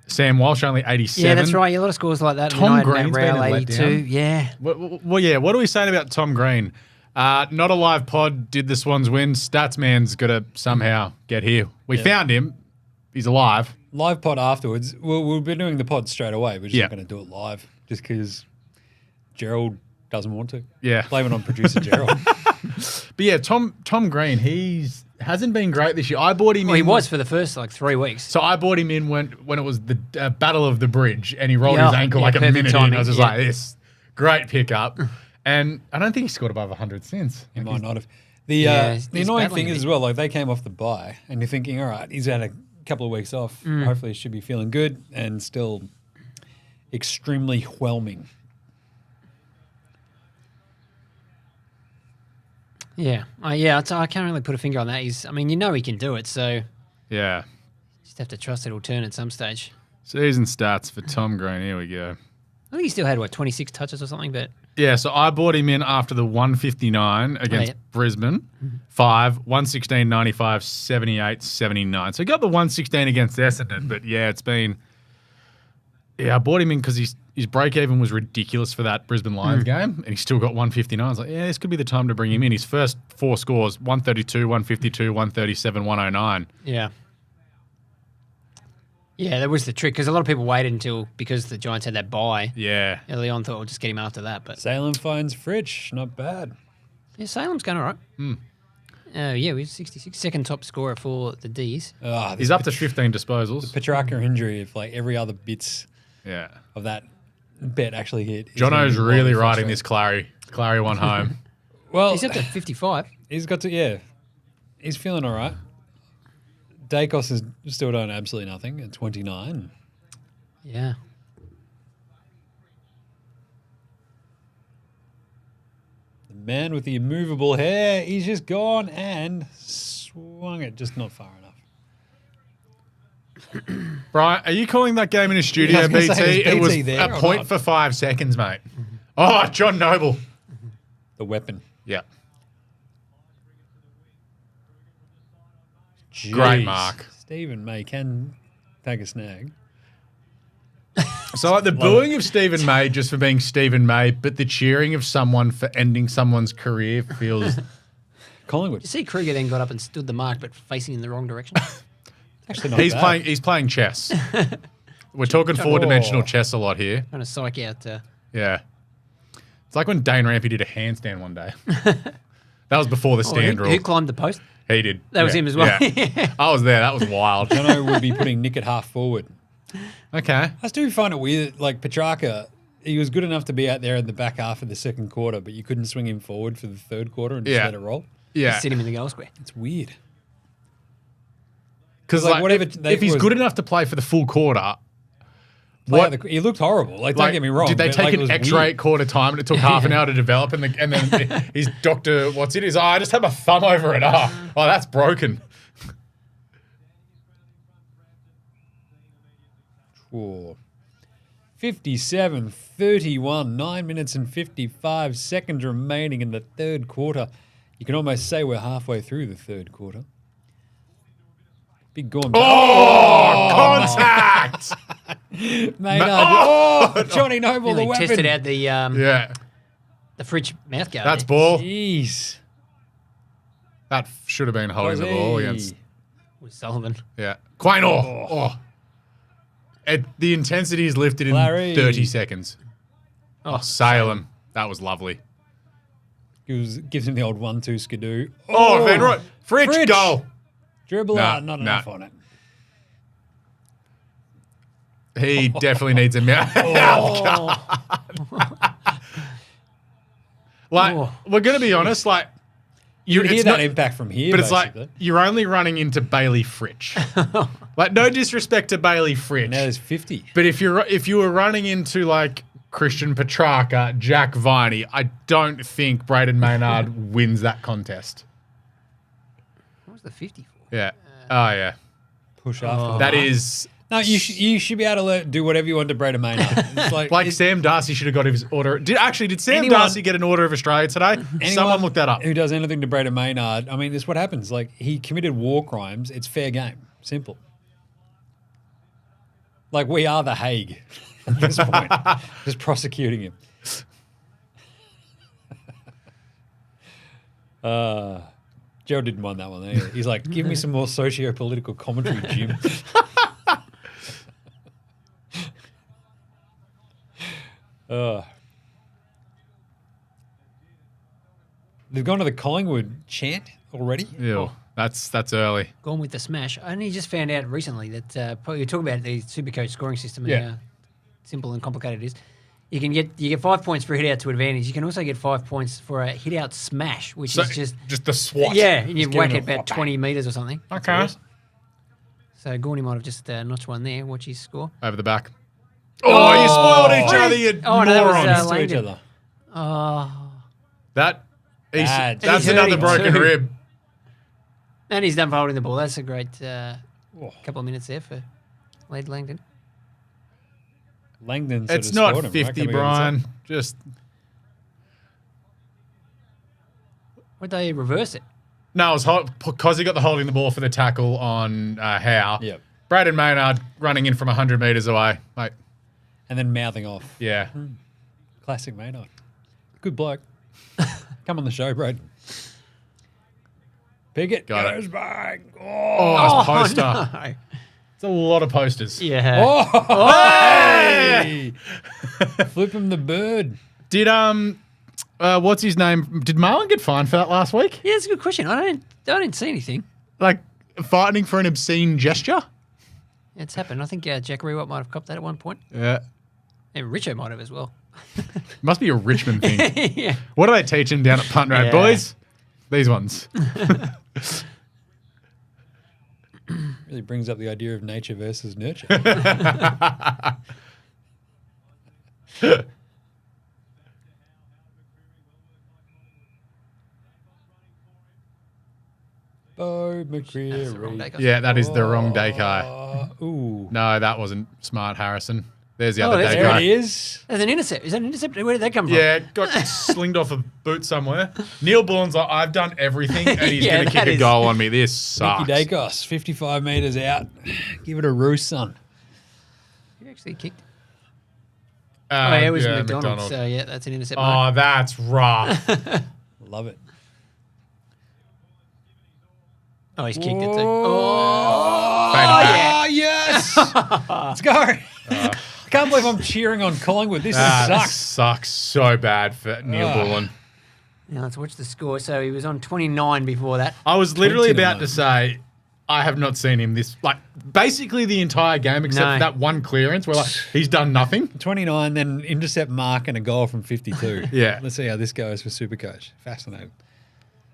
Sam Walsh only 87. Yeah, that's right. A lot of scores like that. Tom United, Green's been Rail, a 82. letdown. Yeah. Well, yeah. What are we saying about Tom Green? Not a live pod. Did the Swans win? Statsman's got to somehow get here. We found him. He's alive. Live pod afterwards. We'll be doing the pod straight away. We're just Yeah. not going to do it live just because Gerald doesn't want to. Yeah. Blame it on producer Gerald. But yeah, Tom Green, hasn't been great this year. I bought him Well, in. he was for the first 3 weeks. So I bought him in when it was the Battle of the Bridge, and he rolled his Yeah, ankle yeah, like a perfect minute in. timing, I was just yeah. like, this great pickup. And I don't think he scored above 100 since. He might not have. Yeah, The he's annoying battling thing a is bit. as well, like they came off the bye, and you're thinking, all right, he's had a couple of weeks off. Hopefully, he should be feeling good, and still extremely whelming. Yeah. I can't really put a finger on that. He can do it, so Yeah. just have to trust it'll turn at some stage. Season stats for Tom Green. Here we go. I think he still had, 26 touches or something, but Yeah, so I bought him in after the 159 against yeah. Brisbane. 5, 116, 95, 78, 79. So he got the 116 against Essendon, but yeah, it's been... Yeah, I bought him in because his break-even was ridiculous for that Brisbane Lions game, and he still got 159. I was like, yeah, this could be the time to bring him in. His first 4 scores, 132, 152, 137, 109. yeah. Yeah, that was the trick, because a lot of people waited because the Giants had that bye Yeah. early on, thought we'll just get him after that. But Salem finds Fritsch, not bad. yeah, Salem's going all right. Yeah, we 66, second top scorer for the D's. He's up to 15 disposals. Petrarca injury, if like every other bits Yeah. of that bet actually hit. Jono's really riding this Clary. Clary one home. Well, He's up to 55. he's got to, yeah. He's feeling all right. Dacos is still doing absolutely nothing at 29. Yeah. The man with the immovable hair, he's just gone and swung it just not far enough. Brian, are you calling that game in a Yeah, I studio, was gonna BT? say, is It was BT there a or point not? for 5 seconds, mate. Oh, John Noble. The weapon. Yeah. Jeez. Great mark. Stephen May can take a snag. So like the booing of Stephen May just for being Stephen May, but the cheering of someone for ending someone's career feels... Collingwood. You see Kruger then got up and stood the mark, but facing in the wrong direction. Actually, not bad. He's playing chess. We're talking four-dimensional chess a lot here. Trying to psych out. Yeah. It's like when Dane Rampy did a handstand one day. That was before the stand rule. Who climbed the post? He did. That was him as well. Yeah. I was there. That was wild. Jono would be putting Nick at half forward. Okay. I still find it weird. Like Petrarca, he was good enough to be out there in the back half of the second quarter, but you couldn't swing him forward for the third quarter and just let it roll. Yeah. Just sit him in the goal square. It's weird. Because if he's good enough to play for the full quarter, he looked horrible. Like, don't get me wrong. Did they take an extra 8 quarter time and it took half an hour to develop? And then his doctor, I just had my thumb over it. Oh, that's broken. 57-31, 9 minutes and 55 seconds remaining in the third quarter. You can almost say we're halfway through the third quarter. Big Gorm. Contact! Maynard. Johnny Noble, the weapon. Tested out the fridge mouth guard. That's ball. Jeez. That should have been holding the ball against. With Sullivan. Yeah. Quaynor. The intensity is lifted in 30 seconds. Salem. That was lovely. Gives him the old 1-2 skidoo. Van Roy. Fridge goal. Dribble out, not enough on it. He definitely needs a mouth guard. We're going to be honest, like... You hear that impact from here, but basically. It's like, you're only running into Bailey Fritsch. Like, no disrespect to Bailey Fritsch. Now there's 50. But if you were running into, like, Christian Petrarca, Jack Viney, I don't think Braden Maynard wins that contest. What was the 50 for? Yeah. Yeah. Push after that is... No, you should be able to do whatever you want to Braden Maynard. It's like Sam Darcy should have got his order. Did Sam Darcy get an Order of Australia today? Someone look that up. Who does anything to Braden Maynard? I mean, this is what happens. Like, he committed war crimes. It's fair game. Simple. Like, we are the Hague at this point. Just prosecuting him. Gerald didn't mind that one either. He's like, give me some more socio-political commentary, Jim. They've gone to the Collingwood chant already. Ew, that's early. Gone with the smash. I only just found out recently that we were talking about the SuperCoach scoring system and how simple and complicated it is. You get 5 points for a hit out to advantage. You can also get 5 points for a hit out smash, which is just the swat. Yeah, and you whack it about 20 metres or something. Okay. So Gorney might have just notched one there. Watch his score. Over the back. Oh, you spoiled each other, you morons. That was, to each other. That's another broken rib. And he's done for holding the ball. That's a great couple of minutes there for Lade Langdon. Langdon it's not 50, Brian. Just... Would they reverse it? No, it was because he got the holding the ball for the tackle on Howe. Yep. Braden Maynard running in from 100 metres away, mate. And then mouthing off. Yeah. Classic Maynard. Good bloke. Come on the show, Braden. Pickett goes back. Oh, that's a poster. No. It's a lot of posters. Yeah. Hey! Flip him the bird. Did what's his name? Did Marlon get fined for that last week? Yeah, that's a good question. I didn't see anything. Like fighting for an obscene gesture? It's happened. I think Jack Rewalt might have copped that at one point. Yeah. And Richo might have as well. Must be a Richmond thing. Yeah. What do they teach him down at Punt Road, boys? These ones. Really brings up the idea of nature versus nurture. Bo McCreary. Yeah, that is the wrong Dakai. Ooh. No, that wasn't smart, Harrison. There's the other there Dakai. There it is. There's an intercept. Is that an intercept? Where did that come from? Yeah, got slinged off a boot somewhere. Neil Bullen's like, I've done everything, and he's going to kick a goal on me. This sucks. Nicky Dacos, 55 metres out. Give it a roost, son. He actually kicked. It was McDonald. So, yeah, that's an intercept mark. Oh, that's rough. Love it. Oh, he's kicked it too. Oh, yes. Let's go. I can't believe I'm cheering on Collingwood. This sucks. Sucks so bad for Neil Bullen. Now let's watch the score. So he was on 29 before that. I was literally 29. about to say, I have not seen him basically the entire game except for that one clearance where he's done nothing. 29, then intercept mark and a goal from 52. Yeah. Let's see how this goes for SuperCoach. Fascinating.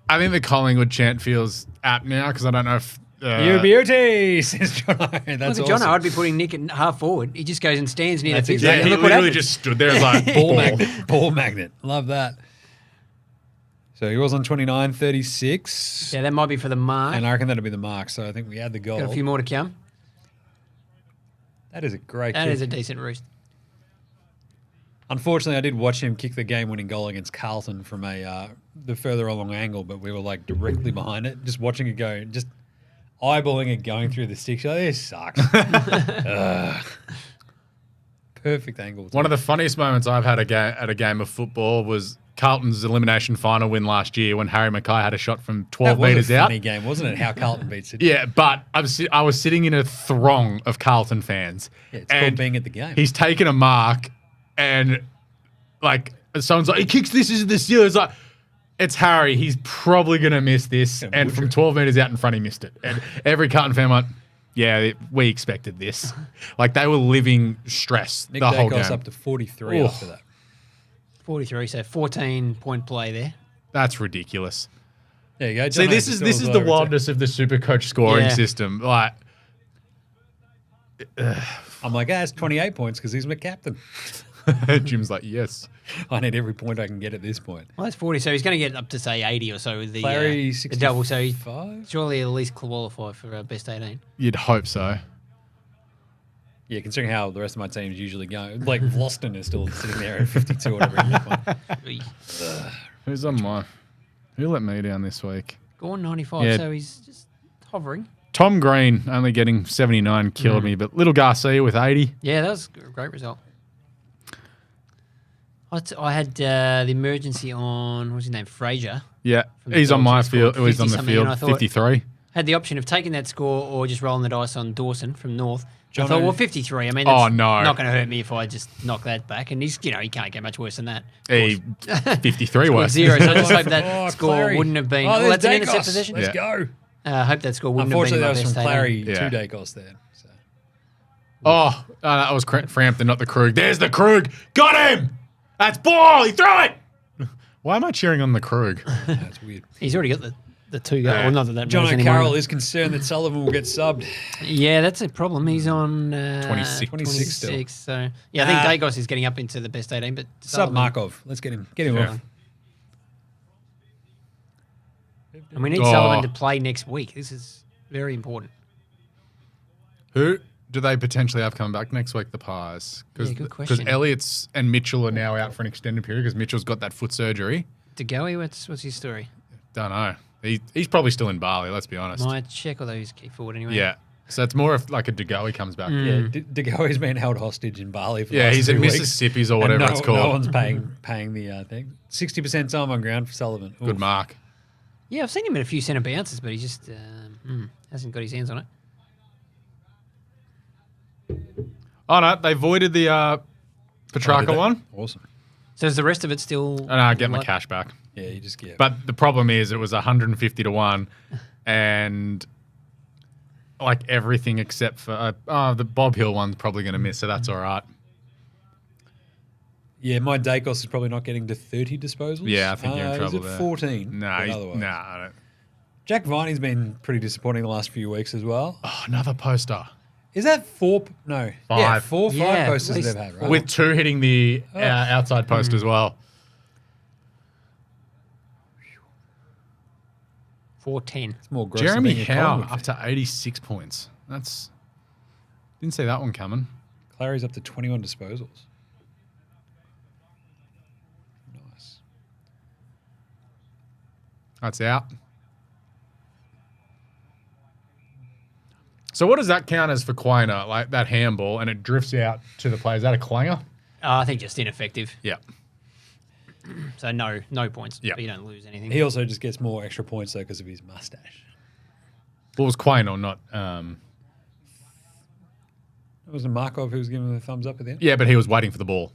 I think the Collingwood chant feels apt now because I don't know if... You beauty, says Jono. That's Look at awesome. Jono. I'd be putting Nick at half forward. He just goes and stands near That's the exactly- fifty. he Look what literally happened. just stood there as like, Ball magnet. Ball magnet. Love that. So he was on 29, 36. Yeah, that might be for the mark. And I reckon that'll be the mark. So I think we had the goal. Got a few more to come. That is a great That kick. is a decent roost. Unfortunately, I did watch him kick the game-winning goal against Carlton from the further along angle, but we were like directly behind it, just watching it go, just eyeballing it going through the sticks. Oh, this sucks. Perfect angle. One of the funniest moments I've had at a game of football was Carlton's elimination final win last year when Harry Mackay had a shot from 12 metres That was a out. funny game, wasn't it? How Carlton beat Sydney. Yeah, but I was sitting in a throng of Carlton fans. Yeah, it's called being at the game. He's taken a mark and someone's like, he kicks this, is the Steelers. It's like, it's Harry. He's probably going to miss this. Yeah, and from 12 metres out in front, he missed it. And every Carlton fan went, yeah, we expected this. They were living stress Nick the whole Dacos game. up to 43 Oof. after that. 43, so 14-point play there. That's ridiculous. There you go. See, John this Hayes is scores the over wildness of the SuperCoach scoring Yeah. system. I'm like, it's 28 points because he's my captain. Jim's like, yes. I need every point I can get at this point. Well, that's 40, so he's going to get up to, say, 80 or so with the Clary, the double. So he 65? surely at least qualify for best 18. You'd hope so. Yeah, considering how the rest of my team's usually going. Like, Vlosten is still sitting there at 52 or whatever. at this point. Who's on mine? Who let me down this week? Gone 95, Yeah. so he's just hovering. Tom Green only getting 79 killed me, but Little Garcia with 80. Yeah, that was a great result. I had the emergency on, what's his name, Fraser. Yeah, the he's on Dogs, my he scored field. He's on the 50-something, and I field, thought- 53. Had the option of taking that score or just rolling the dice on Dawson from North. I Jono- thought, well, 53. I mean, Oh, that's no. not going to hurt me if I just knock that back. And he's, he can't get much worse than that. He 53 Scored worse. 0. So I just hope that Oh, score Clary. wouldn't have been. Oh, Oh, there's that's an intercept Dacos. position. Let's Yeah. go. I hope that score wouldn't have Unfortunately, been that my was from best 18. Clary Yeah. to Dacos there. So. Oh, that was Frampton, not the Krug. There's the Krug. Got him. That's ball. He threw it. Why am I cheering on the Krug? That's weird. He's already got the two goals. Well, not that that John matters anymore. O'Carroll is concerned that Sullivan will get subbed. Yeah, that's a problem. He's on 26. 26 still. So yeah, I think Dacos is getting up into the best 18, but Sub Sullivan- Markov. Let's get him. Get him Yeah. on. And we need Oh. Sullivan to play next week. This is very important. Who do they potentially have coming back next week? The Pies. Yeah, good Because question. Elliott's and Mitchell are now out for an extended period because Mitchell's got that foot surgery. DeGoey, what's his story? Don't know. He's probably still in Bali, let's be honest. Might check, although he's key forward anyway. Yeah. So it's more of like a DeGoey comes back. Yeah, DeGoey's been held hostage in Bali for the Yeah, last he's at 2 weeks. Mississippi's or And whatever no, it's called. No one's paying the thing. 60% time on ground for Sullivan. Good Oof. mark. Yeah, I've seen him in a few centre bounces, but he just hasn't got his hands on it. Oh, no, they voided the Oh, did Petrarca they? one. Awesome. So is the rest of it still? And I get my like- cash back. Yeah, you just get. But the problem is it was 150 to 1 and like everything except for the Bob Hill one's probably going to miss, so that's all right. Yeah, my Dacos is probably not getting to 30 disposals. Yeah, I think you're in trouble Is it there. 14? Nah, But otherwise. I don't. Jack Viney's been pretty disappointing the last few weeks as well. Oh, another poster. Is that 4? No. Yeah, 5. 5 Yeah, posters at least they've had, right? With 2 hitting the outside post as well. 410. It's more gross than Jeremy being a Howe Collingwood up fan. to 86 points. Didn't see that one coming. Clary's up to 21 disposals. Nice. That's out. So what does that count as for Quainer? Like that handball and it drifts out to the play. Is that a clanger? I think just ineffective. Yeah. So no points. Yeah. But you don't lose anything. He also just gets more extra points though because of his mustache. What was Quain or not? It wasn't Markov who was giving the thumbs up at the end? Yeah, but he was waiting for the ball.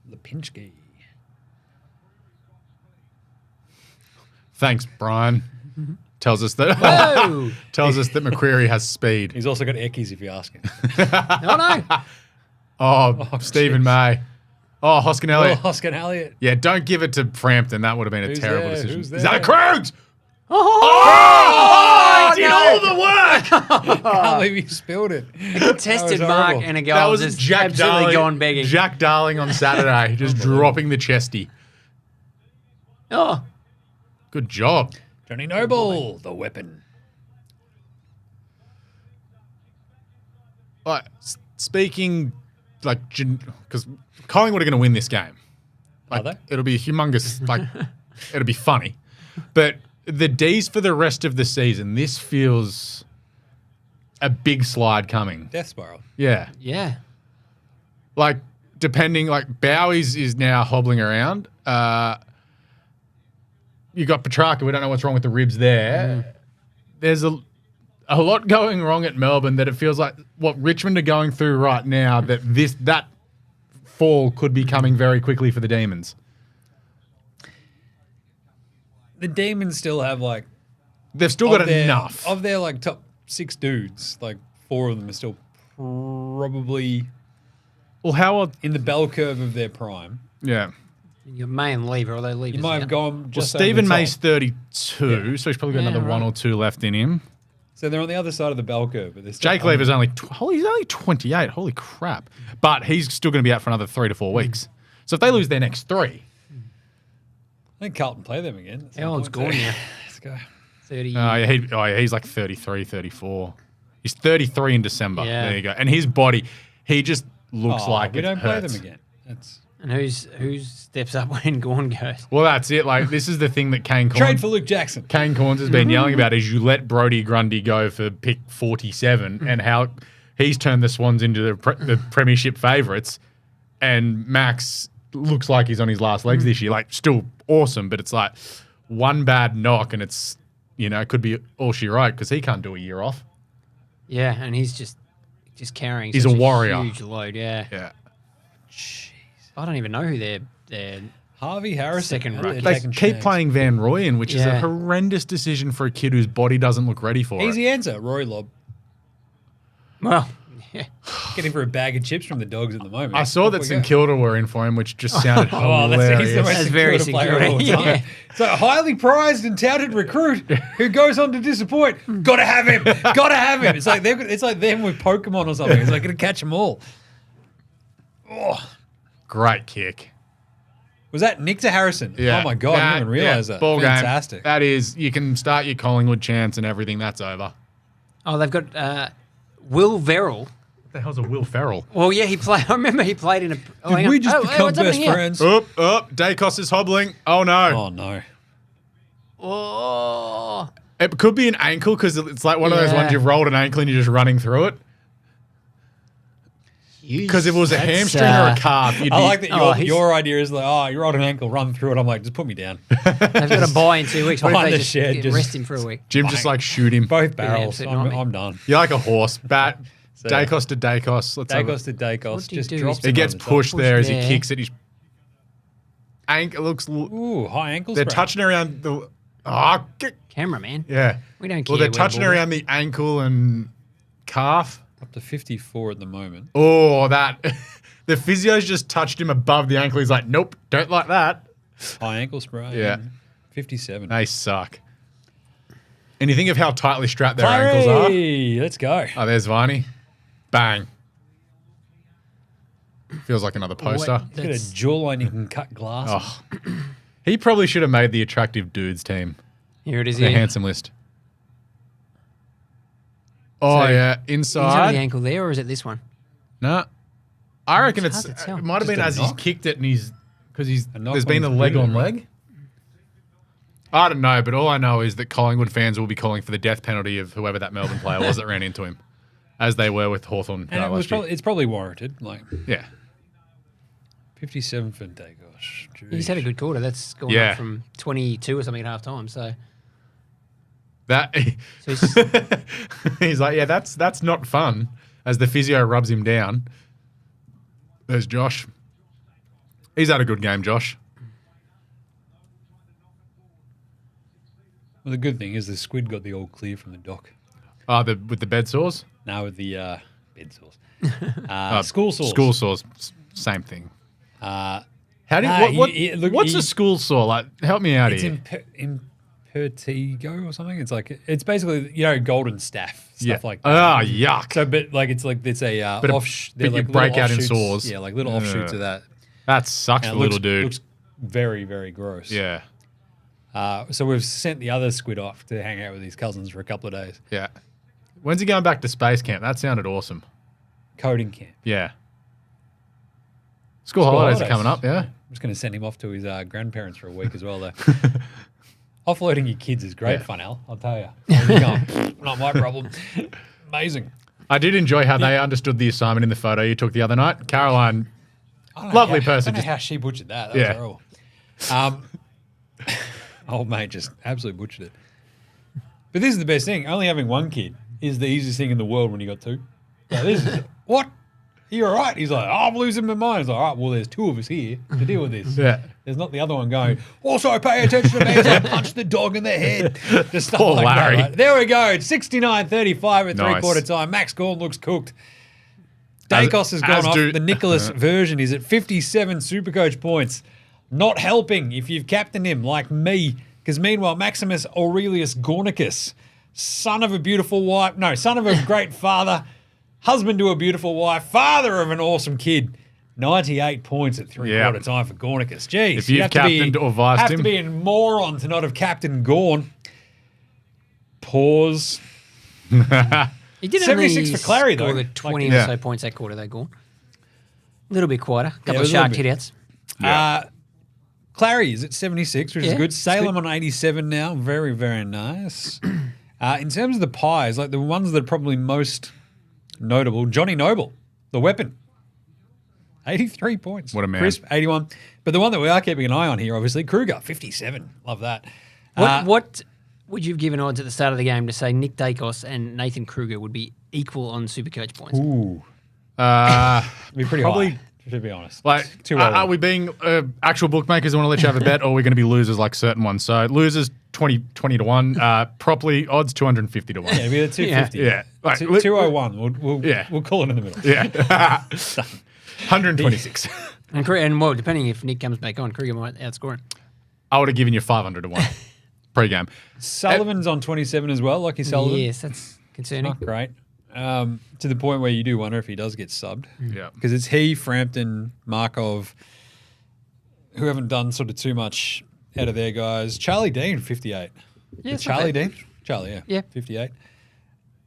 Lipinski. Thanks, Brian. Tells us that Whoa! tells us that McCreary has speed. He's also got Eckies if you ask him. No. Oh, Stephen May. Oh, Hoskin Elliott. Hoskin Elliott. Yeah, don't give it to Frampton. That would have been a Who's terrible there? decision. Who's Is that a there? Krug? Oh, He did all the work. Can't believe he spilled it. Contested That was mark horrible. and a That goal was just Jack absolutely Darling. gone begging. Jack Darling on Saturday, just dropping the chesty. Oh, Good job. Johnny Noble, the weapon. Speaking, because Collingwood are going to win this game. Are they? It'll be humongous. It'll be funny. But the D's for the rest of the season, this feels a big slide coming. Death spiral. Yeah. yeah. Depending, Bowie's is now hobbling around. You got Petrarca. We don't know what's wrong with the ribs there. There's a lot going wrong at Melbourne that it feels like what Richmond are going through right now, that fall could be coming very quickly for the Demons. The Demons still have They've still got enough. Of their top 6 dudes, 4 of them are still probably Well, how in the bell curve of their prime. yeah. Your main lever, although lever. You might have gone Well, just Stephen over the May's top. 32, so he's probably got Yeah, another one right. or two left in him. So they're on the other side of the bell curve. But they're still Jake Lever's only he's only 28. Holy crap! But he's still going to be out for another 3 to 4 weeks. So if they lose their next 3, I think Carlton play them again. at some How old's point. gone now? Let's go. 30. he's 33, 34. He's 33 in December. Yeah. There you go. And his body, he just looks like we it don't hurts. play them again. That's And who steps up when Gorn goes? Well, that's it. This is the thing that Kane trade Corns, for Luke Jackson. Kane Corns has been yelling about is you let Brodie Grundy go for pick 47 and how he's turned the Swans into the premiership favourites, and Max looks like he's on his last legs this year. Still awesome, but it's one bad knock and it's, it could be all she wrote because he can't do a year off. Yeah, and he's just carrying. He's such a warrior. Huge load. Yeah. Yeah. I don't even know who they're. Harvey Harrison. Second They're ruck. They taking keep chance. playing Van Rooyen, which is a Yeah. horrendous decision for a kid whose body doesn't look ready for it. Easy answer, Roy Lobb. Well, yeah. Getting for a bag of chips from the Dogs at the moment. I saw that Off we St go. Kilda were in for him, which just sounded Oh, hilarious. he's the most That's very St Kilda player of all secure, time. yeah. So a highly prized and touted recruit who goes on to disappoint. Got to have him. Got to have him. It's like them with Pokemon or something. It's like going to catch them all. Oh, Great kick. was that Nick to Harrison? Yeah. Oh my god, I didn't even realize that. Ball Fantastic. game. That is, you can start your Collingwood chance and everything. That's over. Oh, they've got Will Verrill. What the hell's a Will Ferrell? Well, yeah, he played. I remember he played in a. Did we just become what's happening best here? friends? Dacos is hobbling. Oh no. Oh no. Oh, It could be an ankle because it's like one of those Yeah. ones you've rolled an ankle and you're just running through it. Because if it was a That's, hamstring or a calf, you'd be. I like that he's- your idea is you rolled an ankle, run through it. I'm like, just put me down. they've got a buy in 2 weeks. What Behind if they the just shed, just- rest him for a week? Jim just shoot him. Both barrels. absolute nightmare. I'm done. You're like a horse. Bat. So- Dacos to Dacos. Let's have Dacos it. to Dacos. What do you Just do? drops It It him gets on the top. pushed there as he there. kicks it. His ankle looks. Ooh, high ankle They're sprain. touching around the. Oh, Cameraman. yeah. We don't care. Well, they're where the touching ball is. around the ankle and calf. Up to 54 at the moment. Oh, that. The physio's just touched him above the ankle. He's like, nope, don't like that. High ankle sprain. Yeah. 57. They suck. And you think of how tightly strapped their ankles are. Hey, let's go. Oh, there's Viney. Bang. Feels like another poster. He's got a jawline you can cut glass. on. Oh. He probably should have made the attractive dudes team. Here it is. The Here. handsome list. Oh, So, yeah. Is it on the Inside. ankle there, or is it this one? No. I reckon It's it's. hard to tell. It might have Just been a as he's knock? kicked it and because A knock there's on been a his leg boot, on right? leg. I don't know, but all I know is that Collingwood fans will be calling for the death penalty of whoever that Melbourne player was that ran into him. as they were with Hawthorn And last year. it's probably warranted. Like Yeah. 57 for Dacos. He's had a good quarter. That's gone up from 22 or something at half time. So He's like, yeah, that's not fun. As the physio rubs him down. There's Josh. He's had a good game, Josh. Well, the good thing is the squid got the all clear from the doc. Oh, with the bed sores? Now with the bed sores. School sores. School sores, same thing. How do what's a school sore? Like, help me out here. It's impertigo or something. It's basically golden staph stuff like that. Ah, yuck. So, but like it's a But they're you like break little out in offshoots. sores. Yeah, like little offshoots of that. That sucks And for little dude. Looks very, very gross. Yeah. So we've sent the other squid off to hang out with his cousins for a couple of days. Yeah. When's he going back to space camp? That sounded awesome. Coding camp. Yeah. School holidays are coming up, yeah. I'm just going to send him off to his grandparents for a week as well, though. Offloading your kids is great fun, Al. I'll tell you. Not my problem. Amazing. I did enjoy how they understood the assignment in the photo you took the other night. Caroline, lovely person. I don't know how she butchered that. That was horrible. Old mate just absolutely butchered it. But this is the best thing. Only having one kid is the easiest thing in the world when you got two. So this is what? You're all right. He's like, I'm losing my mind. He's like, all right, well, there's two of us here to deal with this. Yeah. There's not the other one going, also pay attention to me as I punch the dog in the head. Just stuff Poor like Larry. that. Right? There we go. It's 69-35 at Nice. three-quarter time. Max Gorn looks cooked. Dacos has gone off. The Nicholas version is at 57 SuperCoach points. Not helping if you've captained him like me. Because meanwhile, Maximus Aurelius Gornicus, son of a great father, husband to a beautiful wife, father of an awesome kid. 98 points at three-quarter time for Gornicus. Jeez. If you've captained or viced have him. to be a moron to not have captained Gorn. Pause. he did 76 for Clary, though. Score the 20 or so points that quarter, they Gorn. A little bit quieter. A couple of shark hit-outs. Clary is at 76, which is good. Salem on 87 now. Very, very nice. In terms of the pies, like the ones that are probably most notable, Johnny Noble, the weapon. 83 points. What a man. Crisp, 81. But the one that we are keeping an eye on here, obviously, Kruger, 57. Love that. What would you have given odds at the start of the game to say Nick Dacos and Nathan Kruger would be equal on SuperCoach points? Ooh. It'd be pretty high, to be honest. Like, are we being actual bookmakers who want to let you have a bet, or are we going to be losers like certain ones? So losers 20 to 1, properly odds 250 to 1. Yeah, it'd be the 250. Yeah. Like, 201. We'll call it in the middle. Yeah. 126. And well, depending if Nick comes back on, Kruger might outscore him. I would have given you 500 to 1 pre-game. Sullivan's on 27 as well, Lucky Sullivan. Yes, that's concerning. Not great. To the point where you do wonder if he does get subbed. Yeah. Because it's he, Frampton, Markov, who haven't done sort of too much out of their guys. Charlie Dean, 58. Yeah, Charlie Dean? Charlie, yeah. Yeah. 58.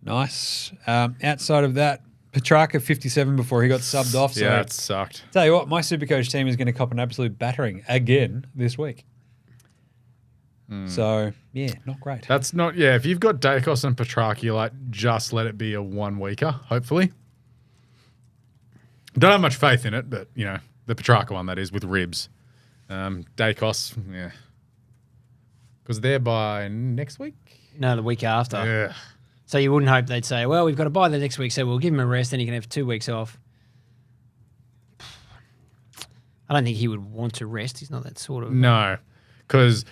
Nice. Outside of that, Petrarca, 57 before he got subbed off. So Yeah, it sucked. tell you what, my SuperCoach team is going to cop an absolute battering again this week. So, yeah, not great. That's not, if you've got Dacos and Petrarca, like, just let it be a 1 weeker, hopefully. Don't have much faith in it, but, the Petrarca one, that is, with ribs. Dacos, because they're by next week? No, the week after. Yeah. So you wouldn't hope they'd say, well, we've got to buy the next week, so we'll give him a rest, then he can have 2 weeks off. I don't think he would want to rest. He's not that sort of... No, because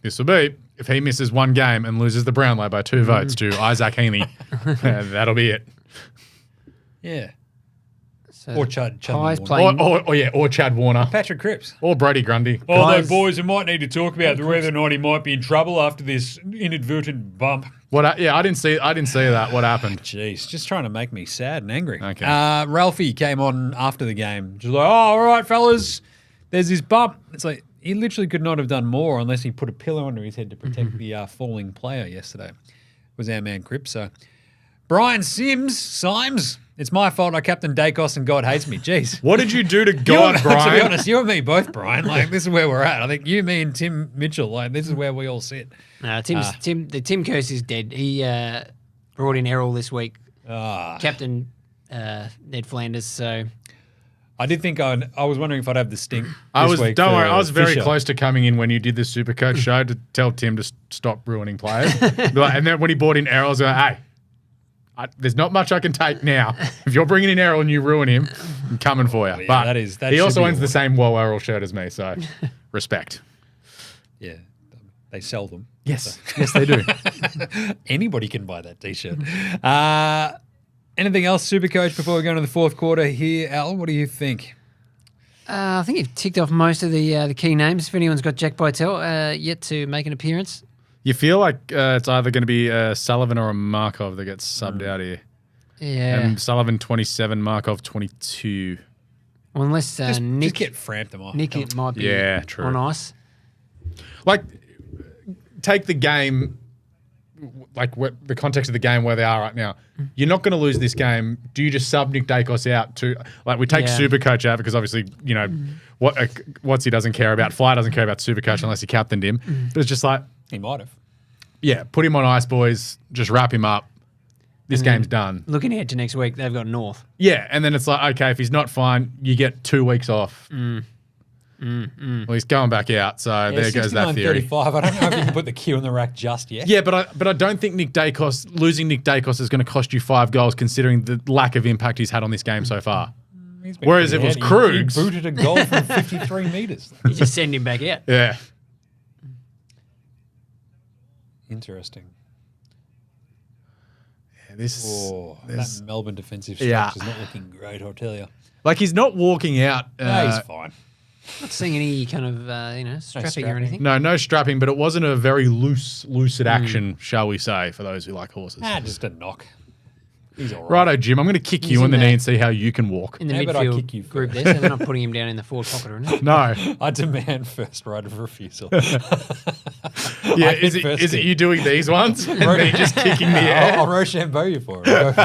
this will be, if he misses 1 game and loses the Brownlow by 2 votes to Isaac Heaney, that'll be it. Yeah. So Or Chad Pies Warner. playing... Or Chad Warner. Patrick Cripps. Or Brody Grundy. Although, boys, we might need to talk about whether or not he might be in trouble after this inadvertent bump. I didn't see that. What happened? Jeez, just trying to make me sad and angry. Okay. Ralphie came on after the game. Just like, all right, fellas, there's this bump. It's like, he literally could not have done more unless he put a pillow under his head to protect the falling player yesterday. Was our man Cripps. So, Brian Symes, it's my fault I captained Dacos and God hates me. Jeez. What did you do to God, Brian? To be honest, you and me both, Brian. Like, this is where we're at. I think you, me, and Tim Mitchell, like, this is where we all sit. Tim Curse is dead. He brought in Errol this week. Captain Ned Flanders. So I did think I was wondering if I'd have the stink. Don't worry, I was very Fisher. close to coming in when you did the SuperCoach show to tell Tim to stop ruining players. And then when he brought in Errol, I was like, hey, there's not much I can take now. If you're bringing in Errol and you ruin him, I'm coming for you. Yeah, but he also owns the same Whoa Errol shirt as me, so respect. Yeah, they sell them. Yes, yes they do. Anybody can buy that T-shirt. Anything else, SuperCoach, before we go into the fourth quarter here? Al, what do you think? I think you've ticked off most of the key names. If anyone's got Jack Bytel yet to make an appearance. You feel like it's either going to be a Sullivan or a Markov that gets subbed out here. Yeah. And Sullivan 27, Markov 22. Well, unless Just Nick get Frampton off. it might be true. on ice. Like, take the game, like the context of the game where they are right now. You're not going to lose this game. Do you just sub Nick Dacos out to, like, we take SuperCoach out because obviously, you know, what's he doesn't care about. Fly doesn't care about SuperCoach unless he captained him. But it's just like, He might have. yeah, put him on ice, boys. Just wrap him up. This game's done. Looking ahead to next week, they've got North. Yeah, and then it's like, okay, if he's not fine, you get 2 weeks off. Well, he's going back out, so there goes that theory. 35. I don't know if you can put the Q in the rack just yet. Yeah, but I don't think losing Nick Dacos is going to cost you 5 goals considering the lack of impact he's had on this game so far. Whereas if it was Krugs... He booted a goal from 53 metres. You just send him back out. Yeah. Interesting. Yeah, That Melbourne defensive stretch is not looking great, I'll tell you. Like, he's not walking out... No, he's fine. Not seeing any kind of, strapping or anything. No strapping, but it wasn't a very lucid action, shall we say, for those who like horses. Just a knock. He's all right. Righto, Jim, I'm going to kick you in the knee and see how you can walk. In the How about I midfield kick you group first? there, so they're not putting him down in the forward pocket or anything. No. I demand first right of refusal. Yeah, is it you doing these ones? And me just kicking the air? I'll Rochambeau you for it.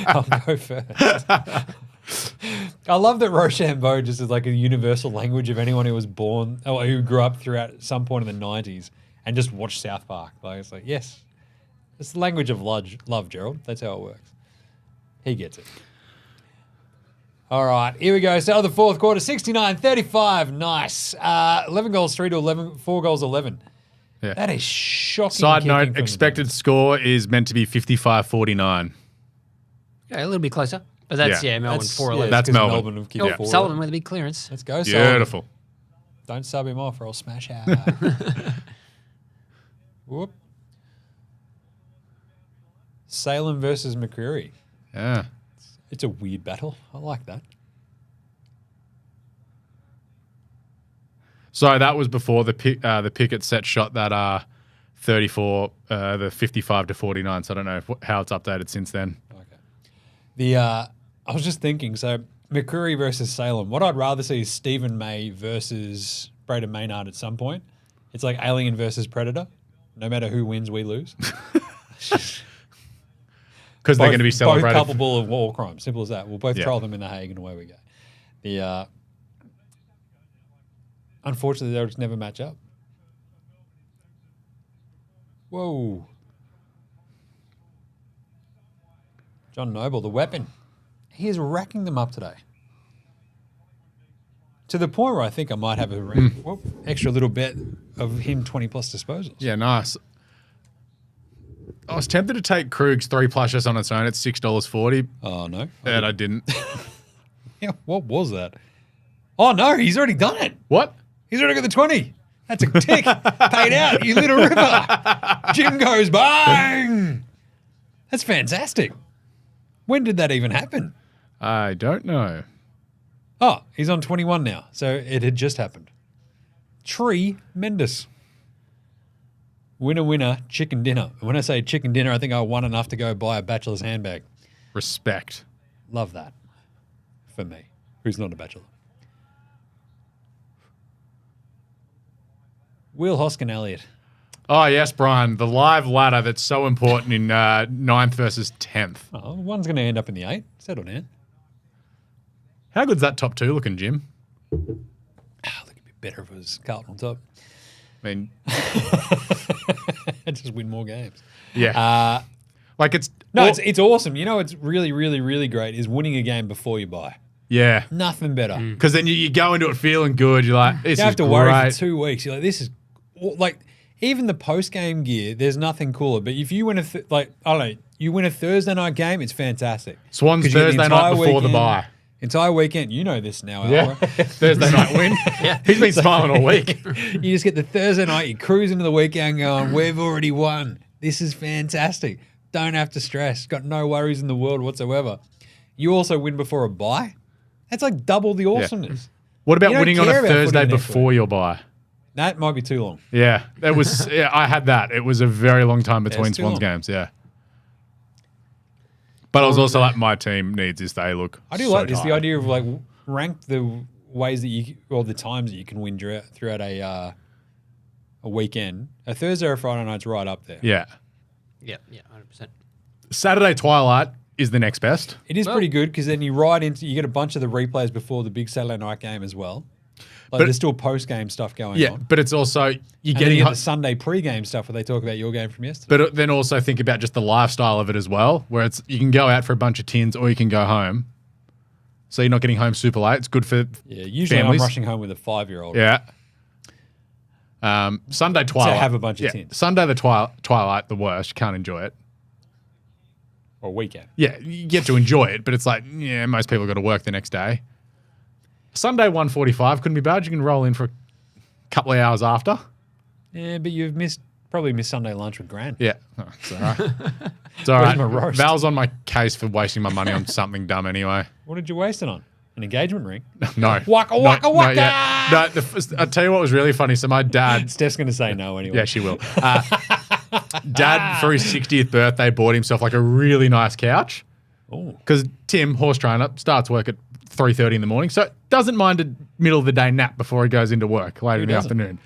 I'll go first. I love that Rochambeau just is like a universal language of anyone who was born or who grew up throughout some point in the 90s and just watched South Park. Like, it's like, yes, it's the language of love, Gerald. That's how it works. He gets it. All right, here we go. So the fourth quarter, 69-35. Nice. 11 goals, 3 to 11, 4 goals, 11. Yeah. That is shocking. Side kicking note, from the expected score is meant to be 55-49. Yeah, a little bit closer. But that's, Melbourne 4-11. That's Melbourne. Have kicked forward. Sullivan with a big clearance. Let's go, Sullivan. Beautiful. Don't sub him off or I'll smash out. Whoop. Salem versus McCreary. Yeah. It's a weird battle. I like that. So that was before the Pickett set shot that 34, the 55-49. So I don't know how it's updated since then. Okay. I was just thinking, so McCreary versus Salem. What I'd rather see is Stephen May versus Braden Maynard at some point. It's like Alien versus Predator. No matter who wins, we lose. Because they're going to be celebrated. Both culpable of war crimes. Simple as that. We'll both throw them in the Hague and away we go. Unfortunately, they'll just never match up. Whoa. John Noble, the weapon. He is racking them up today. To the point where I think I might have a extra little bet of him 20-plus disposals. Yeah, nice. I was tempted to take Krug's 3+ just on its own. It's $6.40. Oh, no. And I didn't. Yeah, what was that? Oh, no, he's already done it. What? He's already got the 20. That's a tick. Paid out, you little ripper. Jim goes, bang. That's fantastic. When did that even happen? I don't know. Oh, he's on 21 now. So it had just happened. Tremendous. Winner, winner, chicken dinner. And when I say chicken dinner, I think I won enough to go buy a bachelor's handbag. Respect. Love that. For me, who's not a bachelor. Will Hoskin Elliott. Oh, yes, Brian. The live ladder that's so important in 9th versus 10th. Oh, one's going to end up in the 8. Settle down. How good's that top 2 looking, Jim? I think it'd be better if it was Carlton on top. I mean... Just win more games. Yeah. Like it's it's awesome. You know, it's really, really, really great is winning a game before you buy. Yeah. Nothing better. Because then you go into it feeling good. You're like, this is You have to great. worry for 2 weeks. You're like, this is like even the post game gear. There's nothing cooler. But if you win you win a Thursday night game, it's fantastic. Swans 'Cause you get the Thursday night entire before the weekend- bye. Entire weekend, you know this now, Yeah. Alva. Thursday night win. He's been smiling all week. You just get the Thursday night, you cruise into the weekend going, we've already won. This is fantastic. Don't have to stress. Got no worries in the world whatsoever. You also win before a bye. That's like double the awesomeness. What about You don't winning on a care about Thursday footy next before your bye? That might be too long. Yeah, that was. Yeah, I had that. It was a very long time between it's too Swans long. games. Yeah, but I was also like, my team needs this day. Look, I do so like this. The tired. idea of like rank the ways that or the times that you can win throughout a weekend. A Thursday or a Friday night's right up there. Yeah, Yeah, 100%. Saturday twilight is the next best. It is pretty good because then you get a bunch of the replays before the big Saturday night game as well. Like But- there's still post game stuff going Yeah, on. but it's also you're And then getting. you get the Sunday pre-game stuff where they talk about your game from yesterday. But then also think about just the lifestyle of it as well, where it's you can go out for a bunch of tins or you can go home. So you're not getting home super late. It's good for Yeah, usually families. I'm rushing home with a 5-year-old. Yeah. Sunday twilight. have a bunch of tins. Sunday the twilight, the worst. You can't enjoy it. Or weekend. Yeah, you get to enjoy it, but it's like, yeah, most people got to work the next day. Sunday 1:45 couldn't be bad. You can roll in for a couple of hours after. Yeah, but you've probably missed Sunday lunch with Gran. Yeah, oh, it's all right. It's all Where's right. my roast? Val's on my case for wasting my money on something dumb anyway. What did you waste it on? An engagement ring? No. Waka, No, waka, not waka! yet. No, I'll tell you what was really funny. So my dad, Steph's going to say no anyway. yeah, she will. Dad, for his 60th birthday, bought himself like a really nice couch. Oh, Because Tim, horse trainer, starts work at 3:30 in the morning, so doesn't mind a middle of the day nap before he goes into work later in the doesn't? afternoon.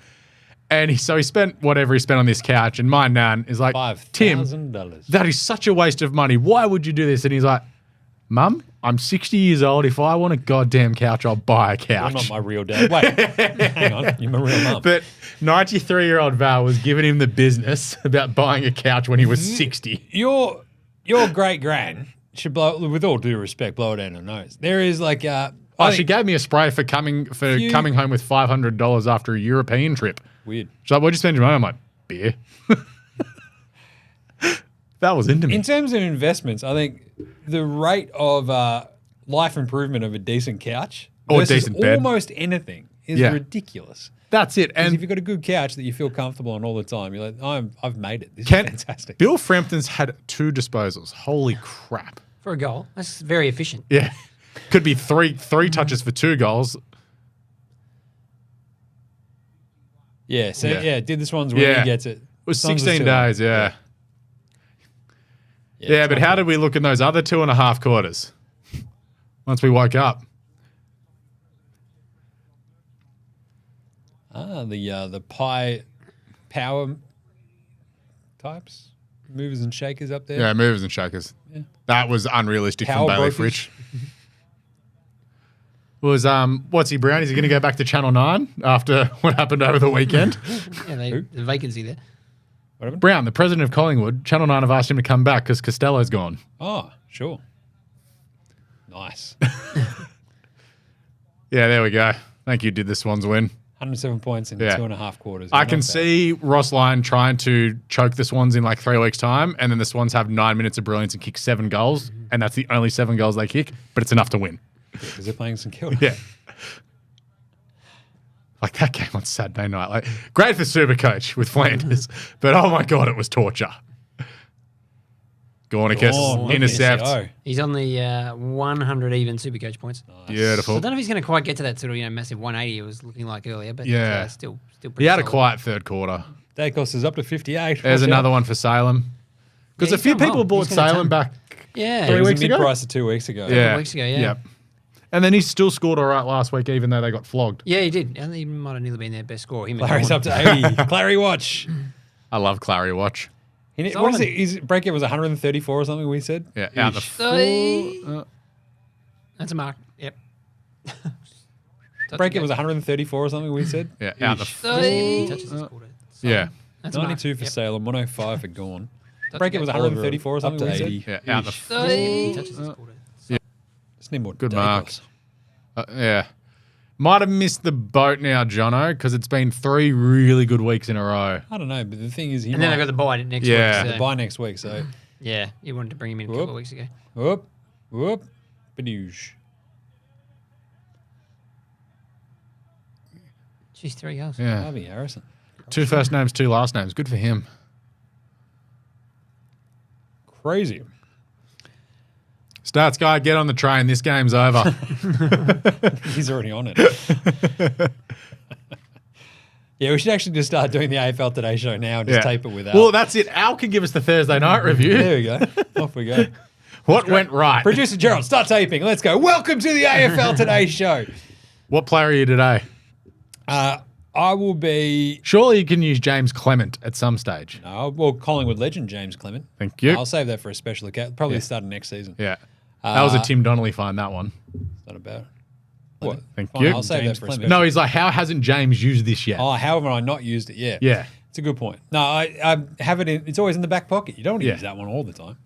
And he spent whatever he spent on this couch, and my nan is like, Tim, $5,000. that is such a waste of money. Why would you do this? And he's like, Mum, I'm 60 years old. If I want a goddamn couch, I'll buy a You're couch. not my real dad. Wait, hang on. You're my real mum. But 93-year-old Val was giving him the business about buying a couch when he was 60. Your great gran should blow, with all due respect, blow it out her nose. There is like She gave me a spray for coming home with $500 after a European trip. weird. She's like, what'd you spend your money on? I'm like, beer. Val was into me. In terms of investments, I think the rate of life improvement of a decent couch Or versus decent bed. almost anything is Yeah. ridiculous. That's it. Because And if you've got a good couch that you feel comfortable on all the time, you're like, I've made it. This is Ken, fantastic. Bill Frampton's had 2 disposals. Holy crap. For a goal. That's very efficient. Yeah. Could be three touches for 2 goals. Yeah, so Yeah. did this one's when Yeah. he gets it. It was Sons of 16 two. days, yeah. Yeah, but how did we look in those other 2.5 quarters? Once we woke up. The pie power types, movers and shakers up there. Yeah, movers and shakers. Yeah. That was unrealistic Power from Bailey brokers. Fritsch. Was what's he Brown? Is he going to go back to Channel 9 after what happened over the weekend? Yeah, the vacancy there. Brown, the president of Collingwood, Channel 9 have asked him to come back because Costello's gone. Oh, sure. Nice. Yeah, there we go. Thank you. Did the Swans win? 107 points in Yeah. 2.5 quarters. I Not can bad. see Ross Lyon trying to choke the Swans in like 3 weeks' time, and then the Swans have 9 minutes of brilliance and kick 7 goals, and that's the only 7 goals they kick, but it's enough to win. because they're playing St Kilda. Yeah. Like that game on Saturday night. Like great for SuperCoach with Flanders, but oh my God, it was torture. Gornicus, Oh, intercept. SEO. He's on the 100 even Supercoach points. So Beautiful. I don't know if he's going to quite get to that sort of massive 180 it was looking like earlier, but Yeah. still pretty He had a solid. quiet third quarter. Dacos is up to 58. There's Watch another out. one for Salem. Because Yeah, a few he's done people well. bought He's got a Salem ton. back. Yeah. He 3 was weeks a ago? mid-price of 2 weeks ago. Yeah. weeks ago, yeah. Yep. And then he still scored all right last week, even though they got flogged. Yeah, he did. I think he might have nearly been their best scorer. Him and Clary's Dawn. up to 80. Clary watch. I love Clary Watch. What is Solid. it? His breakout was 134 or something we said? Yeah, out the So- That's a mark. Yep. Breakout was 134 or something we said? yeah, out the He touches his quarter. So yeah. that's a mark. 92 for Yep. Salem, 105 for Gorn. Break it was 134 or something. Up to 80. Yeah, out the Touches this quarter. Just need more Good Dacos. mark. Yeah. Might have missed the boat now, Jono, because it's been 3 really good weeks in a row. I don't know, but the thing is, And then I got the bye next Yeah. week. the bye next week. So Yeah, you wanted to bring him in a couple of weeks ago. whoop, badoosh. Jeez, 3 goals. Yeah. Harvey Harrison. 2 first names, 2 last names. Good for him. Crazy. Stats guy, get on the train. This game's over. He's already on it. Yeah, we should actually just start doing the AFL Today Show now and just tape it with Al. Well, that's it. Al can give us the Thursday night review. There we go. Off we go. What went right? Producer Gerald, start taping. Let's go. Welcome to the AFL Today Show. What player are you today? I will be... Surely you can use James Clement at some stage. well, Collingwood legend James Clement. Thank you. I'll save that for a special occasion. Probably starting next season. Yeah. That was a Tim Donnelly find, that one. It's not about it. What? Thank Fine, you. I'll save James that for a special. No, he's like, how hasn't James used this yet? Oh, how have I not used it yet? Yeah. It's a good point. No, I have it in... It's always in the back pocket. You don't want to use that one all the time.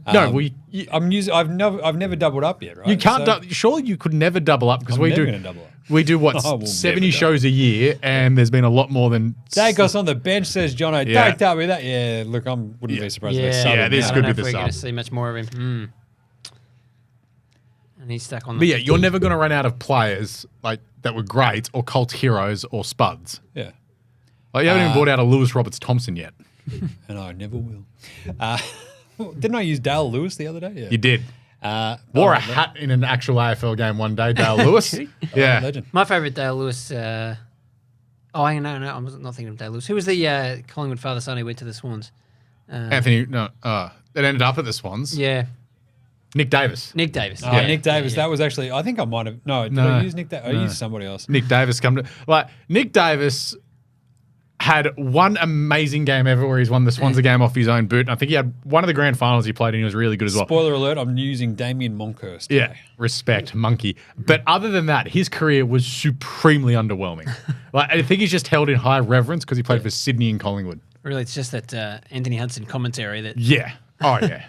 I've never doubled up yet, right? You can't. Surely you could never double up because I'm we never do. gonna double up. We do what I will 70 never shows a year, and there's been a lot more than. Dacos on the bench, says Jono. Yeah. Don't tell me that. Yeah, look, I wouldn't be surprised if they Yeah, sub him this now. I could don't know be if the we're going to sub. see much more of him. And he's stuck on the... But yeah, you're never going to run out of players like that were great or cult heroes or spuds. Yeah, Like you haven't even brought out a Lewis Roberts Thompson yet. and I never will. Didn't I use Dale Lewis the other day? Yeah. You did. Wore a hat in an actual AFL game one day, Dale Lewis. Yeah. Legend. My favourite Dale Lewis... no, I was not thinking of Dale Lewis. Who was the Collingwood father-son who went to the Swans? Anthony, no, that ended up at the Swans. Yeah, Nick Davis. Nick Davis. Oh, Nick Davis. That was actually... I think I might have... No, did I use Nick Davis? I used somebody else. Nick Davis Nick Davis had one amazing game ever where he's won the Swansea game off his own boot. And I think he had one of the grand finals he played in. He was really good as well. Spoiler alert, I'm using Damien Monkhurst. Yeah, respect, monkey. But other than that, his career was supremely underwhelming. I think he's just held in high reverence because he played for Sydney and Collingwood. Really, it's just that Anthony Hudson commentary that... Yeah. Oh, yeah.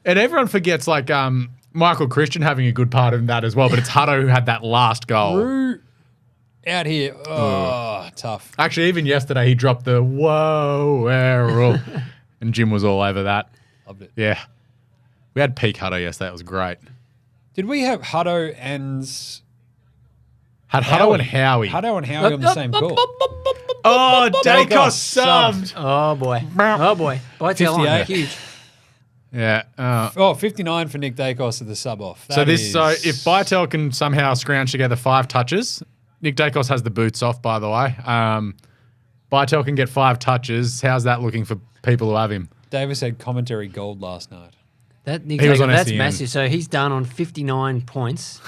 And everyone forgets, Michael Christian having a good part in that as well, but it's Hutto who had that last goal. Roo out here. Oh, tough. Actually, even yesterday, he dropped the whoa, Errol. And Jim was all over that. Loved it. Yeah. We had peak Hutto yesterday. It was great. Did we have Hutto and... Had Hutto and Howie. Hutto and Howie on the same call? Oh, Dacos subbed. subbed. Oh, boy. Oh, boy. By tail line. 58. Huge. Yeah. 59 for Nick Dacos to the sub off. So if Bytel can somehow scrounge together 5 touches, Nick Dacos has the boots off, by the way. Bytel can get 5 touches. How's that looking for people who have him? Davis had commentary gold last night. That Nick He was on that's SEN. massive. So he's done on 59 points.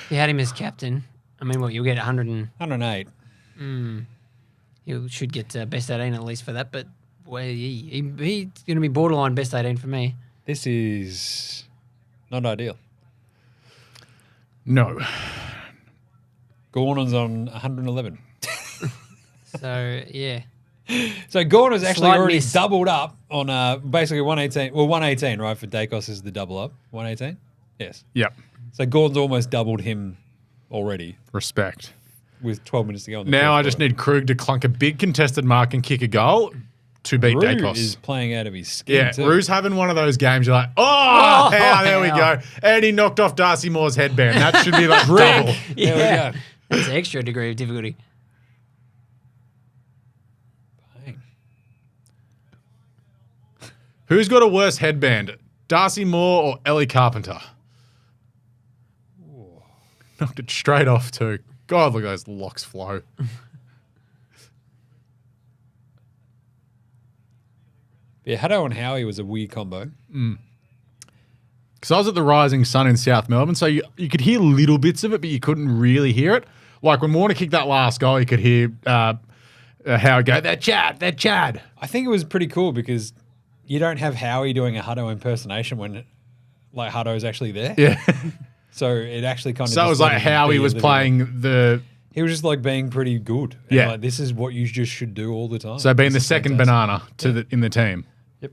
He had him as captain. I mean, what, you'll get 100 and... 108. You should get best 18 at least for that, but boy, he's going to be borderline best 18 for me. This is not ideal. No. Gornan's on 111. So, yeah. So Gornan's actually Slight already miss. doubled up on basically 118. Well, 118, right, for Dacos is the double up. 118? Yes. Yep. So Gordon's almost doubled him already Respect. with 12 minutes to go. In the Now fourth I just quarter. need Krug to clunk a big contested mark and kick a goal to beat Rue Dacos. is playing out of his skin. Yeah, too. Rue's having one of those games. You're like, there we go. And he knocked off Darcy Moore's headband. That should be like double. There we go. That's an extra degree of difficulty. Bang. Who's got a worse headband, Darcy Moore or Ellie Carpenter? Knocked it straight off too. God, look at those locks flow. Yeah, Hutto and Howie was a weird combo. Because I was at the Rising Sun in South Melbourne, so you could hear little bits of it, but you couldn't really hear it. Like when Warner kicked that last goal, you could hear Howie go, "That Chad." I think it was pretty cool because you don't have Howie doing a Hutto impersonation when like Hutto's actually there. Yeah. So it actually kind of. So it was like Howie was playing the. He was just like being pretty good. And Yeah. like, this is what you just should do all the time. So being This the is second fantastic. banana in the team. Yep.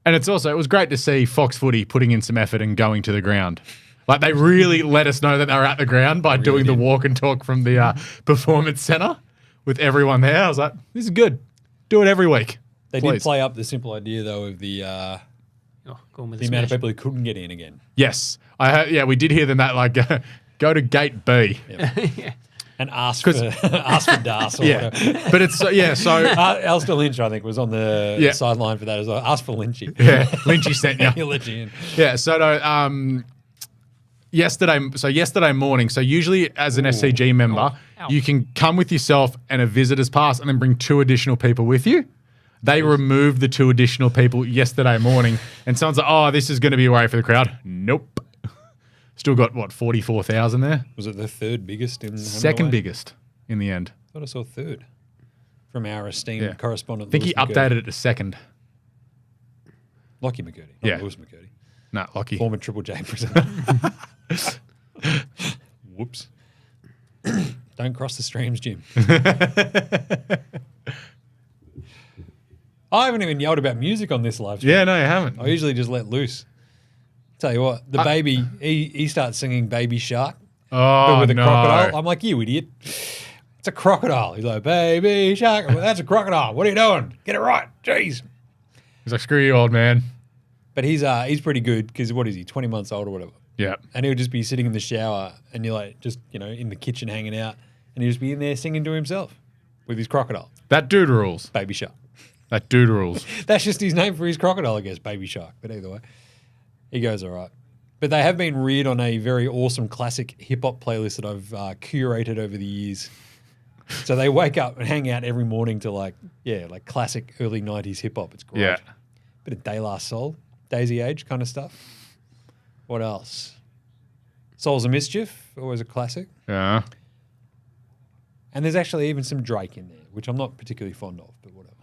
And it was great to see Fox Footy putting in some effort and going to the ground. Like, they really let us know that they were at the ground by doing the walk and talk from the Performance Centre with everyone there. I was like, this is good. Do it every week. They did play up the simple idea, though, of the amount of people who couldn't get in again. Yes. We did hear them that, like, go to gate B. Yep. And ask for Das or whatever. But it's, so Alistair Lynch, I think, was on the sideline for that as well. Ask for Lynchy. Yeah, Lynchy sent you. Lynchy in. Yeah, yesterday morning, so usually as an SCG member, you can come with yourself and a visitor's pass and then bring 2 additional people with you. They removed the 2 additional people yesterday morning, and someone's like, oh, this is going to be away for the crowd. Nope. Still got, 44,000 there? Was it the third biggest in Second biggest in the end. I thought I saw third from our esteemed correspondent. I think he updated it to second. Lockie McCurdy, not Lewis McCurdy. No, Lockie. Former Triple J presenter. Whoops. Don't cross the streams, Jim. I haven't even yelled about music on this live stream. Yeah, no, you haven't. I usually just let loose. Tell you what, the baby, he starts singing Baby Shark with a crocodile. I'm like, you idiot. It's a crocodile. He's like, Baby Shark. Well, that's a crocodile. What are you doing? Get it right. Jeez. He's like, screw you, old man. But he's pretty good because what is he, 20 months old or whatever? Yeah. And he'll just be sitting in the shower and you're like, just, in the kitchen hanging out and he'll just be in there singing to himself with his crocodile. That dude rules. Baby Shark. That dude rules. That's just his name for his crocodile, I guess, Baby Shark. But either way, he goes all right. But they have been reared on a very awesome classic hip-hop playlist that I've curated over the years. So they wake up and hang out every morning to like classic early 90s hip-hop. It's great. Yeah. Bit of De La Soul, Daisy Age kind of stuff. What else? Souls of Mischief, always a classic. Yeah. And there's actually even some Drake in there, which I'm not particularly fond of, but whatever.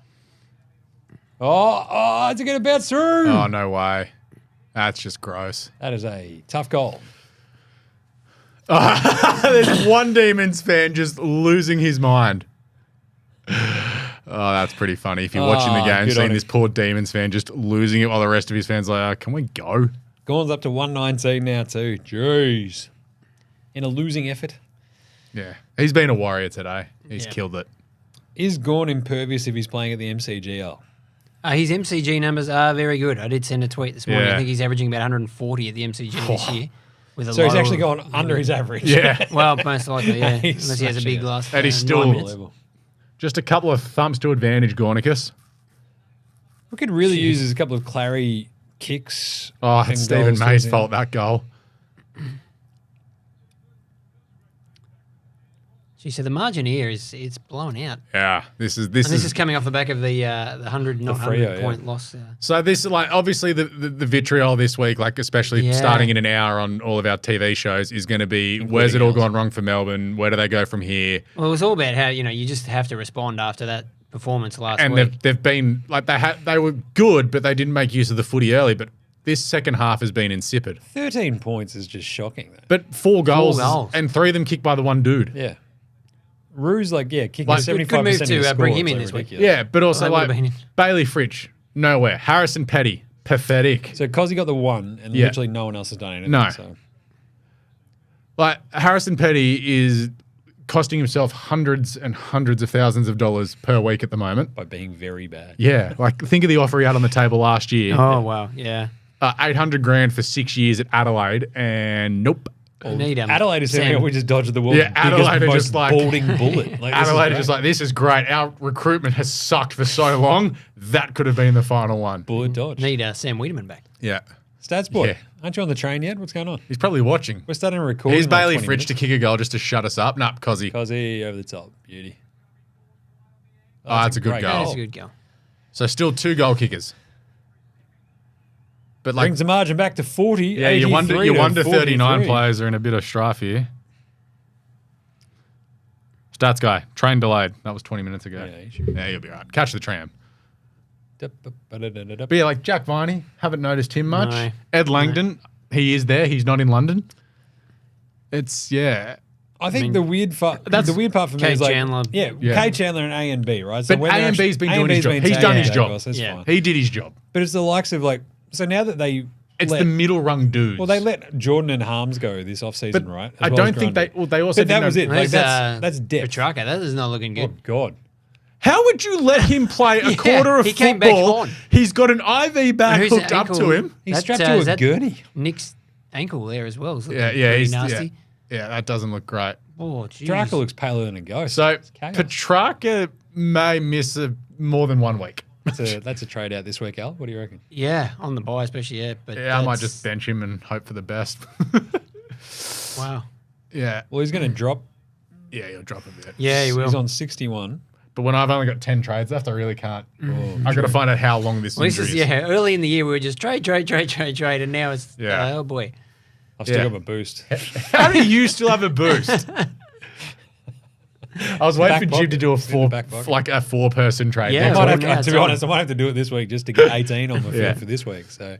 Oh, it's going to bounce through. Oh, no way. That's just gross. That is a tough goal. There's one Demons fan just losing his mind. Oh, that's pretty funny. If you're watching the game, seeing this poor Demons fan just losing it while the rest of his fans are like, can we go? Gorn's up to 119 now too. Jeez. In a losing effort. Yeah. He's been a warrior today. He's killed it. Is Gorn impervious if he's playing at the MCGL? His MCG numbers are very good. I did send a tweet this morning. Yeah. I think he's averaging about 140 at the MCG this year. So he's actually gone under his average. Yeah. Well, most likely, yeah. Unless he has a big last And he's still 9 minutes. Just a couple of thumps to advantage, Gornicus. We could really use is a couple of Clary kicks. Oh, it's Stephen May's fault, that goal. Gee, so the margin here it's blown out. Yeah, this is coming off the back of the 100 point loss. So this is like obviously the vitriol this week, like especially starting in an hour on all of our TV shows, is going to be where's it all gone wrong for Melbourne? Where do they go from here? Well, it was all about how you just have to respond after that performance last week. And they've been like they were good, but they didn't make use of the footy early. But this second half has been insipid. 13 points is just shocking, though. But 4 goals. And 3 of them kicked by the one dude. Yeah. Rue's kicking like 75% good move to bring him in this week. Yeah, but also Bailey Fridge, nowhere. Harrison Petty, pathetic. So Cozzy got the 1 and literally no one else has done anything. No. So. Like Harrison Petty is costing himself hundreds and hundreds of thousands of dollars per week at the moment. By being very bad. Yeah, like think of the offer he had on the table last year. Oh, wow, yeah. 800 grand for 6 years at Adelaide, and nope. Adelaide is saying we just dodged the world's Adelaide biggest, are just like balding bullet. Adelaide is just like, this is great. Our recruitment has sucked for so long. That could have been the final one. Bullet dodge. Need Sam Wiedemann back. Yeah. Stats boy, aren't you on the train yet? What's going on? He's probably watching. We're starting to record. Here's Bailey Fridge to kick a goal just to shut us up. Nah, Cozzy. Cozzy over the top. Beauty. Oh, that's a good goal. That's a good goal. So still 2 goal kickers. But brings the margin back to 40. Yeah, your 1 to 39 players are in a bit of strife here. Stats guy, train delayed. That was 20 minutes ago. Yeah, you'll be right. Catch the tram. But yeah, like Jack Viney, haven't noticed him much. No. Ed Langdon, he is there. He's not in London. It's, I think the weird part for me Kate is like, Chandler. yeah, Kate Chandler and A and B, right? But A and B's been doing his job. He's done his job. That's fine. He did his job. But it's the likes of like, so now that It's the middle rung dudes. Well, they let Jordan and Harms go this offseason, but right? I don't think they also But that was it. Like, that's depth. Petrarca, that is not looking Oh, good. God. How would you let him play a quarter of he came back football? on. He's got an IV back Who's hooked up ankle? to him. He's That, strapped is to a that gurney. Nick's ankle there as well. It's Yeah, looking yeah, pretty he's nasty. Yeah, that doesn't look great. Oh, jeez. Petrarca looks paler than a ghost. So It's chaos. Petrarca may miss more than 1 week. That's a trade out this week, Al. What do you reckon? Yeah, on the bye especially, yeah. But Yeah, I might just bench him and hope for the best. Wow. Yeah. Well, he's going to drop. Yeah, he'll drop a bit. Yeah, he will. He's on 61. But when I've only got 10 trades left, I really can't. I've got to find out how long this Well, this injury is, is. early in the year we were just trade, and now it's, oh boy. I've still Yeah. got my boost. How do you still have a boost? I was waiting Back for Jim to do pocket. In the back pocket. like a 4-person trade. Yeah, next well, week. now To it's be on. honest, I might have to do it this week just to get 18 on my Yeah. field for this week. So,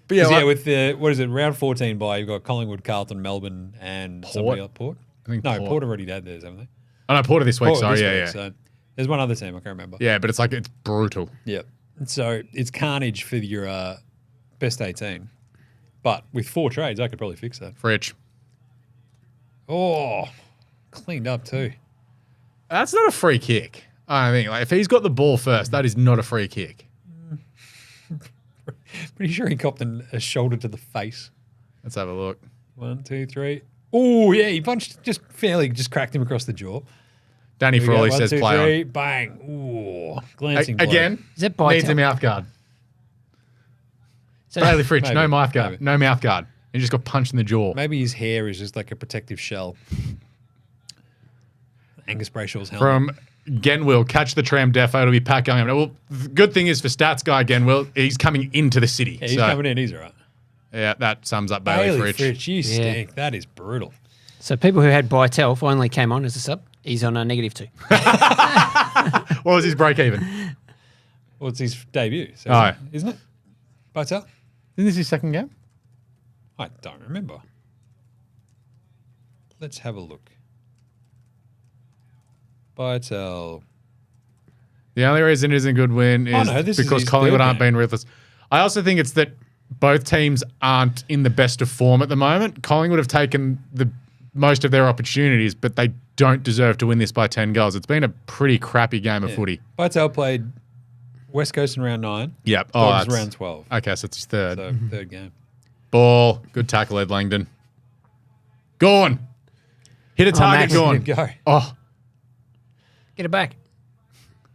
But yeah, with the what is it? Round 14 bye. You've got Collingwood, Carlton, Melbourne, and somebody else. Port. I think No, Port. Port already had theirs, haven't they? Oh, no, Porter this week. Port Sorry, this yeah, week, yeah. So there's one other team I can't remember. Yeah, but it's brutal. Yeah. So it's carnage for your best 18. But with 4 trades, I could probably fix that. Fritch. Oh, cleaned up too. That's not a free kick. I think if he's got the ball first, that is not a free kick. Pretty sure he copped a shoulder to the face. Let's have a look. 1, 2, 3. Oh, yeah, he punched, just cracked him across the jaw. Danny Here we go. Frawley 1, says 2, play 3, bang. Ooh, glancing blow. Again, Is that by needs a mouth guard. So, Bailey Fritch, no Maybe, mouth guard. maybe. No mouth guard. He just got punched in the jaw. Maybe his hair is just like a protective shell. Angus Brayshaw's helmet. From Genwill, catch the tram defo. It'll be Pat going. Well, the good thing is for stats guy Genwill, he's coming into the city. Yeah, he's coming in. He's all right. Yeah, that sums up Bailey Fritch. Fritch, you stink. That is brutal. so people who had Bytel finally came on as a sub. He's on a -2. What was his break even? Well, it's his debut, so Oh. isn't it? Bartel? Isn't this his second game? I don't remember. Let's have a look. Bartel. The only reason it isn't a good win is no, this is because his Collingwood third aren't game. being ruthless. I also think it's that both teams aren't in the best of form at the moment. Collingwood have taken most of their opportunities, but they don't deserve to win this by 10 goals. It's been a pretty crappy game of footy. Bartel played West Coast in round 9. Yep. Dogs that's round 12. Okay, so it's his third. So third game. Ball. Good tackle, Ed Langdon. Gone. Hit a target, Max. gone. Go. Oh, Get it back.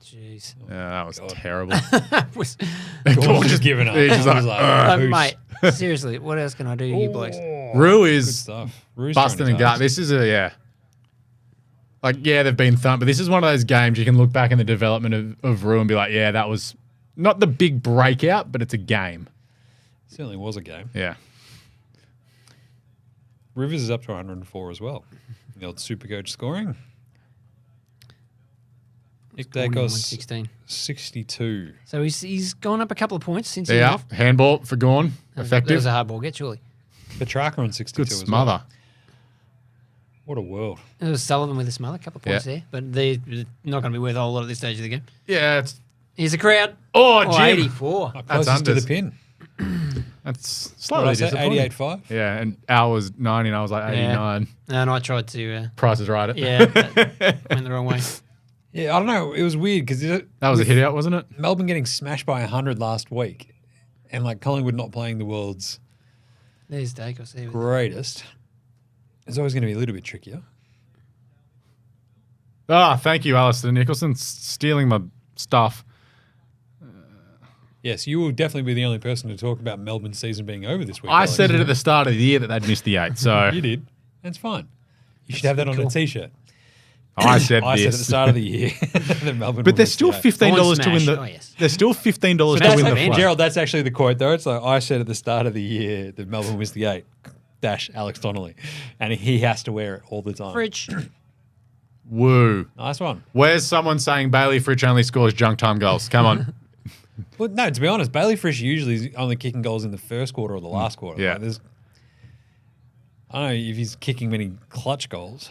Jeez. yeah, that was terrible. Was- Gordon's just giving up. He's just I was like, "Whoosh." mate, seriously, what else can I do, you blokes? Rue Good is stuff. Rue's busting trying and his gut. hardest. This is they've been thumped, but this is one of those games you can look back in the development of Rue and be like, yeah, that was not the big breakout, but it's a game. Certainly was a game. Yeah. Rivers is up to 104 as well. The old Supercoach scoring. Nick Gordon, Dacos, 116. 62. So he's gone up a couple of points since he Yeah. left. Handball for Gorn. That Effective. was a hard ball get, surely. Petrarca on 62 Good as well. smother. What a world. It was Sullivan with a smother, a couple of points there. But they're not going to be worth a whole lot at this stage of the game. Yeah. It's, Here's the crowd. oh, Oh, Jim. 84. Closest to unders. the pin. That's What slightly did I say? disappointing. 88.5? Yeah, and Al was 90 and I was like 89. And I tried to, Price is right. yeah, that went the wrong way. Yeah, I don't know. It was weird because That was a hit out, wasn't it? Melbourne getting smashed by 100 last week and like Collingwood not playing the world's There's Dacos there. greatest. It's always going to be a little bit trickier. Ah, thank you, Alistair Nicholson, stealing my stuff. Yes, you will definitely be the only person to talk about Melbourne's season being over this week. I Alex. said it at the start of the year that they'd missed the 8, so You did. That's fine. You should have that on a T-shirt. I said I said at the this. start of the year that Melbourne. But will there's miss still the eight. $15 to win Smash. the. Oh, yes. There's still $15 to That's win the man, flag. Gerald, that's actually the quote though. It's like I said at the start of the year that Melbourne was the 8 - Alex Donnelly, and he has to wear it all the time. Fridge. Woo. Nice one. Where's someone saying Bailey Fritch only scores junk time goals? Come on. Well, no, to be honest, Bailey Frisch usually is only kicking goals in the first quarter or the last quarter. Yeah. Like, I don't know if he's kicking many clutch goals.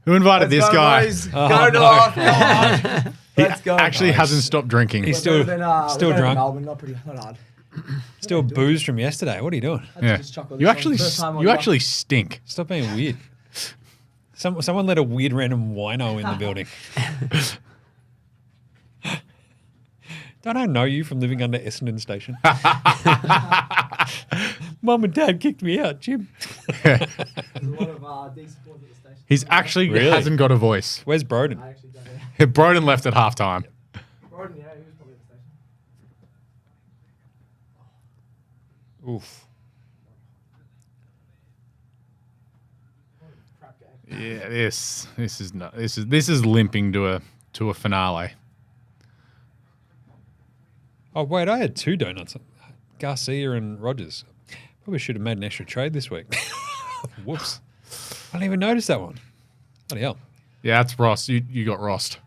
Who invited this guy? Go North. He Let's go. actually hasn't stopped drinking. He's still drunk. Melbourne, not hard. Still boozed from yesterday. What are you doing? Yeah. Just chocolate You this actually, one. First time on you the- actually stink. Stop being weird. Someone let a weird random wino in the building. Don't I know you from living under Essendon Station? Mum and Dad kicked me out, Jim. There's a lot of decent boys at the station. He's actually Really? hasn't got a voice. Where's Broden? I actually don't know. Broden left at halftime. Gordon, yeah, he was probably at the station. Oof. Crap game. Yeah, this is limping to a finale. Oh, wait, I had 2 donuts. Garcia and Rogers. Probably should have made an extra trade this week. Whoops. I didn't even notice that one. Bloody hell. Yeah, that's Ross. You got Rost.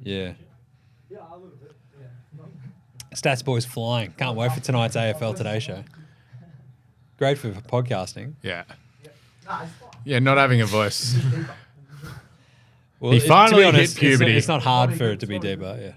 Yeah. Yeah, a little bit. Yeah. Stats Boys flying. Can't wait for tonight's AFL Today Show. Great for podcasting. Yeah. Nah, it's fine. Yeah, not having a voice. Well, He to be finally hit honest, puberty. It's not hard for it to be deeper, yeah.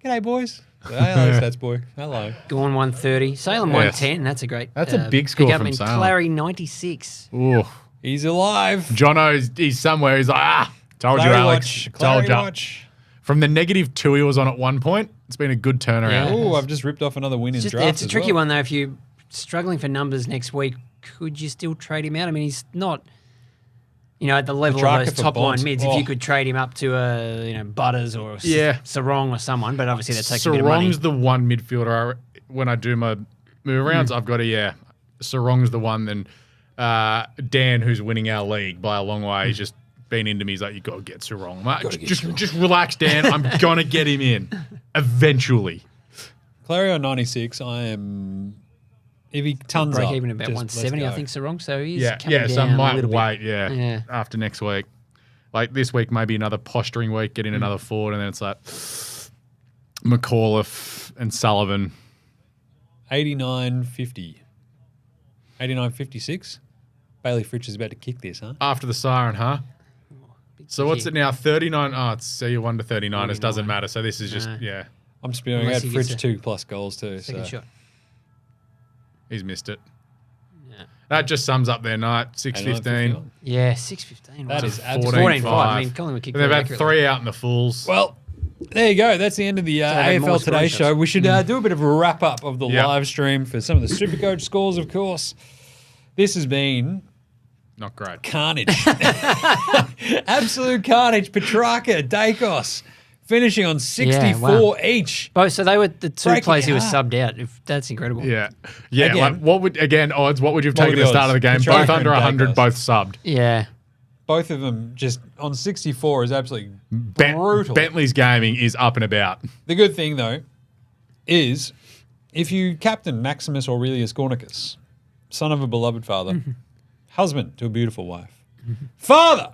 G'day, boys. Hello, Stats Boy. Hello. Gone 130. Salem Yes. 110. That's a great. That's a big score pick up from in Salem. Clary 96. Ooh. He's alive. Jono's he's somewhere. He's like, told you, Clary Alex. watch. Told Clary you. watch. From the -2 he was on at one point, it's been a good turnaround. Yeah. Oh, I've just ripped off another win in It's, drafts. it's a tricky one, though. If you're struggling for numbers next week, could you still trade him out? I mean, he's not, at the level Petrarca of those for top line Bonds. mids. Oh. If you could trade him up to Butters or Yeah. Sarong or someone, but obviously that takes a bit of money. Sarong's the one midfielder. When I do my move arounds, I've got Sarong's the one. Then Dan, who's winning our league by a long way, he's just been into me. He's like, you got to get Sarong. I'm like, just relax, Dan. I'm gonna get him in eventually. Clary on 96. I am. If he tons Break up, even about just 170, let's I go. think Sarong. So he's Yeah, coming down So I a might little bit. wait. Yeah. After next week, like this week, maybe another posturing week, getting another forward, and then it's like McAuliffe and Sullivan. 89.50. 89.56. Bailey Fritsch is about to kick this, huh? After the siren, huh? Big So what's kick. it now? 39. Oh, it's so you're 1 to 39. It doesn't 49. matter. So this is just No. I'm spewing out Unless he gets Fritsch a 2+ goals too. Second So shot. he's missed it. Yeah. That just sums up their night. 6:15. Yeah, 6:15. That wow. is 14-5. I 14-5. mean, Collingwood kicked And they've very had accurately. 3 out in the Fools. Well, there you go. That's the end of the they've had more AFL Today scoring Show. shots. We should do a bit of a wrap up of the Yep. live stream for some of the SuperCoach scores, of course. This has been Not great. carnage. Absolute carnage. Petrarca, Dacos, finishing on 64 Yeah, wow. each. Both, so they were the two Breaking players who were heart. subbed out. That's incredible. Yeah. Yeah. Again. Like what would odds? What would you have What taken were at the the start of the game? odds? Both Petrarca under and 100, Dacos. both subbed. Yeah. Both of them just on 64 is absolutely Ben- brutal. Bentley's gaming is up and about. The good thing, though, is if you captain Maximus Aurelius Gornicus, son of a beloved father, husband to a beautiful wife, father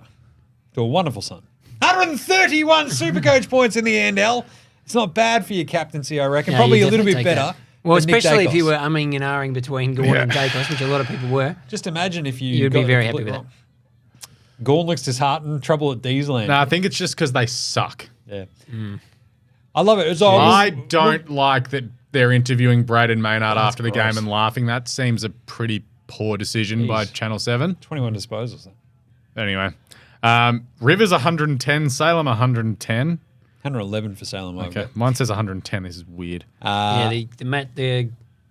to a wonderful son, 131 Supercoach points in the NL. It's not bad for your captaincy, I reckon. Yeah, Probably you a little bit definitely take better. that. Well, than Nick especially if you Dacos. were umming and ahhing between Gorn and Dacos, which a lot of people were. Just imagine if you You'd be got it very happy completely with wrong. Gorn looks disheartened, trouble at Deesland. No, I think it's just because they suck. Yeah. I love it. It's all I don't like that they're interviewing Braden Maynard after the gross. game and laughing. That seems a pretty poor decision by Jeez. Channel 7. 21 disposals. Anyway, Rivers 110, Salem 110. 111 for Salem. Okay, mine says 110. This is weird. Yeah, the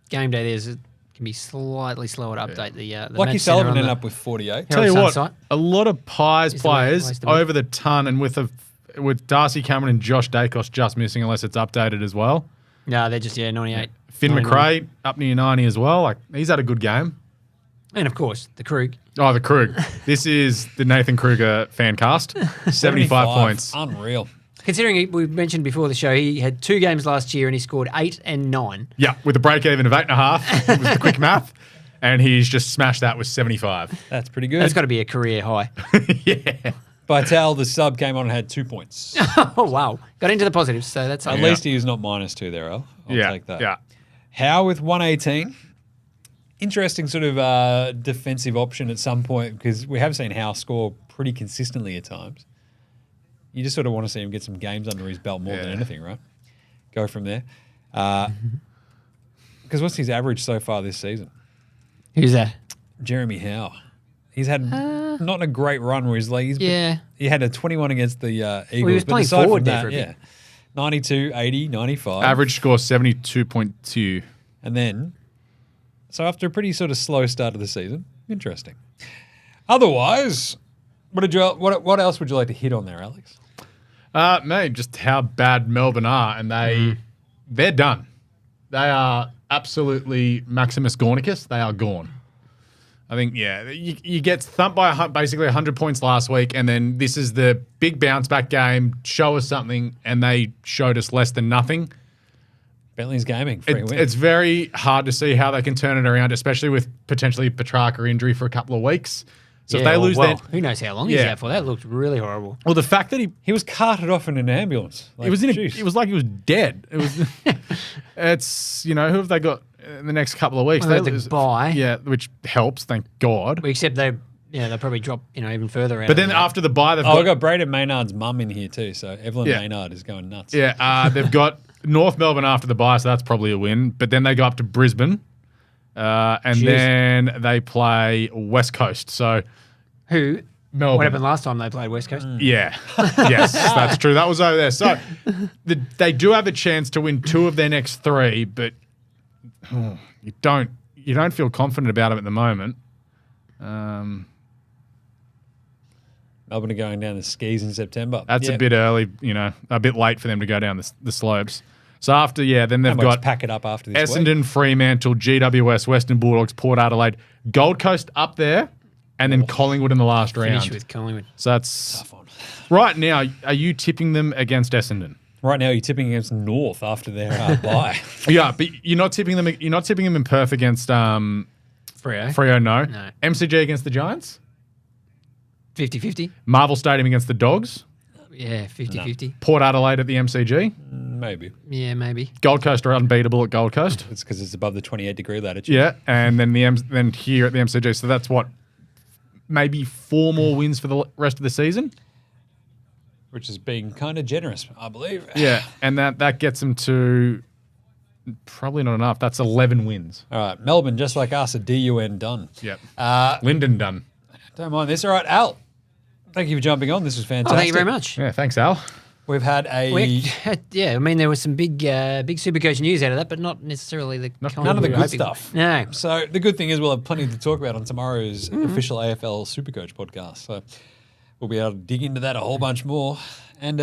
game day there's can be slightly slower to update the Lucky match Sullivan centre on ended the- up with 48. Tell you what, Sunside. a lot of Pies Is the way- players place to be. over the ton, and with Darcy Cameron and Josh Dacos just missing, unless it's updated as well. No, they're just 98. Finn 99. McRae up near 90 as well. Like he's had a good game. And of course, the Krug. Oh, the Krug. This is the Nathan Kruger fan cast. 75 points. Unreal. Considering we mentioned before the show, he had 2 games last year and he scored 8 and 9. Yeah, with a break even of 8.5. It was the quick math. And he's just smashed that with 75. That's pretty good. That's got to be a career high. Yeah. Vital, the sub, came on and had 2 points. Oh, wow. Got into the positives, so that's At Yeah. least he is not -2 there, I'll Yeah. take that. Yeah. Howe with 118. interesting sort of defensive option at some point because we have seen Howe score pretty consistently at times. You just sort of want to see him get some games under his belt more than anything, right? Go from there. Because what's his average so far this season? Who's that? Jeremy Howe. He's had not a great run where he had a 21 against the Eagles. Well, he was playing aside forward from there that, for a bit. 92, 80, 95. Average score 72.2. And then, so after a pretty sort of slow start of the season, interesting. Otherwise, what else would you like to hit on there, Alex? Mate, just how bad Melbourne are, and they're done. They are absolutely Maximus Gornicus. They are gone. I think, you get thumped by basically 100 points last week, and then this is the big bounce back game. Show us something, and they showed us less than nothing. Bentley's Gaming, free win. It's very hard to see how they can turn it around, especially with potentially Petrarca injury for a couple of weeks. So if they lose who knows how long he's out for? That looked really horrible. Well, the fact that he was carted off in an ambulance. Like, it was like he was dead. It was. It's who have they got in the next couple of weeks? Well, they bye. Yeah, which helps. Thank God. Except they'll probably drop even further out. But then after the bye, we've got Braden Maynard's mum in here too. So Evelyn Maynard is going nuts. Yeah, they've got North Melbourne after the bye, so that's probably a win. But then they go up to Brisbane, and then they play West Coast. So who? Melbourne. What happened last time they played West Coast? Yeah. Yes, that's true. That was over there. So they do have a chance to win 2 of their next 3, but you don't feel confident about them at the moment. Melbourne are going down the skis in September. That's a bit early, a bit late for them to go down the slopes. So after, then they've got pack it up after this Essendon, week. Fremantle, GWS, Western Bulldogs, Port Adelaide, Gold Coast up there, and then Collingwood in the last round. Finish with Collingwood. So that's tough one. Right now. Are you tipping them against Essendon? Right now, you're tipping against North after their bye. Yeah, but you're not tipping them. You're not tipping them in Perth against Freo. Freo, no. MCG against the Giants. 50-50. Marvel Stadium against the Dogs. Yeah, 50-50. Port Adelaide at the MCG. Maybe. Yeah, maybe. Gold Coast are unbeatable at Gold Coast. It's because it's above the 28-degree latitude. Yeah, and then then here at the MCG. So that's what, maybe 4 more wins for the rest of the season, which is being kind of generous, I believe. Yeah, and that gets them to probably not enough. That's 11 wins. All right, Melbourne, just like us, a DUN done. Yep. Linden done. Don't mind this. All right, Al, thank you for jumping on. This was fantastic. Thank you very much. Yeah, thanks, Al. We've had there was some big SuperCoach news out of that, but not necessarily none of the good stuff. No. So the good thing is we'll have plenty to talk about on tomorrow's official AFL Supercoach podcast. So we'll be able to dig into that a whole bunch more. And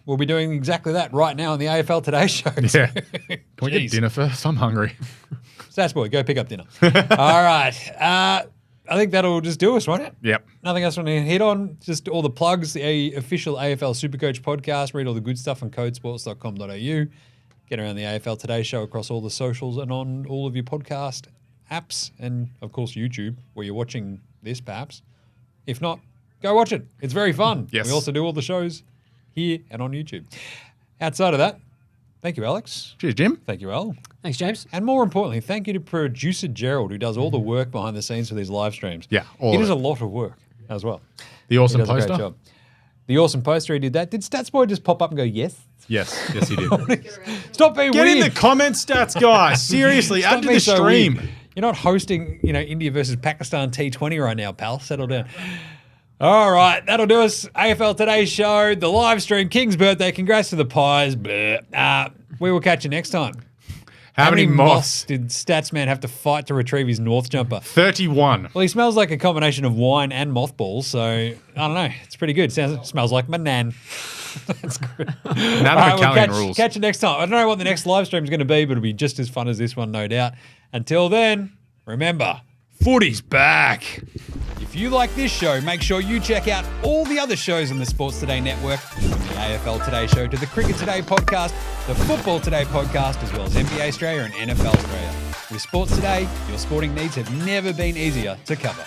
we'll be doing exactly that right now on the AFL Today Show. Yeah. Can we get dinner first? I'm hungry. Stats boy, go pick up dinner. All right. I think that'll just do us, won't it? Yep. Nothing else I want to hit on. Just all the plugs, the official AFL Supercoach podcast. Read all the good stuff on codesports.com.au. Get around the AFL Today Show across all the socials and on all of your podcast apps. And, of course, YouTube, where you're watching this, perhaps. If not, go watch it. It's very fun. Yes. We also do all the shows here and on YouTube. Outside of that, thank you, Alex. Cheers, Jim. Thank you, Al. Thanks, James. And more importantly, thank you to producer Gerald, who does all the work behind the scenes for these live streams. Yeah, he does a lot of work as well. The awesome He does a poster. great job. The awesome poster, he did that. Did Statsboy just pop up and go, yes? Yes, he did. Stop being Get weird. in the comments, Stats guy. Seriously, Stop add to being the so stream. weird. You're not hosting, India versus Pakistan T20 right now, pal. Settle down. All right, that'll do us. AFL Today Show, the live stream, King's birthday. Congrats to the Pies. We will catch you next time. How many moths did Statsman have to fight to retrieve his North jumper? 31. Well, he smells like a combination of wine and mothballs, so I don't know. It's pretty good. Smells like my nan. That's good. Rules. Catch you next time. I don't know what the next live stream is going to be, but it'll be just as fun as this one, no doubt. Until then, remember, footy's back. If you like this show, make sure you check out all the other shows on the Sports Today Network, from the AFL Today Show to the Cricket Today podcast, the Football Today podcast, as well as NBA Australia and NFL Australia. With Sports Today, your sporting needs have never been easier to cover.